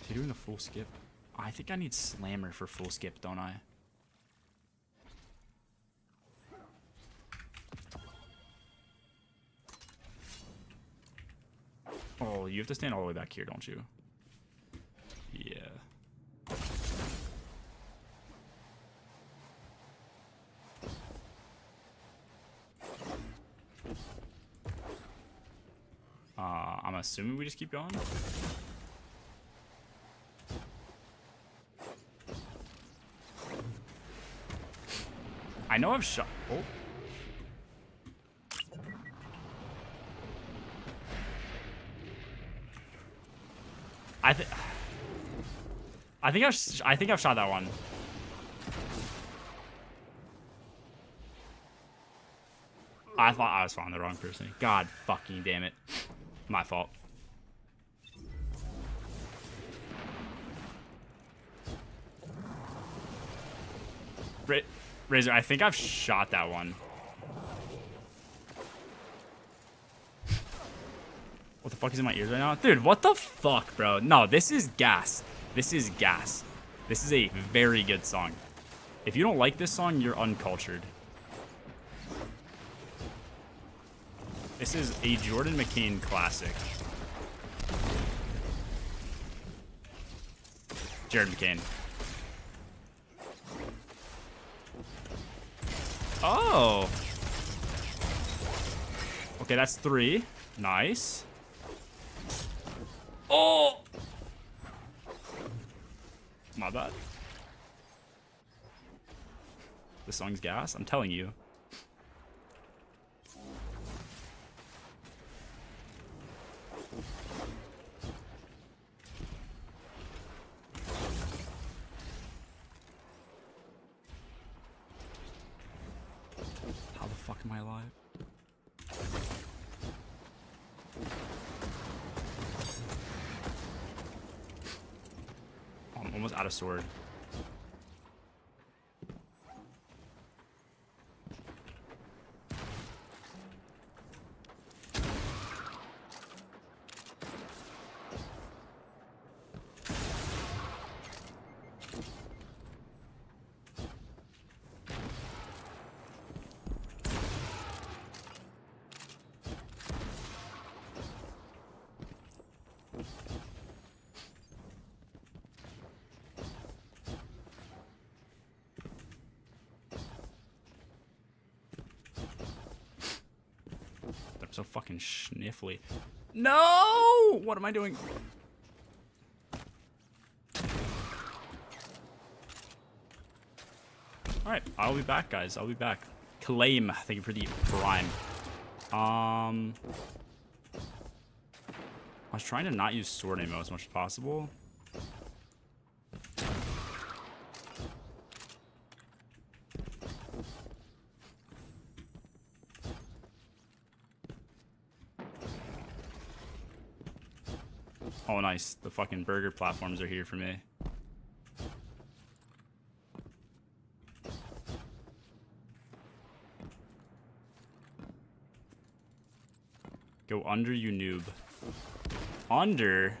Is he doing a full skip? I think I need Slammer for full skip, don't I? Oh, you have to stand all the way back here, don't you? Yeah. I'm assuming we just keep going. I know I've shot. Oh. I think I've shot that one. I thought I was following the wrong person. God fucking damn it. My fault. Razor, I think I've shot that one. What the fuck is in my ears right now? Dude, what the fuck, bro? No, this is gas. This is gas. This is a very good song. If you don't like this song, you're uncultured. This is a Jordan McCain classic. Jared McCain. Oh. Okay, that's 3. Nice. Oh. My bad. This song's gas, I'm telling you. How the fuck am I alive? I'm almost out of sword. So fucking sniffly. No! What am I doing? Alright, I'll be back, guys. I'll be back. Claim. Thank you for the prime. I was trying to not use sword ammo as much as possible. Oh, nice. The fucking burger platforms are here for me. Go under, you noob. Under?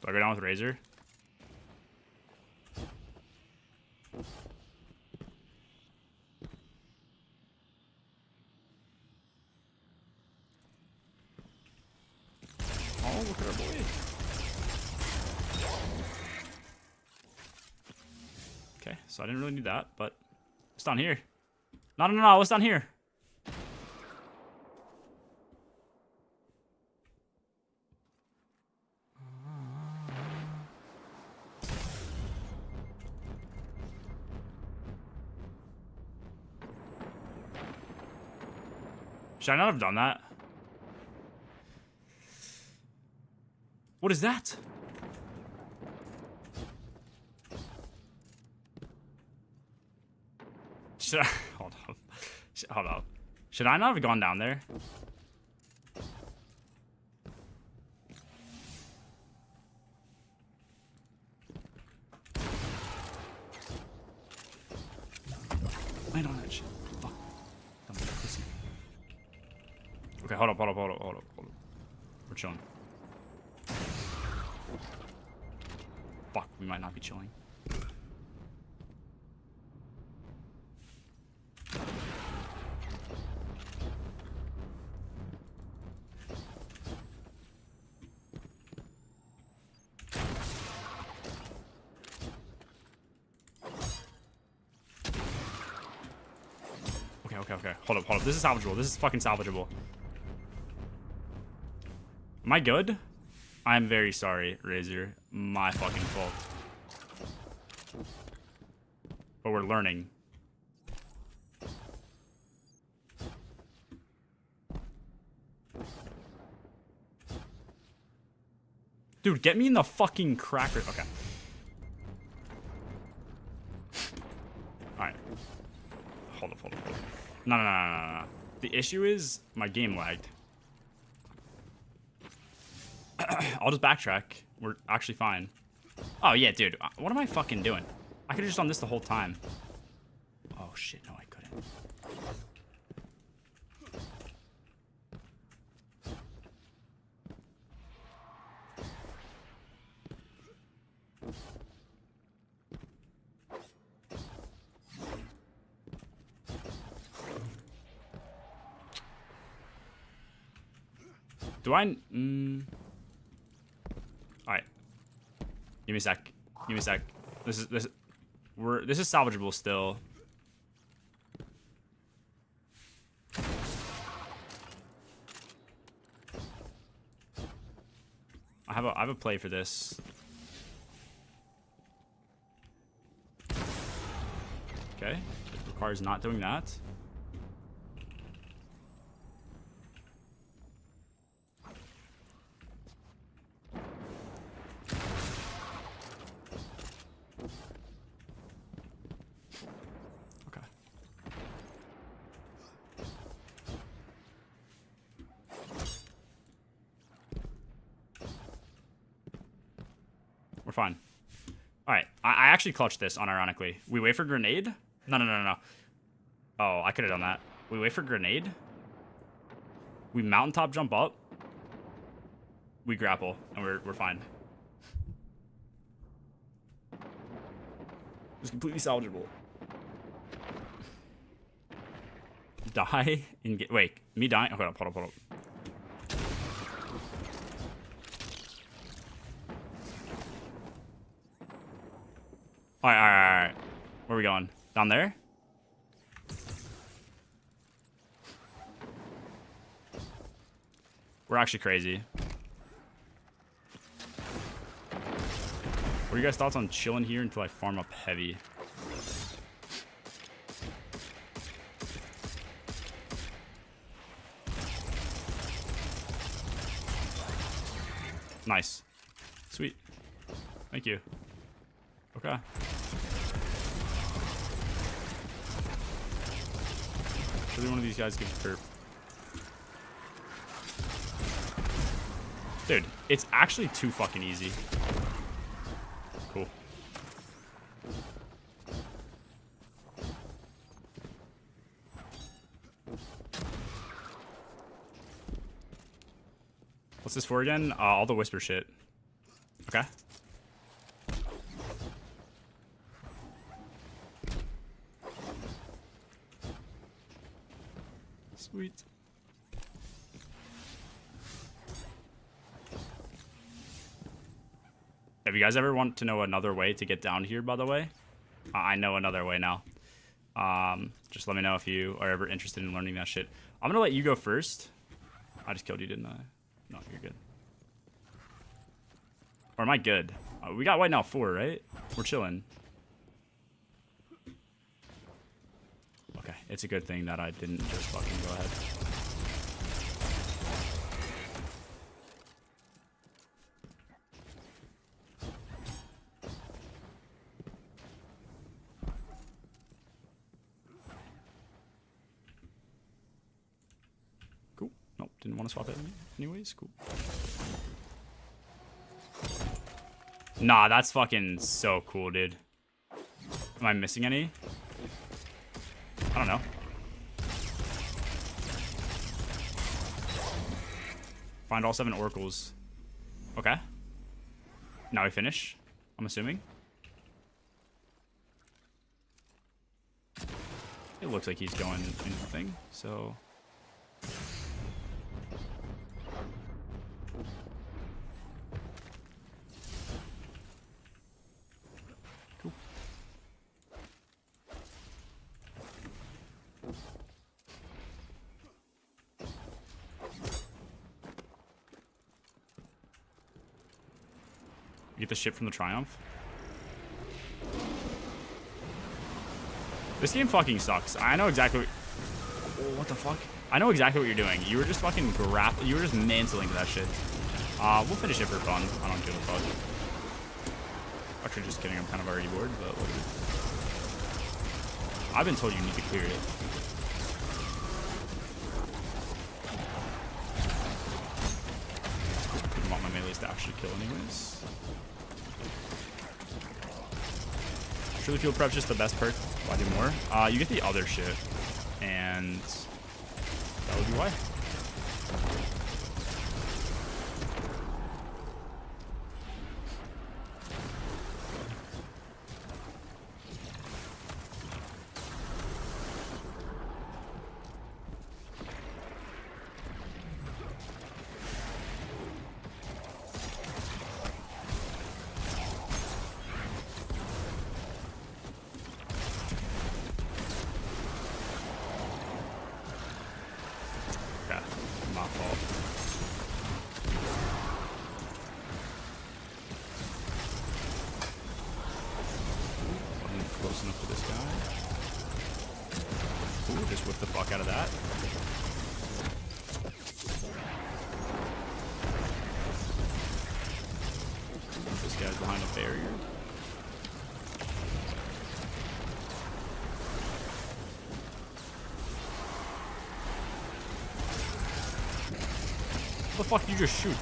Do I go down with Razor? Oh, look at our boy. Okay, so I didn't really need that, but what's down here? No, what's down here? Should I not have done that? What is that? Should I... Hold on. Hold on. Should I not have gone down there? Land on that shit. Fuck. Dumb pussy. Okay, hold up. We're chilling. Fuck, we might not be chilling. Okay. Hold up. This is salvageable. This is fucking salvageable. Am I good? I'm very sorry, Razor. My fucking fault. But we're learning. Dude, get me in the fucking cracker. Okay. Alright. Hold up. No. The issue is my game lagged. I'll just backtrack. We're actually fine. Oh, yeah, dude. What am I fucking doing? I could have just done this the whole time. Oh, shit. No, I couldn't. Do I... Alright. Give me a sec. This is salvageable still. I have a play for this. Okay. It requires not doing that. fine. All right, I actually clutched this, unironically. We wait for grenade? No. Oh, I could have done that. We wait for grenade. We mountaintop jump up. We grapple, and we're fine. It's completely salvageable. Die and get... Wait, me dying? Okay, hold up. All right. Where are we going? Down there? We're actually crazy. What are you guys' thoughts on chilling here until I farm up heavy? Nice. Sweet. Thank you. Okay. Surely one of these guys gives perp. Dude, it's actually too fucking easy. Cool. What's this for again? All the whisper shit. Okay. Sweet. If you guys ever want to know another way to get down here, by the way, I know another way now. Just let me know if you are ever interested in learning that shit. I'm gonna let you go first. I just killed you, didn't I? No, you're good. Or am I good? We got white now 4, right? We're chilling. Okay, it's a good thing that I didn't just fucking go ahead. Cool. Nope, didn't want to swap it anyways. Cool. Nah, that's fucking so cool, dude. Am I missing any? I don't know. Find all 7 oracles. Okay. Now we finish, I'm assuming. It looks like he's going into the thing, so... Cool. You get the ship from the Triumph. This game fucking sucks. I know exactly what the fuck? I know exactly what you're doing. You were just fucking you were just mantling that shit. We'll finish it for fun. I don't give a fuck. Actually, just kidding. I'm kind of already bored, but whatever. I've been told you need to clear it. Didn't want my melees to actually kill anyways. Truly Field Prep's just the best perk. Why do more? You get the other shit, and that would be why. What the fuck you just shoot?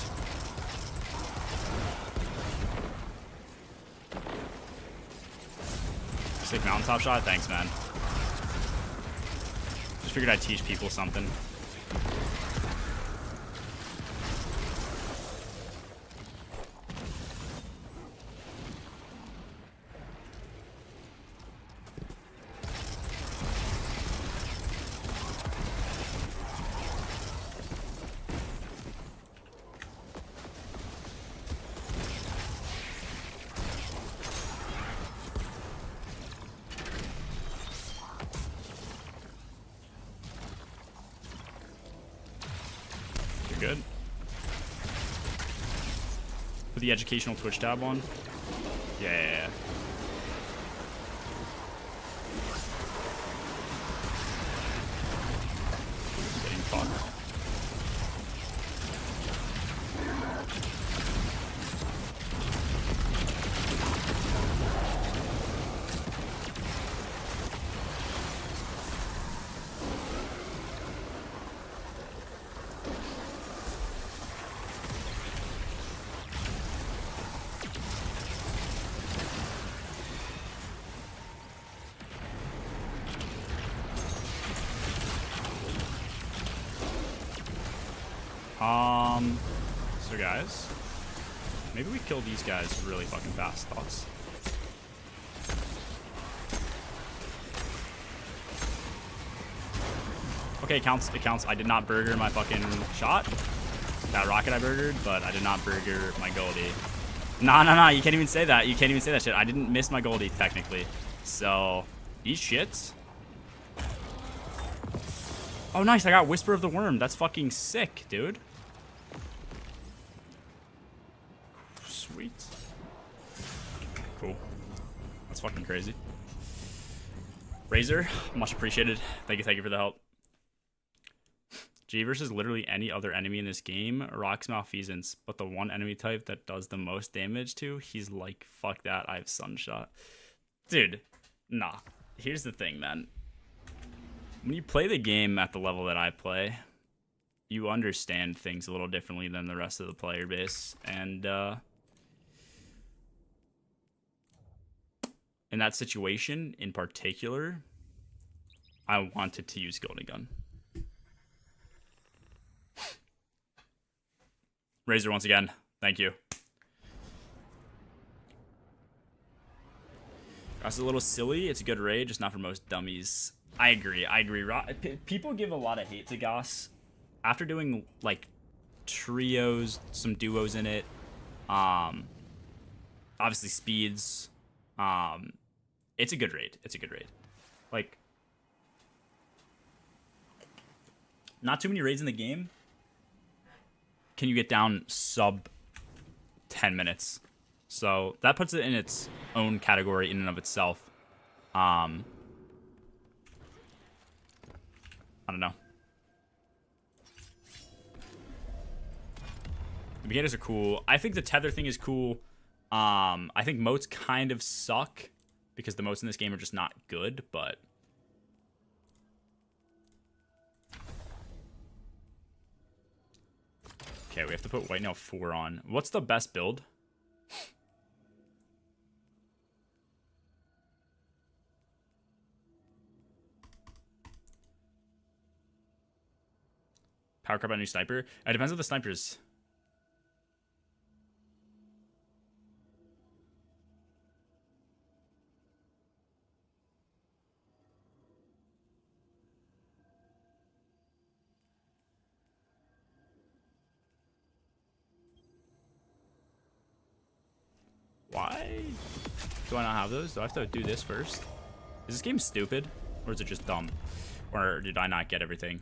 Sick mountaintop shot. Thanks, man. Just figured I'd teach people something. Good. Put the educational Twitch tab on. Yeah. Getting fucked. So guys, maybe we kill these guys really fucking fast. Thoughts? Okay, it counts. It counts. I did not burger my fucking shot. That rocket I burgered, but I did not burger my Goldie. Nah. You can't even say that. You can't even say that shit. I didn't miss my Goldie technically. So, eat shits. Oh, nice. I got Whisper of the Worm. That's fucking sick, dude. Sweet. Cool. That's fucking crazy. Razor, much appreciated. Thank you for the help. G versus literally any other enemy in this game rocks malfeasance, but the one enemy type that does the most damage to, he's like, fuck that, I have Sunshot. Dude, nah. Here's the thing, man. When you play the game at the level that I play, you understand things a little differently than the rest of the player base. And in that situation in particular, I wanted to use Golden Gun. Razor, once again, thank you. That's a little silly. It's a good raid, just not for most dummies. I agree. People give a lot of hate to Goss after doing like trios, some duos in it. Obviously speeds. It's a good raid. Like, not too many raids in the game. Can you get down sub 10 minutes? So that puts it in its own category in and of itself. I don't know. The beginners are cool. I think the tether thing is cool. I think moats kind of suck because the moats in this game are just not good, but okay, we have to put White Nail 4 on. What's the best build? Power crop on a new sniper? It depends on the snipers. Why do I not have those? Do I have to do this first? Is this game stupid? Or is it just dumb? Or did I not get everything?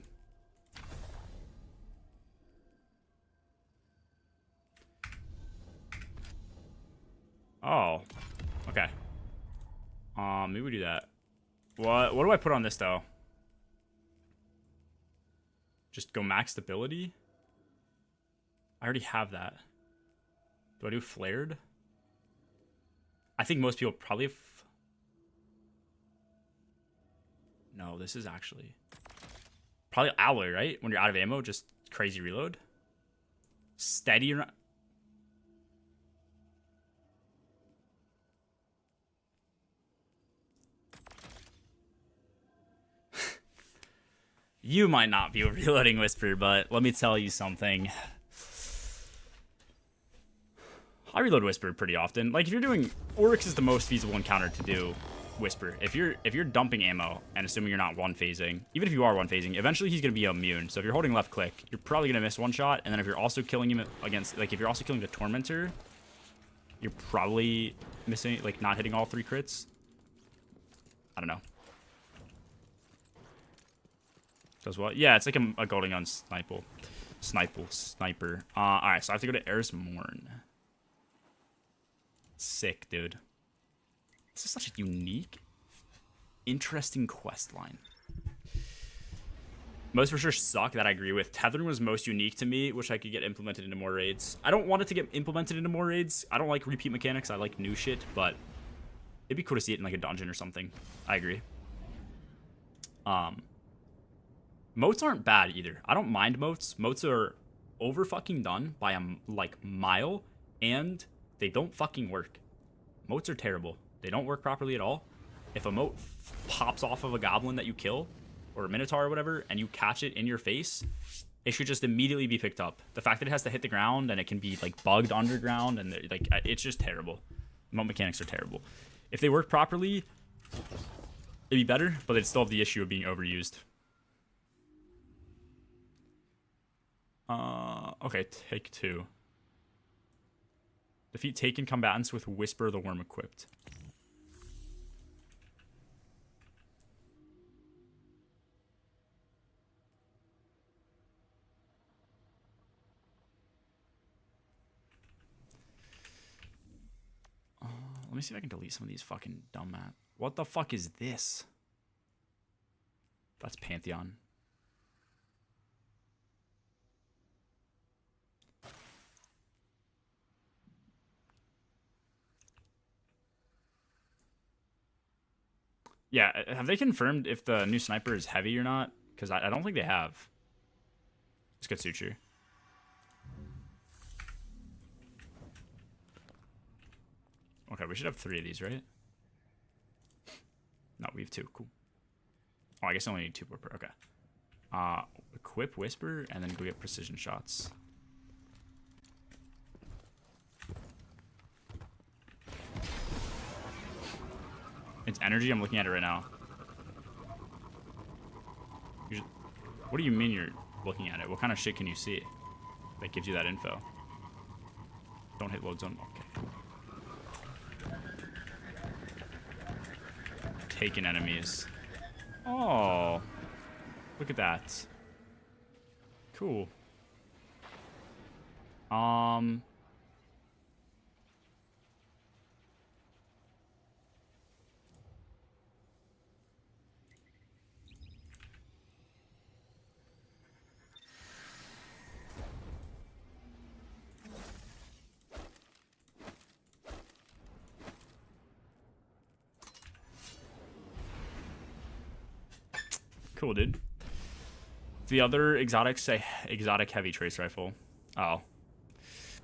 Oh, okay. Maybe we do that. What do I put on this though? Just go max stability? I already have that. Do I do flared? I think most people probably no, this is actually probably alloy, right? When you're out of ammo, just crazy reload. Steady around. You might not be reloading Whisper, but let me tell you something. I reload Whisper pretty often. Like, if you're doing... Oryx is the most feasible encounter to do Whisper. If you're dumping ammo, and assuming you're not one-phasing, even if you are one-phasing, eventually he's going to be immune. So if you're holding left click, you're probably going to miss one shot, and then if you're also killing him against... Like, if you're also killing the Tormentor, you're probably missing... Like, not hitting all 3 crits. I don't know. Does what? Yeah, it's like a golden gun sniper. Alright, so I have to go to Eris Morn. Sick, dude. This is such a unique, interesting quest line. Most for sure suck, that I agree with. Tethering was most unique to me, which I could get implemented into more raids. I don't want it to get implemented into more raids. I don't like repeat mechanics. I like new shit, but it'd be cool to see it in like a dungeon or something. I agree. Moats aren't bad either. I don't mind moats. Moats are over fucking done by a like mile, and they don't fucking work. Moats are terrible. They don't work properly at all. If a moat pops off of a goblin that you kill, or a minotaur or whatever, and you catch it in your face, it should just immediately be picked up. The fact that it has to hit the ground and it can be like bugged underground, and like it's just terrible. Moat mechanics are terrible. If they work properly, it'd be better, but they'd still have the issue of being overused. Okay, take 2. Defeat taken combatants with Whisper the Worm equipped. Let me see if I can delete some of these fucking dumbass. What the fuck is this? That's Pantheon. Yeah, have they confirmed if the new sniper is heavy or not? Because I don't think they have. It's good suture. Okay, we should have 3 of these, right? No, we have 2. Cool. Oh, I guess I only need 2 per. Okay. Equip Whisper and then go get precision shots. It's energy. I'm looking at it right now. What do you mean you're looking at it? What kind of shit can you see that gives you that info? Don't hit load zone. Okay. Taken enemies. Oh, look at that. Cool. Cool, dude. The other exotics say exotic heavy trace rifle. Oh.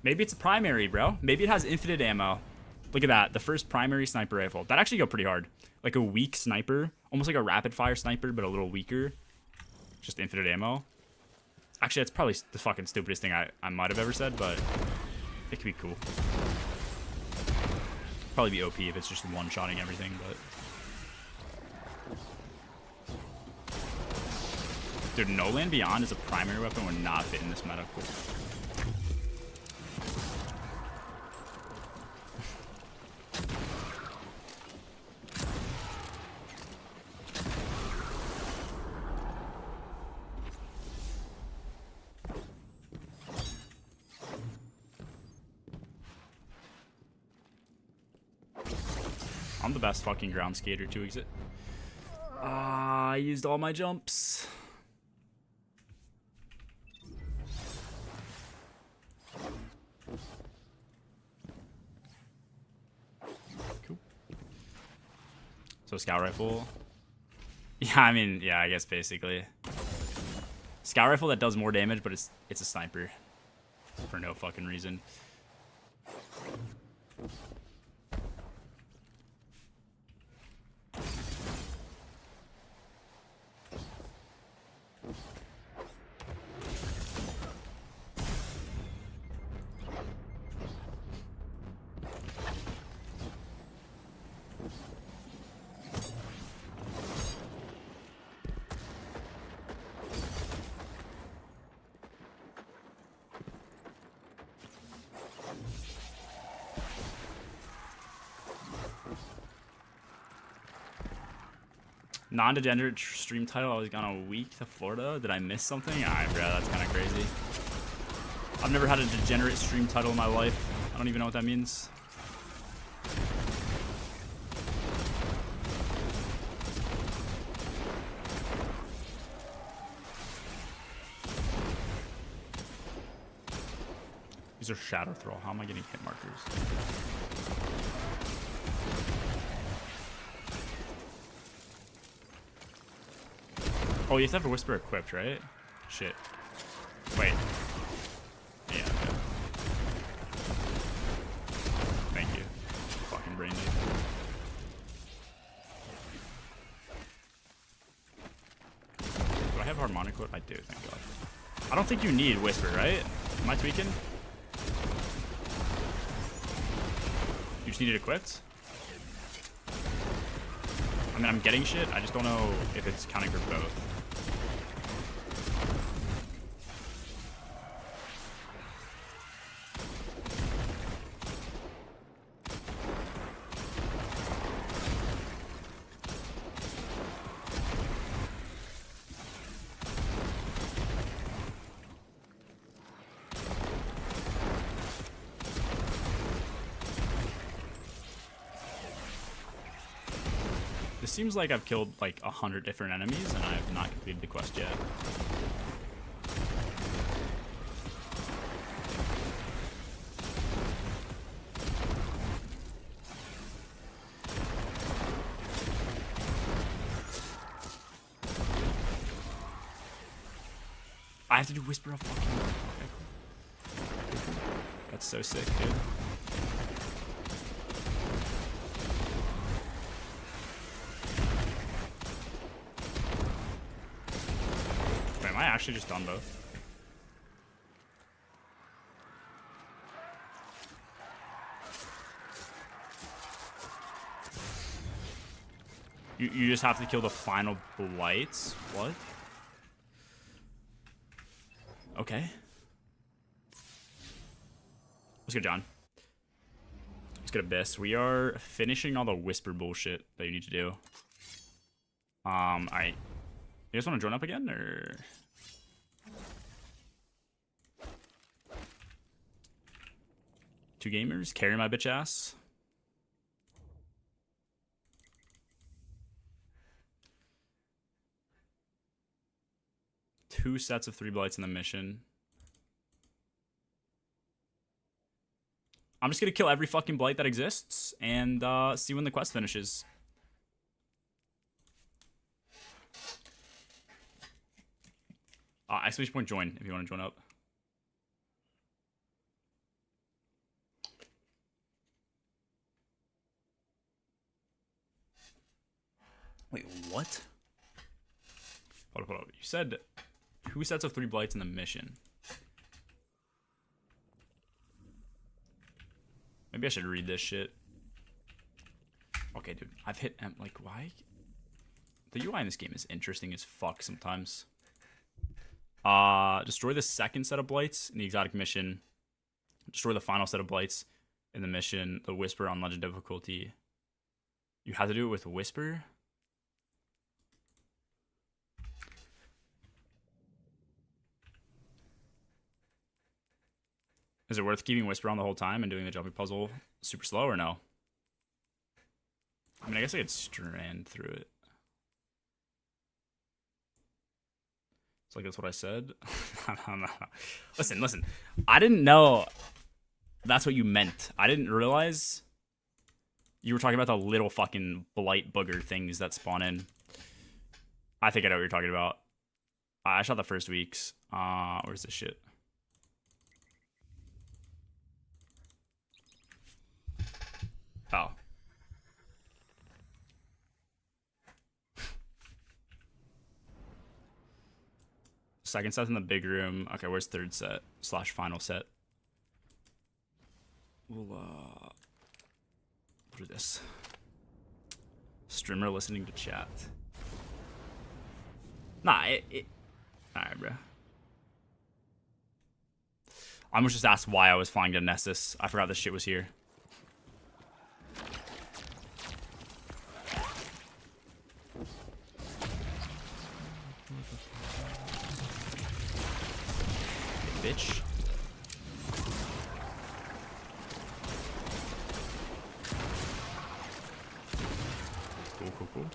Maybe it's a primary, bro. Maybe it has infinite ammo. Look at that. The first primary sniper rifle. That actually go pretty hard. Like a weak sniper. Almost like a rapid fire sniper, but a little weaker. Just infinite ammo. Actually, that's probably the fucking stupidest thing I might have ever said, but it could be cool. Probably be OP if it's just one-shotting everything, but... Dude, No Land Beyond is a primary weapon. We're not fitting this meta. Cool. I'm the best fucking ground skater to exist. I used all my jumps. Cool. So scout rifle. Yeah, I mean, yeah, I guess basically. Scout rifle that does more damage, but it's a sniper. For no fucking reason. Non-degenerate stream title. I was gone a week to Florida. Did I miss something? Alright, bro, that's kind of crazy. I've never had a degenerate stream title in my life. I don't even know what that means. These are Shadow Thrall. How am I getting hit markers? Oh, you have to have a Whisper equipped, right? Shit. Wait. Yeah, okay. Thank you. Fucking brain dude. Do I have Harmonic Whip? I do, thank God. I don't think you need Whisper, right? Am I tweaking? You just need it equipped? I mean, I'm getting shit. I just don't know if it's counting for both. This seems like I've killed like 100 different enemies and I have not completed the quest yet. I have to do Whisper of fucking... Okay, cool. That's so sick, dude. Am I actually just done both? You just have to kill the final blights? What? Okay. Let's go, John. Let's get Abyss. We are finishing all the Whisper bullshit that you need to do. You guys want to join up again, or...? Two gamers, carry my bitch ass. Two sets of 3 blights in the mission. I'm just gonna kill every fucking blight that exists and see when the quest finishes. Exclamation point join if you want to join up. Wait, what? Hold up. You said 2 sets of 3 blights in the mission. Maybe I should read this shit. Okay, dude. I've hit like, why? The UI in this game is interesting as fuck sometimes. Destroy the second set of blights in the exotic mission. Destroy the final set of blights in the mission. The Whisper on legend difficulty. You have to do it with Whisper? Is it worth keeping Whisper on the whole time and doing the jumping puzzle super slow or no? I mean, I guess I could strand through it. It's like that's what I said. No. Listen. I didn't know that's what you meant. I didn't realize you were talking about the little fucking blight booger things that spawn in. I think I know what you're talking about. I shot the first weeks. Where's this shit? Oh. Second set's in the big room. Okay, where's third set / final set? We'll do this. Streamer listening to chat. Nah, alright, bro. I almost just asked why I was flying to Nessus. I forgot this shit was here. Cool.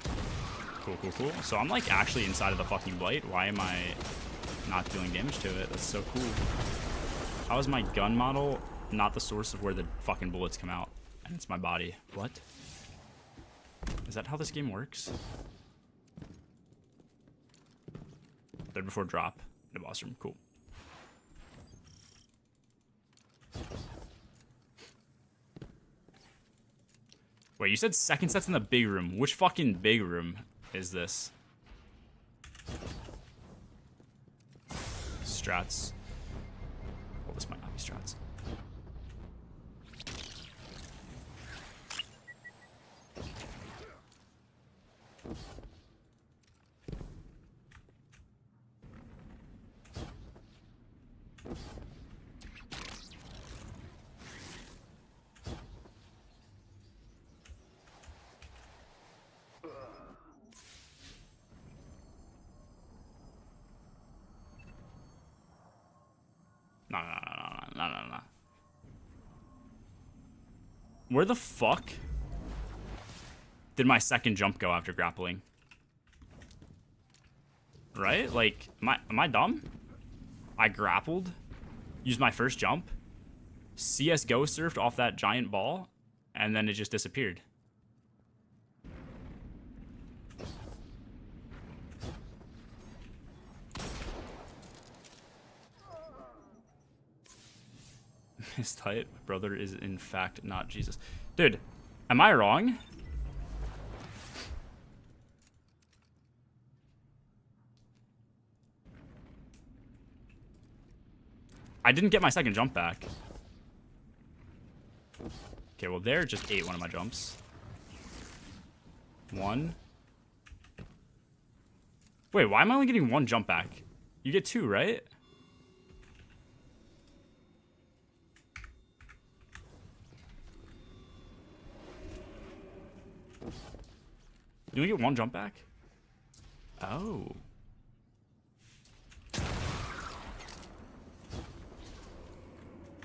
Cool, cool, cool. So I'm like actually inside of the fucking blight. Why am I not dealing damage to it? That's so cool. How is my gun model not the source of where the fucking bullets come out? And it's my body. What? Is that how this game works? Third before drop in the boss room. Cool. Wait, you said second set's in the big room. Which fucking big room is this? Strats. Well, this might not be strats. No. Where the fuck did my second jump go after grappling? Right? Like, am I dumb? I grappled, used my first jump, CSGO surfed off that giant ball, and then it just disappeared. His tight. My brother is in fact not Jesus. Dude, am I wrong? I didn't get my second jump back. Okay, well there just ate one of my jumps. One. Wait, why am I only getting one jump back? You get two, right? You only get one jump back? Oh.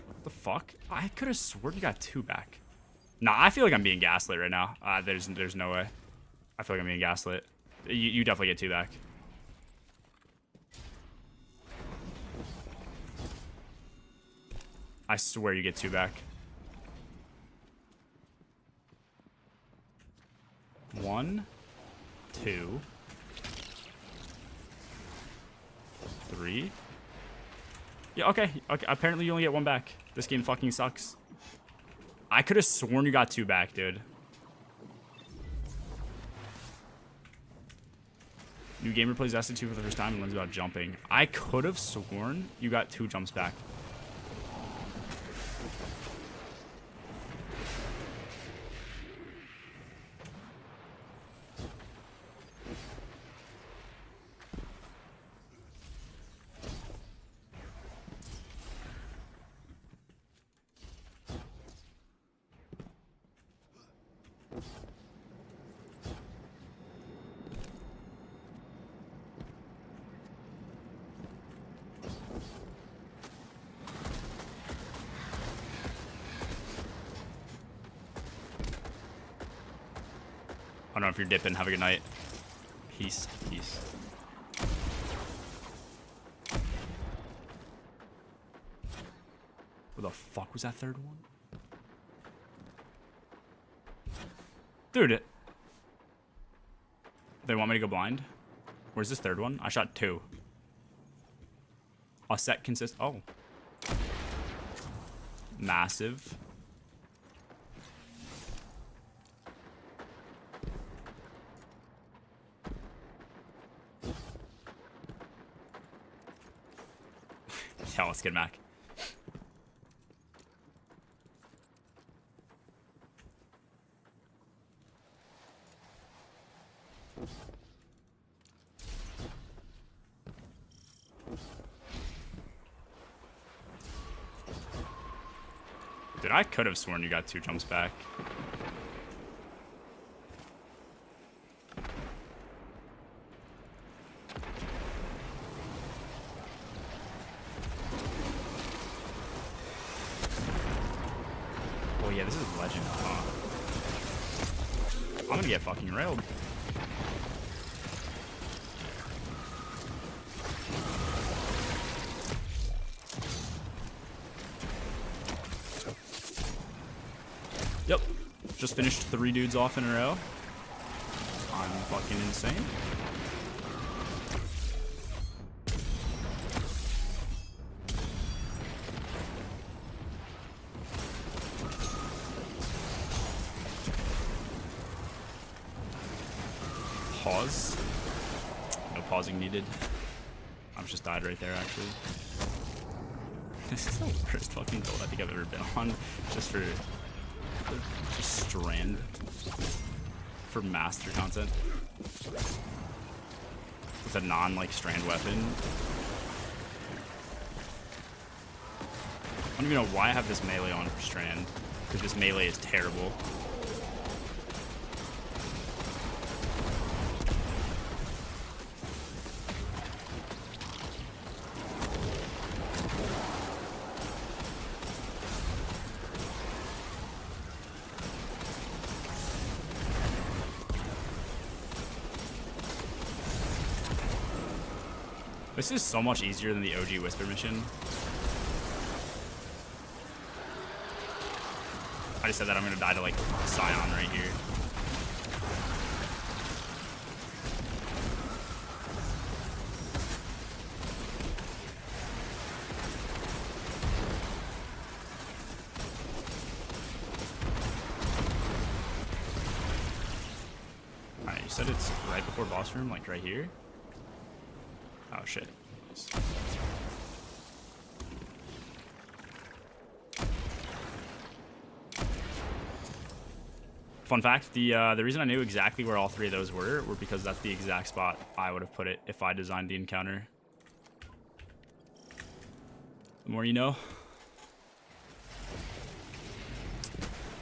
What the fuck? I could have sworn you got two back. Nah, I feel like I'm being gaslit right now. There's no way. I feel like I'm being gaslit. You definitely get two back. I swear you get two back. One, two, three. Yeah, okay. Apparently you only get one back. This game fucking sucks. I could have sworn you got two back, dude. New gamer plays SC2 for the first time and learns about jumping. I could have sworn you got two jumps back. I don't know if you're dipping. Have a good night. Peace. Peace. Where the fuck was that third one? Dude. They want me to go blind? Where's this third one? I shot two. A set consists... Oh. Massive. Yeah, let's get Mac. Dude, I could have sworn you got two jumps back. Oh yeah, this is legend. I'm gonna get fucking railed. Yep. Just finished 3 dudes off in a row. I'm fucking insane. Pause. No pausing needed. I just died right there, actually. This is the worst fucking build I think I've ever been on. Just for... just Strand. For master content. With a non-like Strand weapon. I don't even know why I have this melee on for Strand. Because this melee is terrible. This is so much easier than the OG Whisper mission. I just said that I'm gonna die to like Scion right here. Alright, you said it's right before boss room, like right here? Oh shit. Fun fact, the reason I knew exactly where all 3 of those were because that's the exact spot I would have put it if I designed the encounter. The more you know.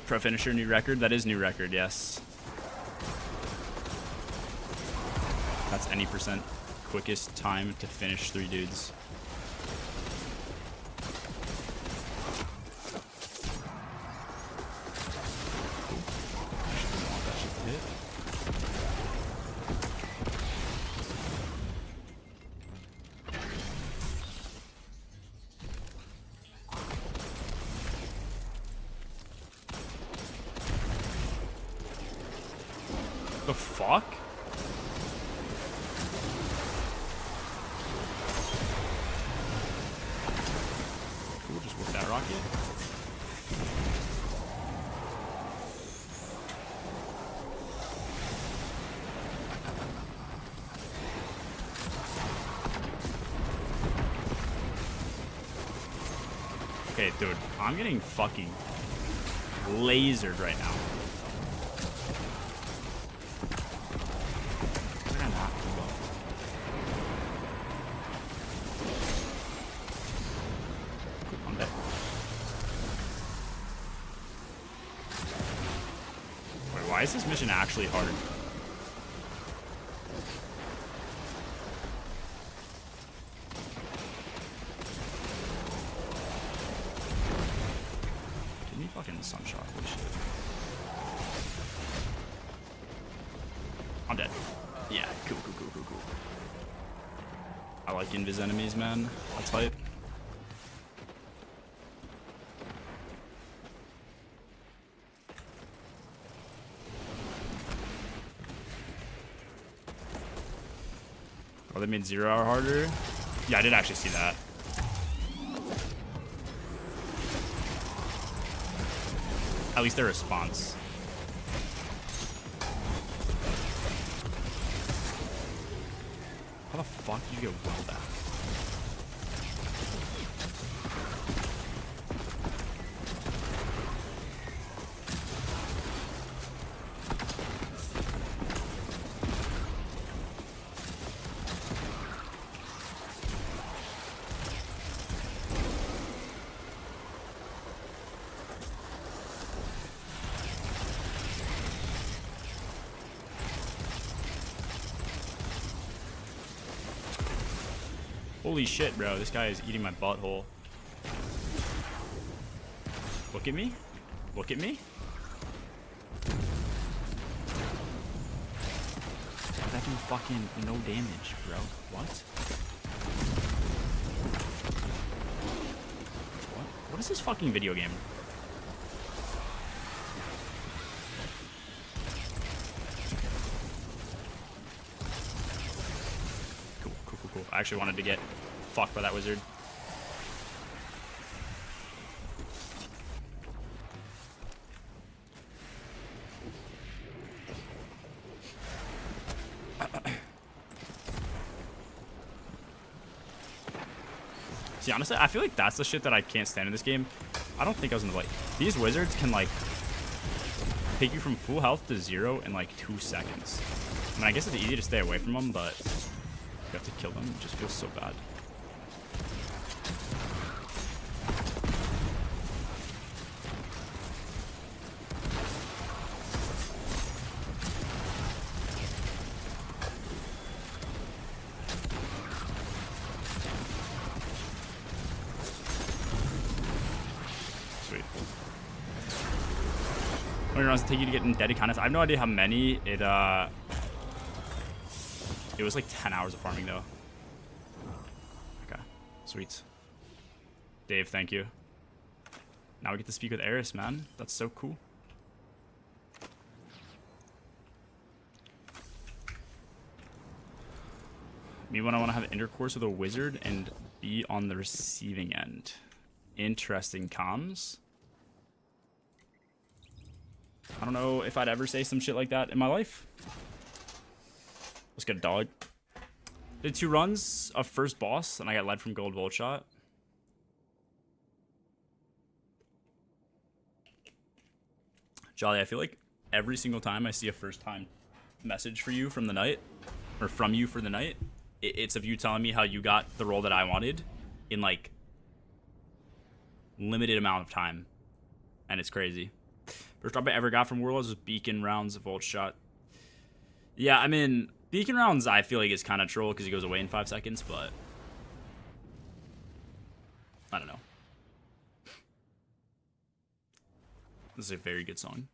Pro finisher, new record. That is new record, yes. That's any percent quickest time to finish 3 dudes. The fuck? Cool, just whip that rocket. Okay, dude, I'm getting fucking lasered right now. Why is this mission actually hard? Give me fucking sunshot, holy shit. I'm dead. Yeah, cool. I like invis enemies, man. That's hype. Oh, they made 0 hour harder? Yeah, I did actually see that. At least their response. How the fuck did you get well that? Holy shit, bro. This guy is eating my butthole. Look at me. Look at me. That do fucking no damage, bro. What? What is this fucking video game? actually wanted to get fucked by that wizard. See, honestly, I feel like that's the shit that I can't stand in this game. I don't think I was in the light. These wizards can, like, take you from full health to 0 in, like, 2 seconds. I mean, I guess it's easy to stay away from them, but you have to kill them. It just feels so bad. How many rounds does it take you to get in deadly kindness? I have no idea how many. It was like 10 hours of farming though. Okay, sweet. Dave, thank you. Now we get to speak with Eris, man. That's so cool. Me when I want to have intercourse with a wizard and be on the receiving end. Interesting comms. I don't know if I'd ever say some shit like that in my life. Let's get a dog. Did 2 runs of first boss, and I got led from gold volt shot. Jolly, I feel like every single time I see a first time message for you from the night, or from you for the night, it's of you telling me how you got the role that I wanted in like limited amount of time. And it's crazy. First drop I ever got from Warlords was Beacon rounds of Volt Shot. Yeah, I mean, Beacon rounds I feel like is kind of troll because he goes away in 5 seconds, but I don't know. This is a very good song.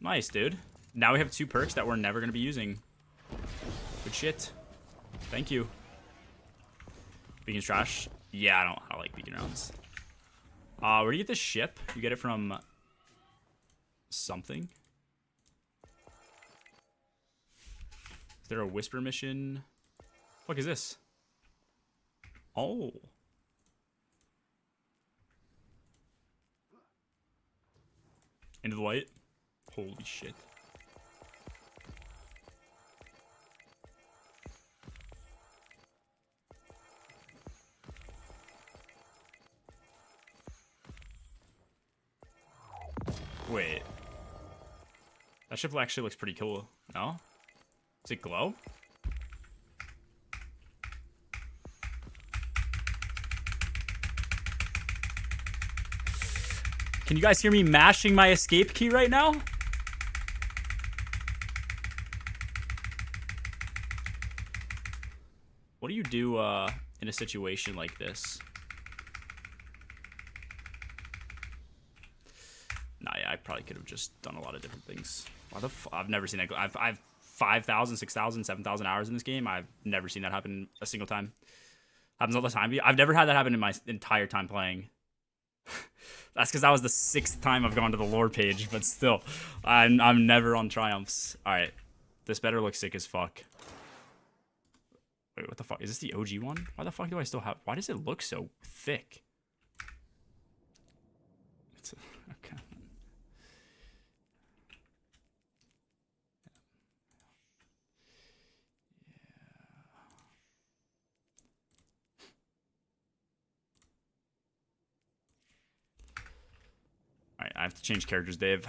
Nice, dude. Now we have 2 perks that we're never going to be using. Good shit. Thank you. Beacon's trash. Yeah, I don't like beacon rounds. Where do you get this ship? You get it from something. Is there a whisper mission? What is this? Oh. Into the light. Holy shit. Wait. That ship actually looks pretty cool. No? Does it glow? Can you guys hear me mashing my escape key right now? What do you do in a situation like this? Nah, yeah, I probably could have just done a lot of different things. Why the I've never seen that go. I've 5,000, 6,000, 7,000 hours in this game. I've never seen that happen a single time. Happens all the time. I've never had that happen in my entire time playing. That's because that was the 6th time I've gone to the lore page, but still, I'm never on triumphs. All right, this better look sick as fuck. Wait, what the fuck? Is this the OG one? Why the fuck do I still have... Why does it look so thick? It's okay. Alright, I have to change characters, Dave.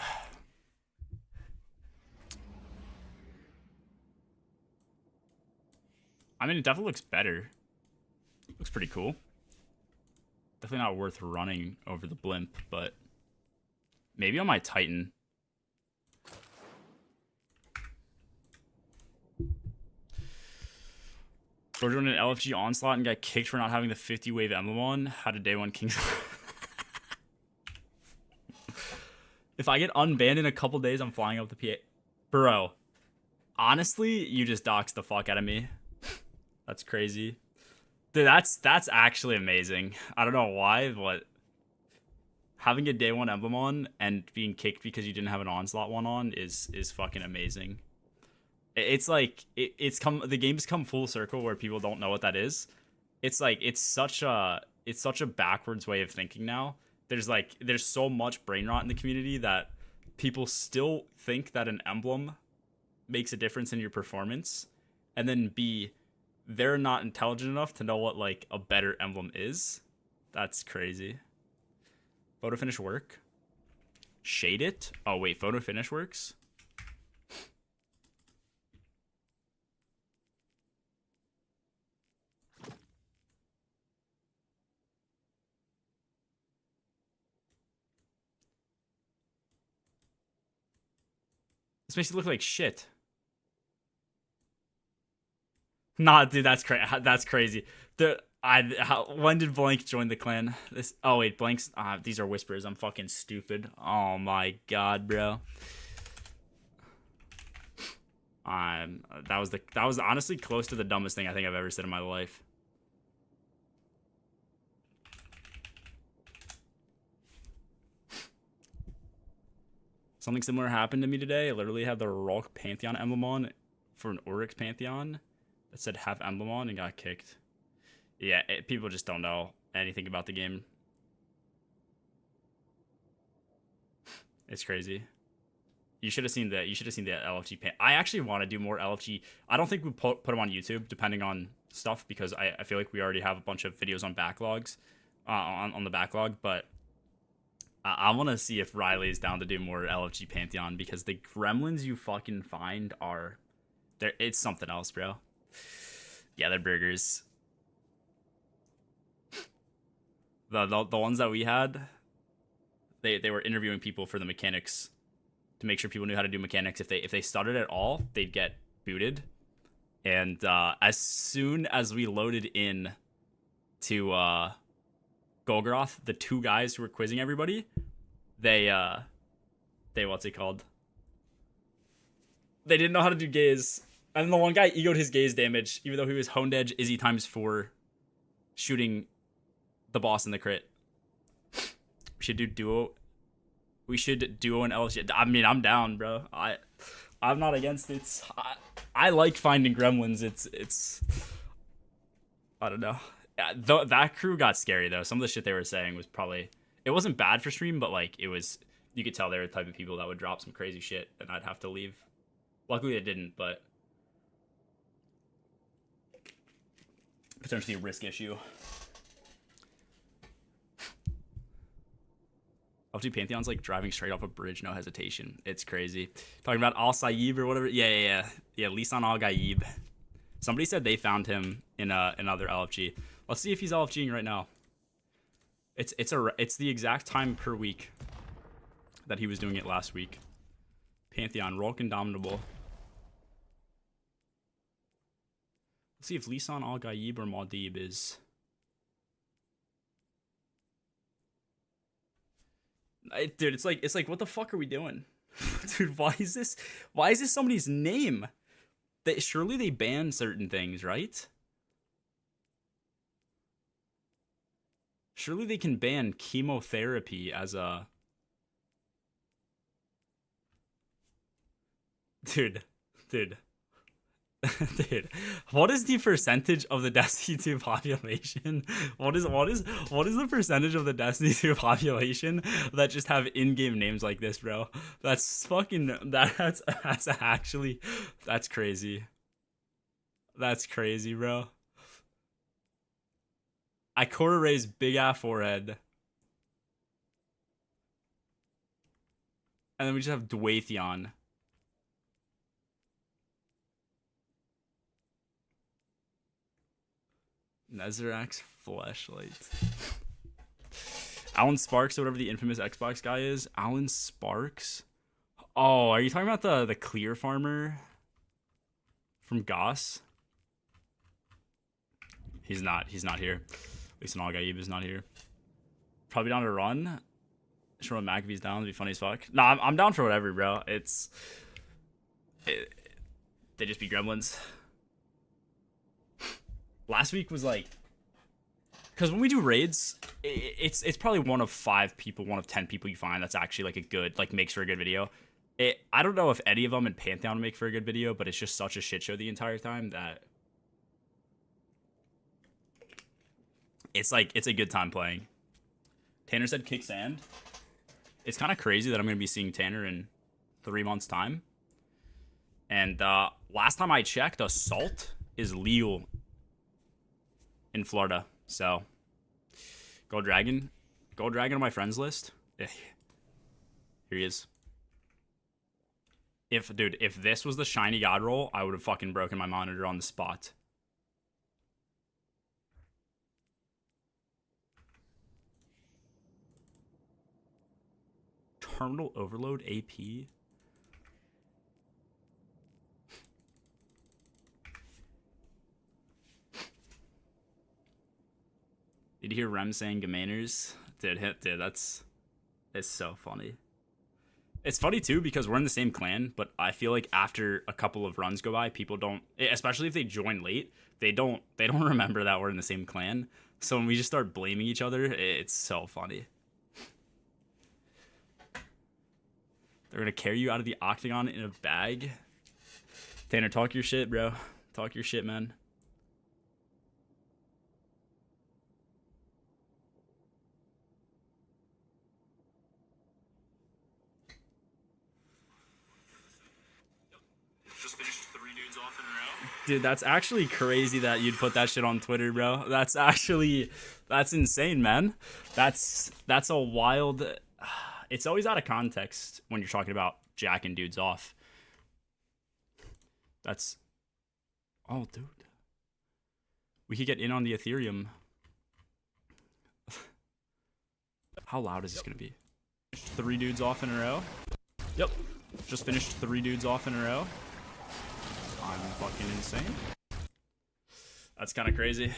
I mean, it definitely looks better. Looks pretty cool. Definitely not worth running over the blimp, but maybe on my Titan. Georgia won an LFG onslaught and got kicked for not having the 50 wave emblem on. How did day one Kings? If I get unbanned in a couple days, I'm flying up the PA. Bro, honestly, you just doxed the fuck out of me. That's crazy. Dude, that's actually amazing. I don't know why, but having a day one emblem on and being kicked because you didn't have an onslaught one on is fucking amazing. It's like it's come the game's come full circle where people don't know what that is. It's like it's such a backwards way of thinking now. There's so much brain rot in the community that people still think that an emblem makes a difference in your performance, and then B, they're not intelligent enough to know what like a better emblem is. That's crazy. Photo finish work? Shade it? Oh wait, photo finish works? This makes it look like shit. Nah, dude, that's crazy. When did Blank join the clan? Oh wait, Blank's these are whispers. I'm fucking stupid. Oh my god, bro. That was honestly close to the dumbest thing I think I've ever said in my life. Something similar happened to me today. I literally had the Ralk Pantheon emblem on for an Oryx Pantheon that said have emblem on and got kicked. Yeah, people just don't know anything about the game. It's crazy. You should have seen that. You should have seen the LFG pan. I actually want to do more LFG. I don't think we put them on YouTube, depending on stuff, because I feel like we already have a bunch of videos on backlogs, on the backlog. But I want to see if Riley is down to do more LFG Pantheon, because the gremlins you fucking find are, it's something else, bro. Yeah, they're burgers. The ones that we had, they were interviewing people for the mechanics to make sure people knew how to do mechanics. If they stuttered at all, they'd get booted. And as soon as we loaded in to Golgoroth, the two guys who were quizzing everybody, they what's it called? They didn't know how to do gaze. And the one guy egoed his gaze damage, even though he was honed edge Izzy times 4 shooting the boss in the crit. We should do duo. We should duo and LFG. I mean, I'm down, bro. I'm not against it. I like finding gremlins. It's I don't know. Yeah, that crew got scary though. Some of the shit they were saying was probably, it wasn't bad for stream, but like it was, you could tell they were the type of people that would drop some crazy shit and I'd have to leave. Luckily it didn't, but potentially a risk issue. LFG Pantheon's like driving straight off a bridge, no hesitation. It's crazy. Talking about Al Sayyib or whatever. Yeah. Lisan Al Gaib. Somebody said they found him in another LFG. Let's see if he's LFGing right now. It's the exact time per week that he was doing it last week. Pantheon, Rolk Indomitable. Let's see if Lisan Al Gaib or Maudib is. Dude, it's like what the fuck are we doing? Dude, why is this somebody's name? Surely they ban certain things, right? Surely they can ban chemotherapy as a... Dude. Dude, what is the percentage of the Destiny 2 population? What is the percentage of the Destiny 2 population that just have in-game names like this, bro? That's fucking that's actually, that's crazy. That's crazy, bro. Ikora Ray's big ass forehead. And then we just have Dwaytheon. Nezerax flashlight. Alan Sparks, or whatever the infamous Xbox guy is. Alan Sparks. Oh, are you talking about the clear farmer from Goss? He's not here. At least Al Gaib is not here. Probably down to run. Sure, when McAfee's down, it'd be funny as fuck. Nah, I'm down for whatever, bro. They just be gremlins. Last week was like Because when we do raids, it's probably one of 5 people, one of 10 people you find that's actually like a good, like makes for a good video. I don't know if any of them in Pantheon make for a good video, but it's just such a shit show the entire time that it's like, it's a good time playing. Tanner said kick sand. It's kind of crazy that I'm going to be seeing Tanner in 3 months' time. And last time I checked, assault is legal in Florida. So, Gold Dragon. Gold Dragon on my friends list. Here he is. Dude, if this was the shiny god roll, I would have fucking broken my monitor on the spot. Terminal overload AP. Did you hear Rem saying Gamaners? Dude, it's so funny. It's funny too because we're in the same clan, but I feel like after a couple of runs go by, people don't, especially if they join late, they don't remember that we're in the same clan. So when we just start blaming each other, it's so funny. They're gonna carry you out of the octagon in a bag. Tanner, talk your shit, bro. Talk your shit, man. Just finished 3 dudes off in a row. Dude, that's actually crazy that you'd put that shit on Twitter, bro. That's insane, man. That's a wild. It's always out of context when you're talking about jacking dudes off. That's. Oh, dude. We could get in on the Ethereum. How loud is this gonna be? 3 dudes off in a row. Yep. Just finished 3 dudes off in a row. I'm fucking insane. That's kind of crazy.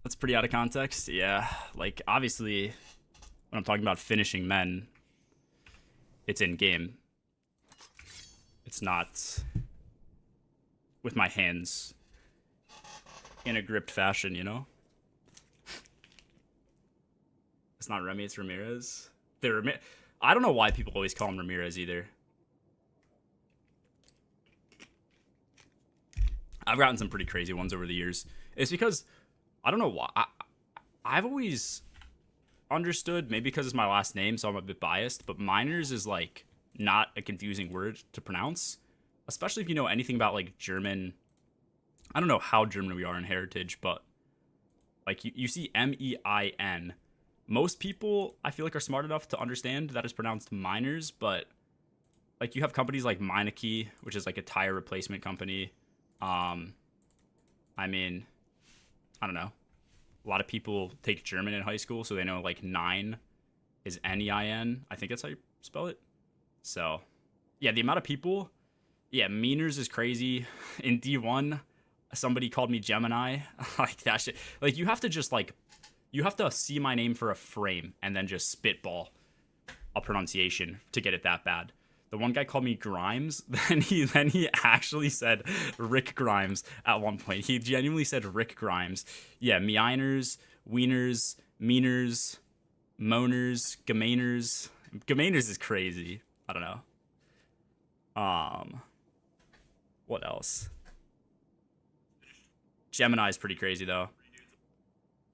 That's pretty out of context. Yeah. Like, obviously, when I'm talking about finishing men, it's in game. It's not with my hands in a gripped fashion, you know? It's not Remy, it's Ramirez. I don't know why people always call him Ramirez either. I've gotten some pretty crazy ones over the years. It's because, I don't know why. I've always understood, maybe because it's my last name, so I'm a bit biased, but miners is like not a confusing word to pronounce, especially if you know anything about like German. I don't know how German we are in heritage, but like you see MEIN. Most people, I feel like, are smart enough to understand that it's pronounced miners, but like you have companies like Meineke, which is like a tire replacement company. I mean, I don't know. A lot of people take German in high school, so they know like 9 is Nein. I think that's how you spell it. So, yeah, the amount of people. Yeah, Meaners is crazy. In D1, somebody called me Gemini. Like that shit. Like you have to just like, you have to see my name for a frame and then just spitball a pronunciation to get it that bad. The one guy called me Grimes. Then he actually said Rick Grimes at one point. He genuinely said Rick Grimes. Yeah, Meiners, Wieners, Meaners, Moaners, Gamaners. Gamaners is crazy. I don't know. What else? Gemini is pretty crazy though.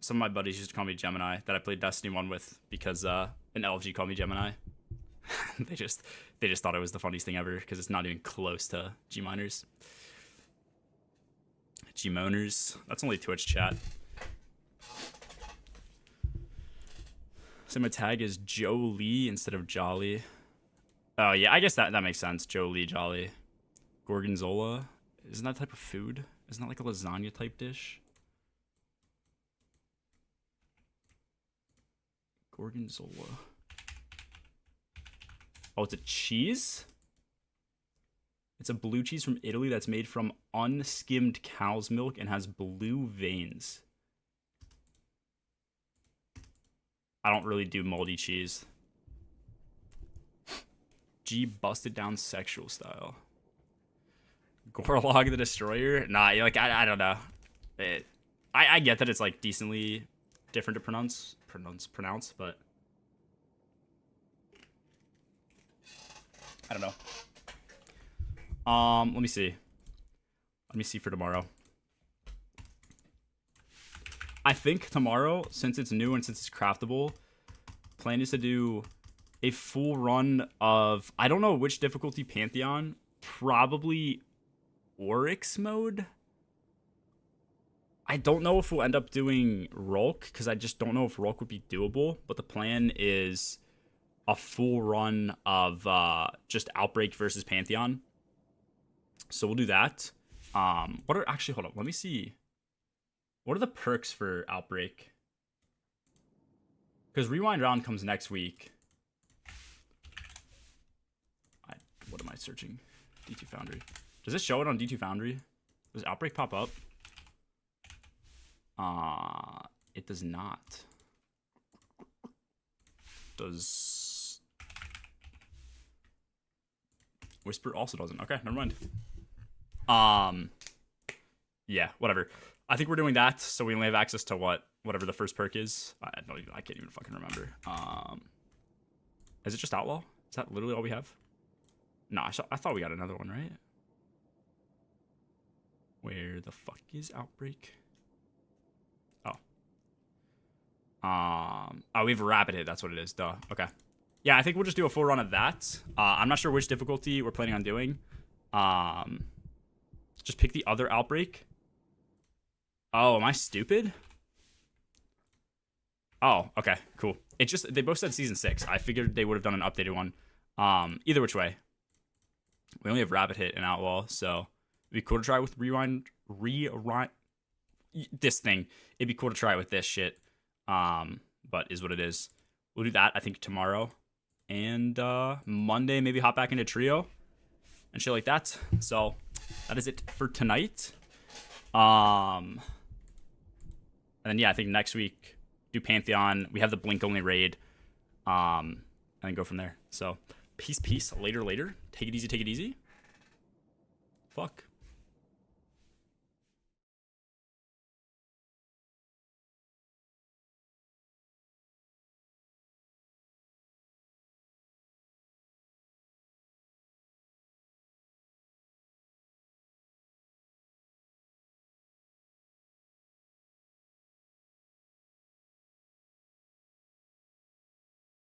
Some of my buddies used to call me Gemini that I played Destiny 1 with because an LFG called me Gemini. they just thought it was the funniest thing ever because it's not even close to G-miners. G-moners. That's only Twitch chat. So my tag is Joe Lee instead of Jolly. Oh yeah, I guess that makes sense. Joe Lee Jolly. Gorgonzola. Isn't that type of food? Isn't that like a lasagna type dish? Gorgonzola. Oh, it's a cheese? It's a blue cheese from Italy that's made from unskimmed cow's milk and has blue veins. I don't really do moldy cheese. G busted down sexual style. Gorlog the Destroyer? Nah, like I don't know. I get that it's like decently different to pronounce, but I don't know. Let me see. Let me see for tomorrow. I think tomorrow, since it's new and since it's craftable, plan is to do a full run of, I don't know which difficulty Pantheon, probably Oryx mode. I don't know if we'll end up doing Rolk, because I just don't know if Rolk would be doable, but the plan is a full run of just Outbreak versus Pantheon. So we'll do that. What are, actually, hold on, let me see. What are the perks for Outbreak? Because Rewind Round comes next week. What am I searching? D2 Foundry. Does it show it on D2 Foundry? Does Outbreak pop up? It does not. Does Whisper also doesn't? Okay, never mind. Yeah, whatever. I think we're doing that, so we only have access to whatever the first perk is. I can't even fucking remember. Is it just Outlaw? Is that literally all we have? No, I thought we got another one, right? Where the fuck is Outbreak? Oh, we have a Rapid Hit. That's what it is. Duh. Okay. Yeah, I think we'll just do a full run of that. I'm not sure which difficulty we're planning on doing. Just pick the other Outbreak. Oh, am I stupid? Oh, okay, cool. It just, they both said season 6. I figured they would have done an updated one. Either which way. We only have Rapid Hit and Outlaw, so it'd be cool to try with rewind this thing. It'd be cool to try it with this shit. But is what it is. We'll do that, I think, tomorrow. And Monday, maybe hop back into Trio and shit like that. So that is it for tonight. And then, yeah, I think next week, do Pantheon. We have the Blink-only raid. And then go from there. So, peace. Later. Take it easy. Fuck.